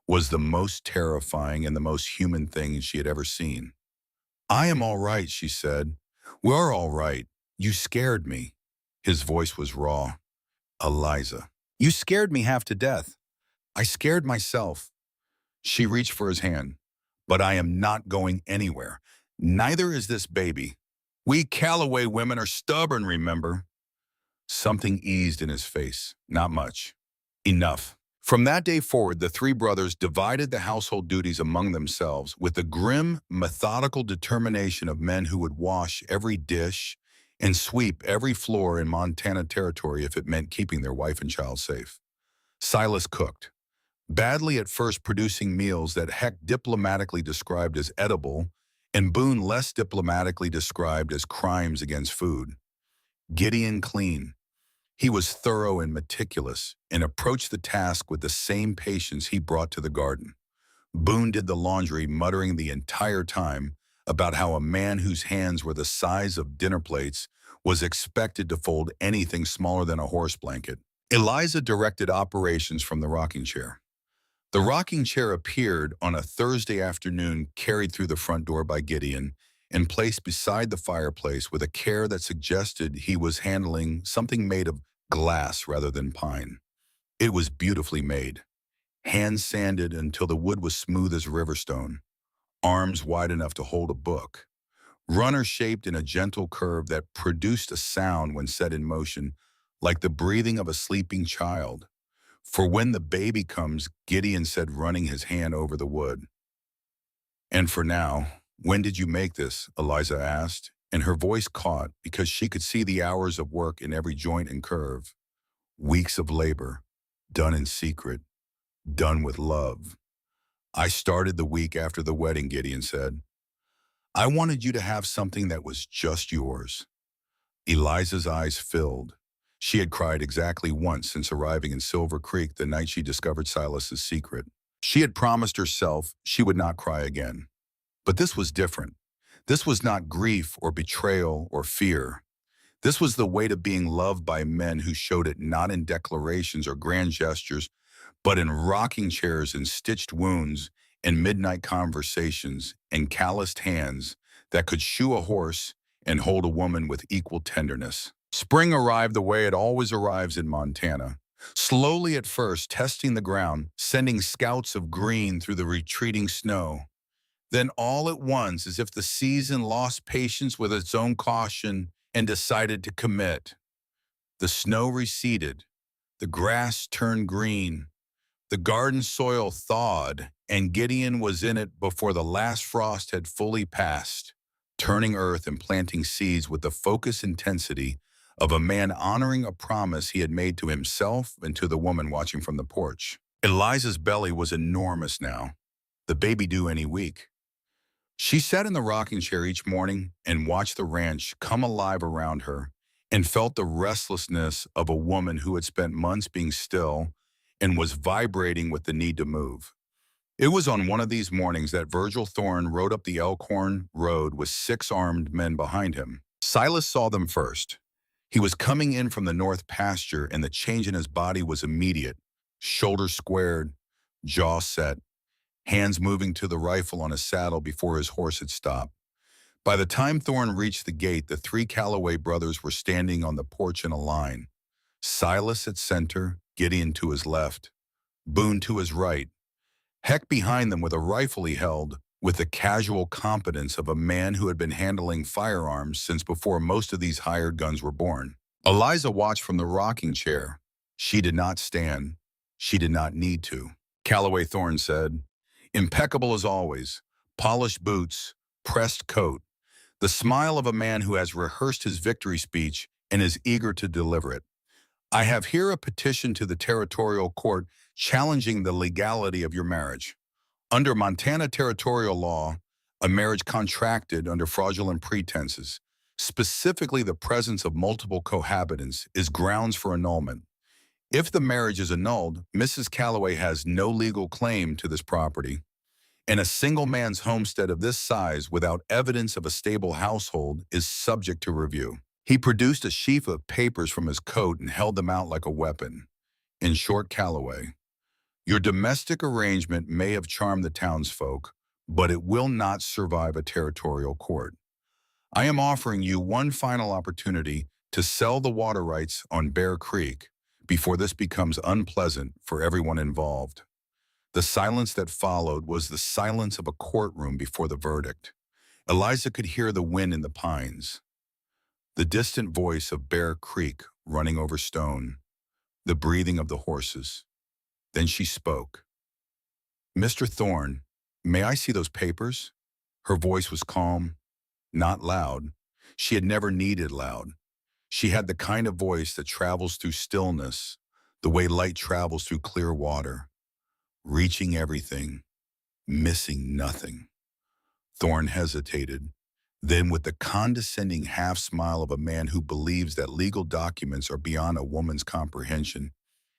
was the most terrifying and the most human thing she had ever seen. I am all right, she said. We're all right. You scared me. His voice was raw. Eliza, you scared me half to death. I scared myself. She reached for his hand. But I am not going anywhere. Neither is this baby. We Callaway women are stubborn, remember? Something eased in his face. Not much. Enough. From that day forward, the three brothers divided the household duties among themselves with the grim, methodical determination of men who would wash every dish and sweep every floor in Montana territory if it meant keeping their wife and child safe. Silas cooked, badly at first, producing meals that Heck diplomatically described as edible and Boone less diplomatically described as crimes against food. Gideon cleaned. He was thorough and meticulous and approached the task with the same patience he brought to the garden. Boone did the laundry, muttering the entire time about how a man whose hands were the size of dinner plates was expected to fold anything smaller than a horse blanket. Eliza directed operations from the rocking chair. The rocking chair appeared on a Thursday afternoon, carried through the front door by Gideon, and placed beside the fireplace with a care that suggested he was handling something made of glass rather than pine. It was beautifully made, hand-sanded until the wood was smooth as riverstone, arms wide enough to hold a book, runner-shaped in a gentle curve that produced a sound when set in motion, like the breathing of a sleeping child. For when the baby comes, Gideon said, running his hand over the wood. And for now, when did you make this? Eliza asked, and her voice caught because she could see the hours of work in every joint and curve. Weeks of labor, done in secret, done with love. I started the week after the wedding, Gideon said. I wanted you to have something that was just yours. Eliza's eyes filled. She had cried exactly once since arriving in Silver Creek the night she discovered Silas's secret. She had promised herself she would not cry again. But this was different. This was not grief or betrayal or fear. This was the weight of being loved by men who showed it not in declarations or grand gestures, but in rocking chairs and stitched wounds and midnight conversations and calloused hands that could shoe a horse and hold a woman with equal tenderness. Spring arrived the way it always arrives in Montana. Slowly at first, testing the ground, sending scouts of green through the retreating snow. Then all at once, as if the season lost patience with its own caution and decided to commit. The snow receded, the grass turned green, the garden soil thawed, and Gideon was in it before the last frost had fully passed, turning earth and planting seeds with the focused intensity of a man honoring a promise he had made to himself and to the woman watching from the porch. Eliza's belly was enormous now, the baby due any week. She sat in the rocking chair each morning and watched the ranch come alive around her and felt the restlessness of a woman who had spent months being still and was vibrating with the need to move. It was on one of these mornings that Virgil Thorne rode up the Elkhorn Road with 6 armed men behind him. Silas saw them first. He was coming in from the north pasture, and the change in his body was immediate. Shoulders squared, jaw set, hands moving to the rifle on his saddle before his horse had stopped. By the time Thorne reached the gate, the 3 Calloway brothers were standing on the porch in a line. Silas at center, Gideon to his left, Boone to his right, Heck behind them with a rifle he held, with the casual competence of a man who had been handling firearms since before most of these hired guns were born. Eliza watched from the rocking chair. She did not stand. She did not need to. Calloway Thorne said, impeccable as always, polished boots, pressed coat, the smile of a man who has rehearsed his victory speech and is eager to deliver it. I have here a petition to the territorial court challenging the legality of your marriage. Under Montana territorial law, a marriage contracted under fraudulent pretenses, specifically the presence of multiple cohabitants, is grounds for annulment. If the marriage is annulled, Mrs. Calloway has no legal claim to this property, and a single man's homestead of this size without evidence of a stable household is subject to review. He produced a sheaf of papers from his coat and held them out like a weapon. In short, Calloway, your domestic arrangement may have charmed the townsfolk, but it will not survive a territorial court. I am offering you one final opportunity to sell the water rights on Bear Creek before this becomes unpleasant for everyone involved. The silence that followed was the silence of a courtroom before the verdict. Eliza could hear the wind in the pines, the distant voice of Bear Creek running over stone, the breathing of the horses. Then she spoke. Mr. Thorne, may I see those papers? Her voice was calm, not loud. She had never needed loud. She had the kind of voice that travels through stillness, the way light travels through clear water, reaching everything, missing nothing. Thorne hesitated. Then, with the condescending half-smile of a man who believes that legal documents are beyond a woman's comprehension,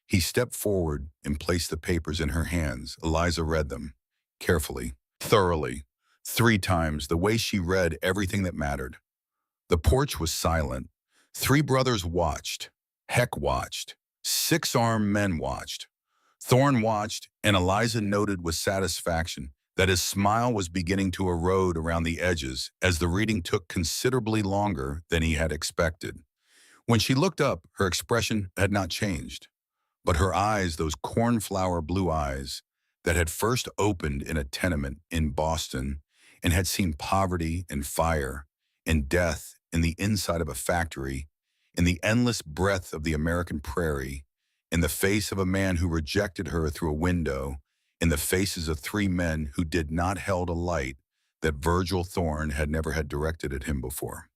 he stepped forward and placed the papers in her hands. Eliza read them, carefully, thoroughly, 3 times, the way she read everything that mattered. The porch was silent. 3 brothers watched. Heck watched. 6 armed men watched. Thorne watched, and Eliza noted with satisfaction that his smile was beginning to erode around the edges as the reading took considerably longer than he had expected. When she looked up, her expression had not changed, but her eyes, those cornflower blue eyes that had first opened in a tenement in Boston and had seen poverty and fire and death in the inside of a factory, in the endless breadth of the American prairie, in the face of a man who rejected her through a window, in the faces of 3 men who did not held a light that Virgil Thorne had never had directed at him before.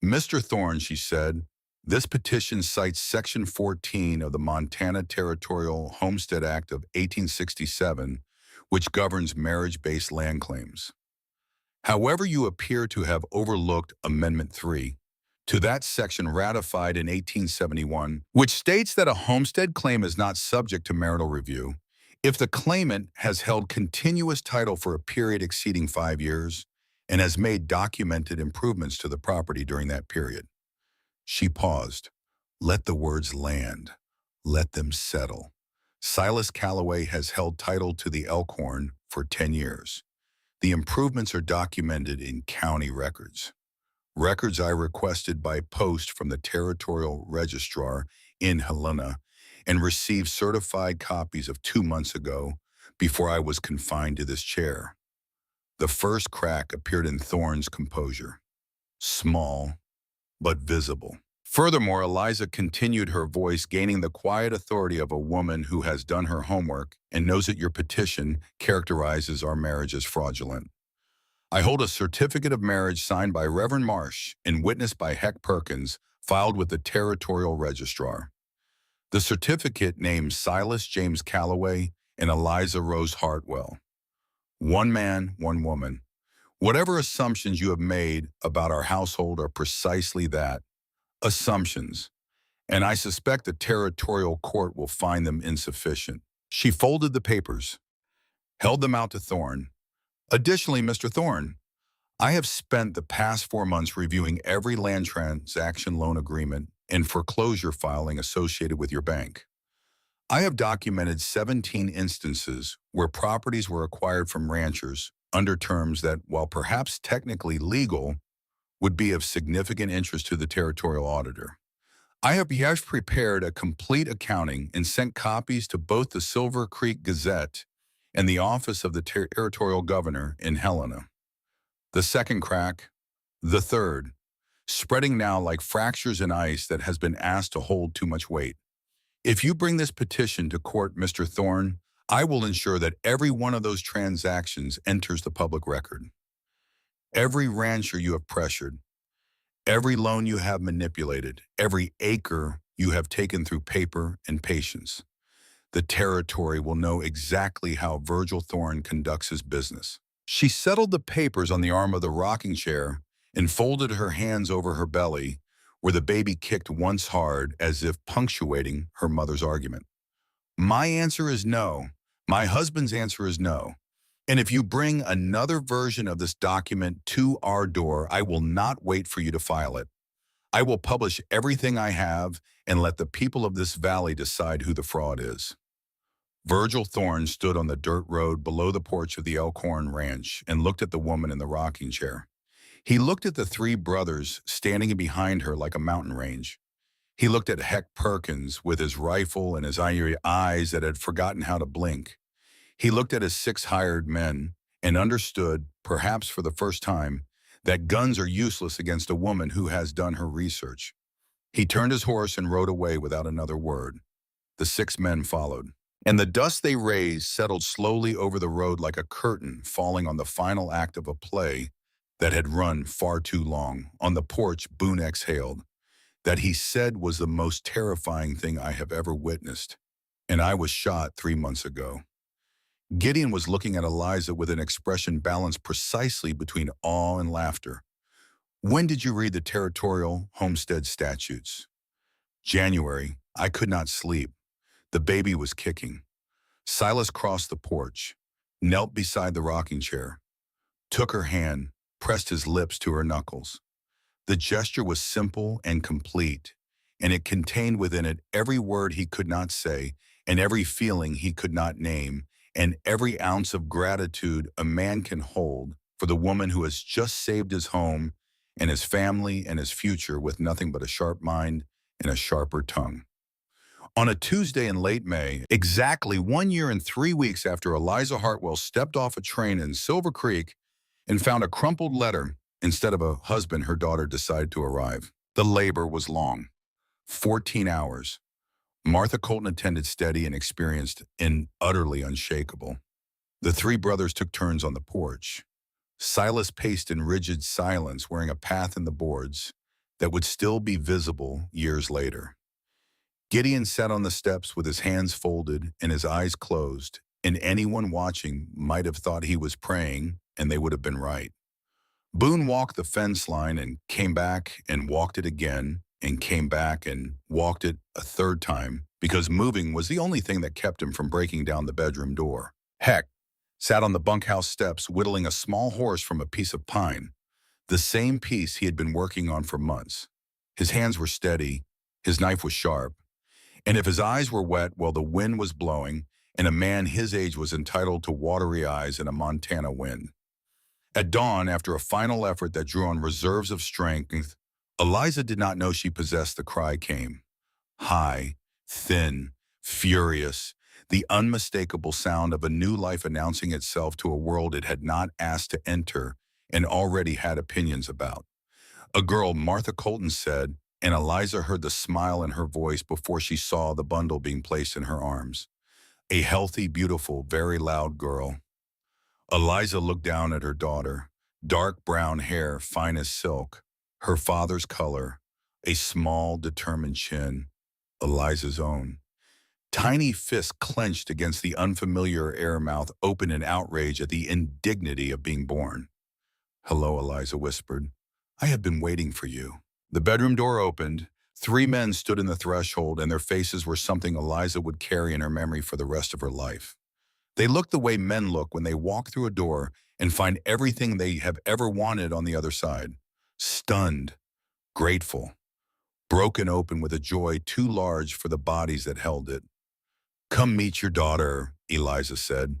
Mr. Thorne, she said, this petition cites Section 14 of the Montana Territorial Homestead Act of 1867, which governs marriage-based land claims. However, you appear to have overlooked Amendment 3 to that section ratified in 1871, which states that a homestead claim is not subject to marital review if the claimant has held continuous title for a period exceeding 5 years and has made documented improvements to the property during that period. She paused. Let the words land. Let them settle. Silas Calloway has held title to the Elkhorn for 10 years. The improvements are documented in county records. Records I requested by post from the territorial registrar in Helena and received certified copies of 2 months ago before I was confined to this chair. The first crack appeared in Thorne's composure. Small, but visible. Furthermore, Eliza continued, her voice gaining the quiet authority of a woman who has done her homework and knows that your petition characterizes our marriage as fraudulent. I hold a certificate of marriage signed by Reverend Marsh and witnessed by Heck Perkins, filed with the territorial registrar. The certificate names Silas James Calloway and Eliza Rose Hartwell. 1 man, 1 woman. Whatever assumptions you have made about our household are precisely that, assumptions, and I suspect the territorial court will find them insufficient. She folded the papers. held them out to Thorne. Additionally, Mr. Thorne, I have spent the past 4 months reviewing every land transaction loan agreement and foreclosure filing associated with your bank. I have documented 17 instances where properties were acquired from ranchers under terms that, while perhaps technically legal, would be of significant interest to the territorial auditor. I have prepared a complete accounting and sent copies to both the Silver Creek Gazette and the office of the territorial governor in Helena. The second crack, the third, spreading now like fractures in ice that has been asked to hold too much weight. If you bring this petition to court, Mr. Thorne, I will ensure that every one of those transactions enters the public record. Every rancher you have pressured, every loan you have manipulated, every acre you have taken through paper and patience. The territory will know exactly how Virgil Thorne conducts his business. She settled the papers on the arm of the rocking chair and folded her hands over her belly, where the baby kicked once hard as if punctuating her mother's argument. My answer is no. My husband's answer is no. And if you bring another version of this document to our door, I will not wait for you to file it. I will publish everything I have and let the people of this valley decide who the fraud is. Virgil Thorne stood on the dirt road below the porch of the Elkhorn Ranch and looked at the woman in the rocking chair. He looked at the three brothers standing behind her like a mountain range. He looked at Heck Perkins with his rifle and his iron eyes that had forgotten how to blink. He looked at his 6 hired men and understood, perhaps for the first time, that guns are useless against a woman who has done her research. He turned his horse and rode away without another word. The 6 men followed, and the dust they raised settled slowly over the road like a curtain falling on the final act of a play that had run far too long. On the porch, Boone exhaled. That, he said, was the most terrifying thing I have ever witnessed, and I was shot 3 months ago. Gideon was looking at Eliza with an expression balanced precisely between awe and laughter. When did you read the territorial homestead statutes? January. I could not sleep. The baby was kicking. Silas crossed the porch, knelt beside the rocking chair, took her hand, pressed his lips to her knuckles. The gesture was simple and complete, and it contained within it every word he could not say and every feeling he could not name, and every ounce of gratitude a man can hold for the woman who has just saved his home and his family and his future with nothing but a sharp mind and a sharper tongue. On a Tuesday in late May, exactly 1 year and 3 weeks after Eliza Hartwell stepped off a train in Silver Creek and found a crumpled letter instead of a husband, her daughter decided to arrive. The labor was long, 14 hours. Martha Colton attended steady and experienced and utterly unshakable. The 3 brothers took turns on the porch. Silas paced in rigid silence, wearing a path in the boards that would still be visible years later. Gideon sat on the steps with his hands folded and his eyes closed, and anyone watching might have thought he was praying, and they would have been right. Boone walked the fence line and came back and walked it again and came back and walked it a third time because moving was the only thing that kept him from breaking down the bedroom door. Heck sat on the bunkhouse steps whittling a small horse from a piece of pine, the same piece he had been working on for months. His hands were steady, his knife was sharp, and if his eyes were wet, well, the wind was blowing, and a man his age was entitled to watery eyes in a Montana wind. At dawn, after a final effort that drew on reserves of strength, Eliza did not know she possessed. The cry came. High, thin, furious, the unmistakable sound of a new life announcing itself to a world it had not asked to enter and already had opinions about. A girl, Martha Colton said, and Eliza heard the smile in her voice before she saw the bundle being placed in her arms. A healthy, beautiful, very loud girl. Eliza looked down at her daughter, dark brown hair, fine as silk, her father's color, a small, determined chin, Eliza's own. Tiny fists clenched against the unfamiliar air mouth, open in outrage at the indignity of being born. Hello, Eliza whispered. I have been waiting for you. The bedroom door opened. 3 men stood in the threshold, and their faces were something Eliza would carry in her memory for the rest of her life. They look the way men look when they walk through a door and find everything they have ever wanted on the other side. Stunned, grateful, broken open with a joy too large for the bodies that held it. "Come meet your daughter," Eliza said.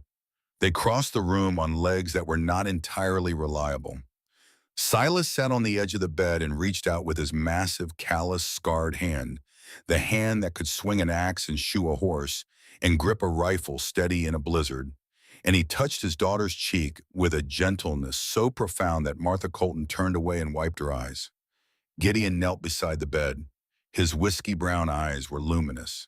They crossed the room on legs that were not entirely reliable. Silas sat on the edge of the bed and reached out with his massive, callous, scarred hand, the hand that could swing an axe and shoe a horse and grip a rifle steady in a blizzard. And he touched his daughter's cheek with a gentleness so profound that Martha Colton turned away and wiped her eyes. Gideon knelt beside the bed. His whiskey-brown eyes were luminous.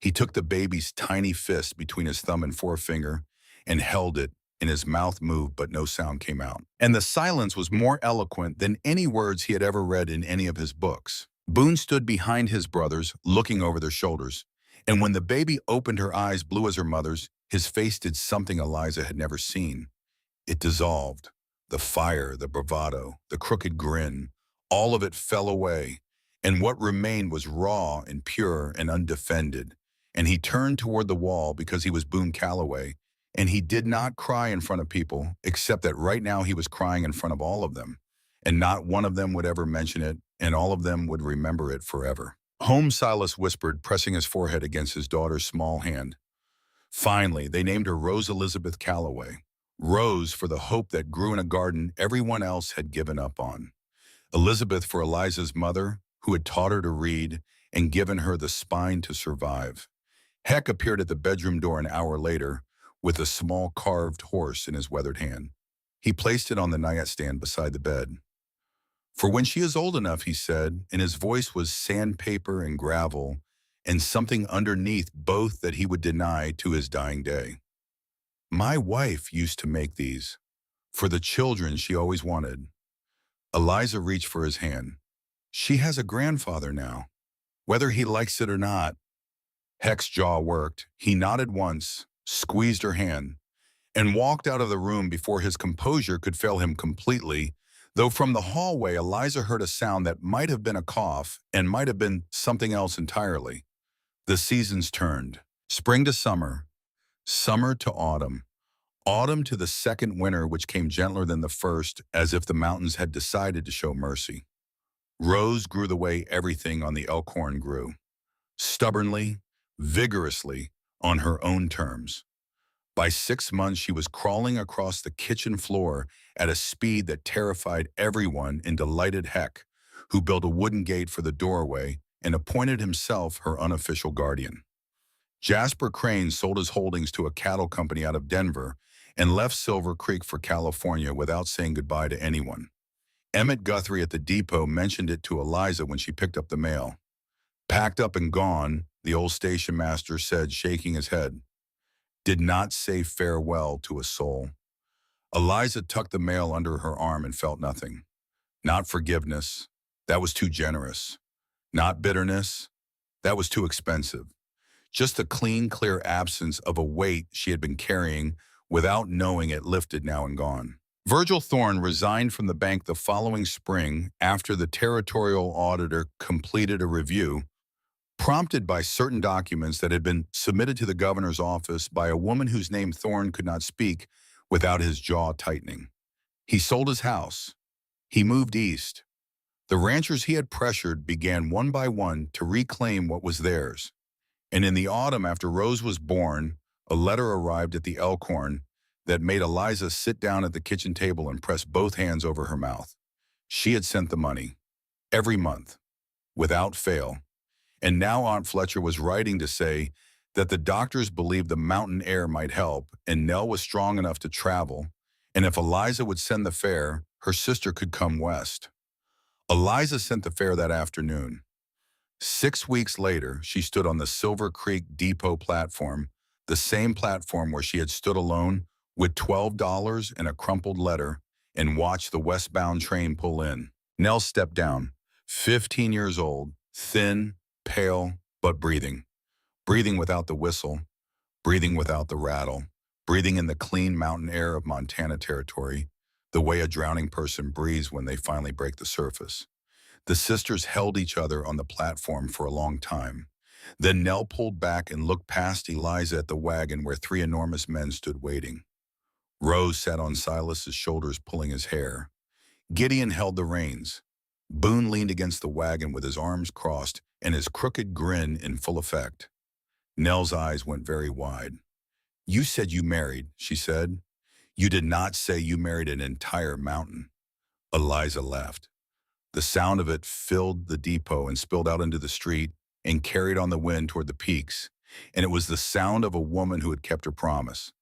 He took the baby's tiny fist between his thumb and forefinger and held it, and his mouth moved but no sound came out. And the silence was more eloquent than any words he had ever read in any of his books. Boone stood behind his brothers, looking over their shoulders. And when the baby opened her eyes blue as her mother's, his face did something Eliza had never seen. It dissolved. The fire, the bravado, the crooked grin, all of it fell away, and what remained was raw and pure and undefended. And he turned toward the wall because he was Boone Calloway, and he did not cry in front of people, except that right now he was crying in front of all of them, and not one of them would ever mention it, and all of them would remember it forever. "Home," Silas whispered, pressing his forehead against his daughter's small hand. Finally, they named her Rose Elizabeth Calloway. Rose for the hope that grew in a garden everyone else had given up on. Elizabeth for Eliza's mother, who had taught her to read and given her the spine to survive. Heck appeared at the bedroom door an hour later with a small carved horse in his weathered hand. He placed it on the nightstand beside the bed. "For when she is old enough," he said, and his voice was sandpaper and gravel, and something underneath both that he would deny to his dying day. "My wife used to make these, for the children she always wanted." Eliza reached for his hand. "She has a grandfather now, whether he likes it or not." Heck's jaw worked. He nodded once, squeezed her hand, and walked out of the room before his composure could fail him completely, though from the hallway Eliza heard a sound that might have been a cough and might have been something else entirely. The seasons turned. Spring to summer, summer to autumn, autumn to the second winter, which came gentler than the first, as if the mountains had decided to show mercy. Rose grew the way everything on the Elkhorn grew, stubbornly, vigorously, on her own terms. By 6 months, she was crawling across the kitchen floor at a speed that terrified everyone and delighted Heck, who built a wooden gate for the doorway and appointed himself her unofficial guardian. Jasper Crane sold his holdings to a cattle company out of Denver and left Silver Creek for California without saying goodbye to anyone. Emmett Guthrie at the depot mentioned it to Eliza when she picked up the mail. "Packed up and gone," the old station master said, shaking his head. Did not say farewell to a soul. Eliza tucked the mail under her arm and felt nothing. Not forgiveness. That was too generous. Not bitterness. That was too expensive. Just the clean, clear absence of a weight she had been carrying without knowing it, lifted now and gone. Virgil Thorne resigned from the bank the following spring after the territorial auditor completed a review, prompted by certain documents that had been submitted to the governor's office by a woman whose name Thorne could not speak without his jaw tightening. He sold his house. He moved east. The ranchers he had pressured began one by one to reclaim what was theirs. And in the autumn after Rose was born, a letter arrived at the Elkhorn that made Eliza sit down at the kitchen table and press both hands over her mouth. She had sent the money, every month, without fail. And now Aunt Fletcher was writing to say that the doctors believed the mountain air might help, and Nell was strong enough to travel, and if Eliza would send the fare, her sister could come west. Eliza sent the fare that afternoon. 6 weeks later, she stood on the Silver Creek Depot platform, the same platform where she had stood alone with $12 and a crumpled letter, and watched the westbound train pull in. Nell stepped down, 15 years old, thin, pale, but breathing. Breathing without the whistle, breathing without the rattle, breathing in the clean mountain air of Montana Territory, the way a drowning person breathes when they finally break the surface. The sisters held each other on the platform for a long time. Then Nell pulled back and looked past Eliza at the wagon where three enormous men stood waiting. Rose sat on Silas's shoulders pulling his hair. Gideon held the reins. Boone leaned against the wagon with his arms crossed and his crooked grin in full effect. Nell's eyes went very wide. "You said you married," she said. "You did not say you married an entire mountain." Eliza laughed. The sound of it filled the depot and spilled out into the street and carried on the wind toward the peaks. And it was the sound of a woman who had kept her promise.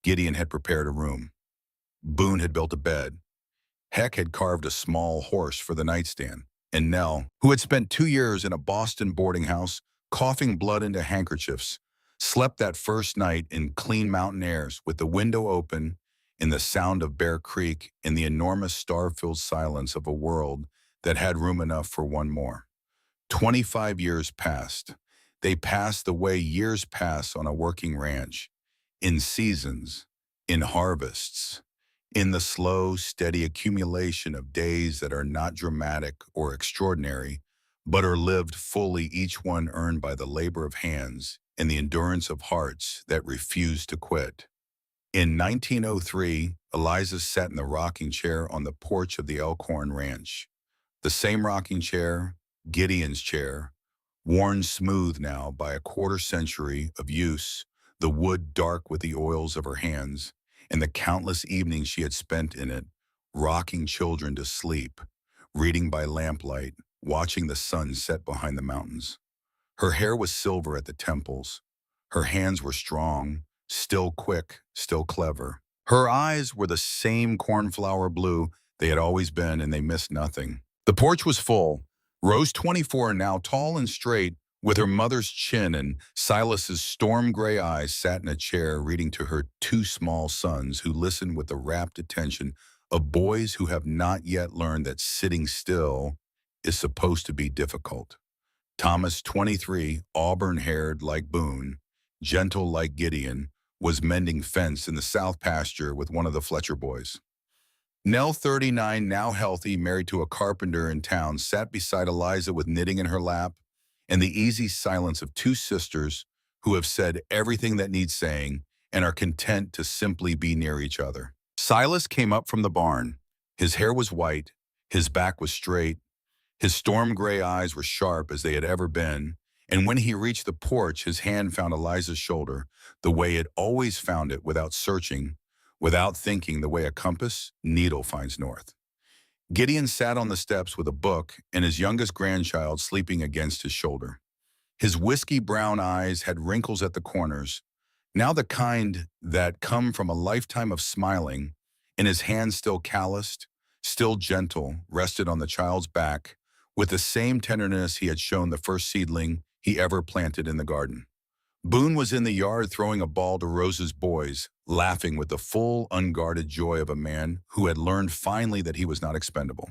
Gideon had prepared a room. Boone had built a bed. Heck had carved a small horse for the nightstand. And Nell, who had spent 2 years in a Boston boarding house, coughing blood into handkerchiefs, slept that first night in clean mountain airs with the window open, in the sound of Bear Creek, in the enormous star-filled silence of a world that had room enough for one more. 25 years passed. They passed the way years pass on a working ranch, in seasons, in harvests, in the slow, steady accumulation of days that are not dramatic or extraordinary, but are lived fully, each one earned by the labor of hands and the endurance of hearts that refuse to quit. In 1903, Eliza sat in the rocking chair on the porch of the Elkhorn Ranch. The same rocking chair, Gideon's chair, worn smooth now by a quarter century of use, the wood dark with the oils of her hands, and the countless evenings she had spent in it, rocking children to sleep, reading by lamplight, watching the sun set behind the mountains. Her hair was silver at the temples. Her hands were strong, still quick, still clever. Her eyes were the same cornflower blue they had always been, and they missed nothing. The porch was full. Rose 24, now tall and straight, with her mother's chin and Silas's storm gray eyes, sat in a chair reading to her two small sons who listened with the rapt attention of boys who have not yet learned that sitting still is supposed to be difficult. Thomas, 23, auburn-haired like Boone, gentle like Gideon, was mending fence in the south pasture with one of the Fletcher boys. Nell, 39, now healthy, married to a carpenter in town, sat beside Eliza with knitting in her lap and the easy silence of two sisters who have said everything that needs saying and are content to simply be near each other. Silas came up from the barn. His hair was white, his back was straight, his storm gray eyes were sharp as they had ever been, and when he reached the porch, his hand found Eliza's shoulder, the way it always found it, without searching, without thinking, the way a compass needle finds north. Gideon sat on the steps with a book and his youngest grandchild sleeping against his shoulder. His whiskey-brown eyes had wrinkles at the corners, now the kind that come from a lifetime of smiling, and his hands, still calloused, still gentle, rested on the child's back with the same tenderness he had shown the first seedling he ever planted in the garden. Boone was in the yard throwing a ball to Rose's boys, laughing with the full, unguarded joy of a man who had learned finally that he was not expendable,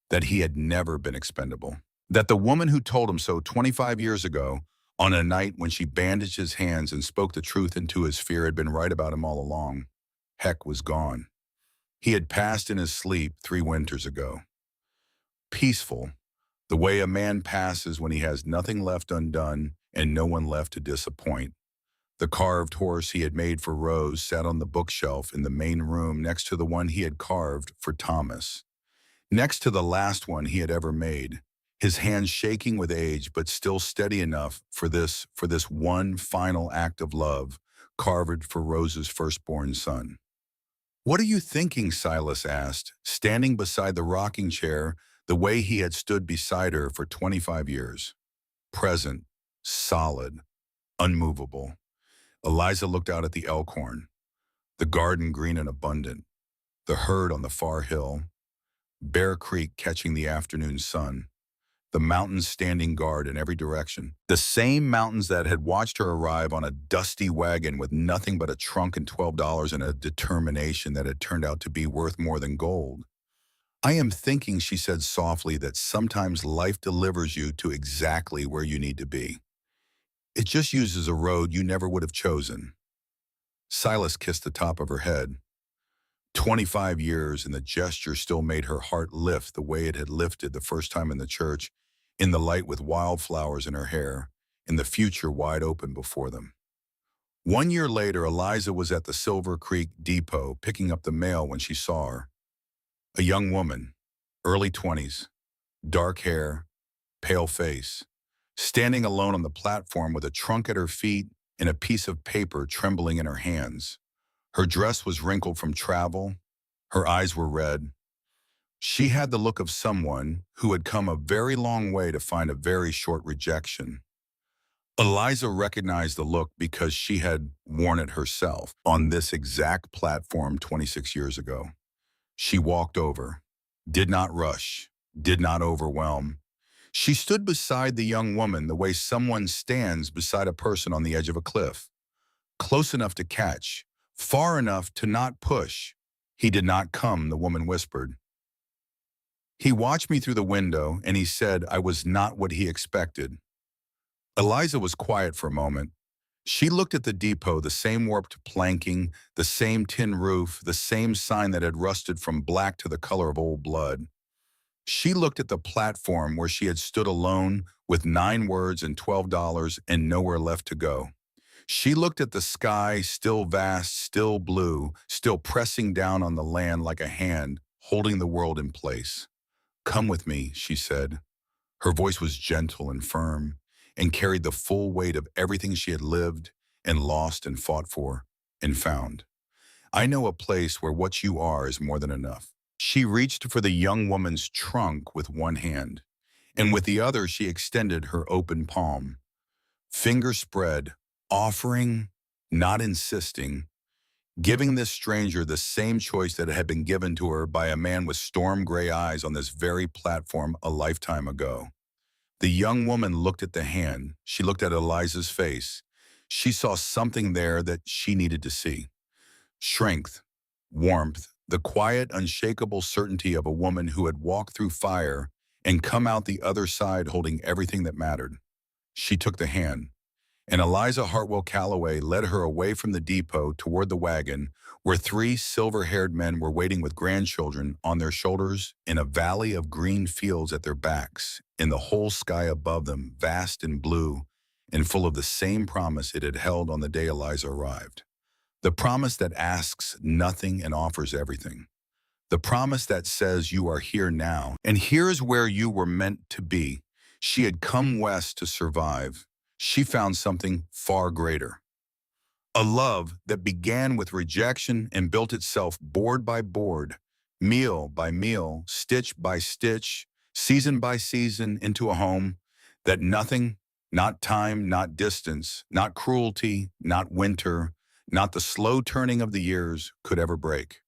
that he had never been expendable, that the woman who told him so 25 years ago, on a night when she bandaged his hands and spoke the truth into his fear, had been right about him all along. Heck was gone. He had passed in his sleep 3 winters ago. Peaceful, the way a man passes when he has nothing left undone and no one left to disappoint. The carved horse he had made for Rose sat on the bookshelf in the main room next to the one he had carved for Thomas, next to the last one he had ever made, his hands shaking with age but still steady enough for this one final act of love carved for Rose's firstborn son. "What are you thinking?" Silas asked, standing beside the rocking chair the way he had stood beside her for 25 years. Present, solid, unmovable. Eliza looked out at the Elkhorn, the garden green and abundant, the herd on the far hill, Bear Creek catching the afternoon sun, the mountains standing guard in every direction, the same mountains that had watched her arrive on a dusty wagon with nothing but a trunk and $12 and a determination that had turned out to be worth more than gold. "I am thinking," she said softly, "that sometimes life delivers you to exactly where you need to be. It just uses a road you never would have chosen." Silas kissed the top of her head. 25 years, and the gesture still made her heart lift the way it had lifted the first time in the church, in the light with wildflowers in her hair, and the future wide open before them. 1 year later, Eliza was at the Silver Creek Depot picking up the mail when she saw her. A young woman, early 20s, dark hair, pale face, standing alone on the platform with a trunk at her feet and a piece of paper trembling in her hands. Her dress was wrinkled from travel. Her eyes were red. She had the look of someone who had come a very long way to find a very short rejection. Eliza recognized the look because she had worn it herself on this exact platform 26 years ago. She walked over, did not rush, did not overwhelm. She stood beside the young woman the way someone stands beside a person on the edge of a cliff, close enough to catch, far enough to not push. "He did not come," the woman whispered. "He watched me through the window and he said I was not what he expected." Eliza was quiet for a moment. She looked at the depot, the same warped planking, the same tin roof, the same sign that had rusted from black to the color of old blood. She looked at the platform where she had stood alone with 9 words and $12 and nowhere left to go. She looked at the sky, still vast, still blue, still pressing down on the land like a hand, holding the world in place. "Come with me," she said. Her voice was gentle and firm and carried the full weight of everything she had lived and lost and fought for and found. "I know a place where what you are is more than enough." She reached for the young woman's trunk with one hand, and with the other she extended her open palm. Fingers spread, offering, not insisting, giving this stranger the same choice that had been given to her by a man with storm gray eyes on this very platform a lifetime ago. The young woman looked at the hand. She looked at Eliza's face. She saw something there that she needed to see. Strength, warmth, the quiet, unshakable certainty of a woman who had walked through fire and come out the other side holding everything that mattered. She took the hand, and Eliza Hartwell Calloway led her away from the depot toward the wagon, where 3 silver-haired men were waiting with grandchildren on their shoulders in a valley of green fields at their backs, and the whole sky above them vast and blue and full of the same promise it had held on the day Eliza arrived. The promise that asks nothing and offers everything. The promise that says you are here now, and here's where you were meant to be. She had come west to survive. She found something far greater. A love that began with rejection and built itself board by board, meal by meal, stitch by stitch, season by season into a home that nothing, not time, not distance, not cruelty, not winter, not the slow turning of the years could ever break.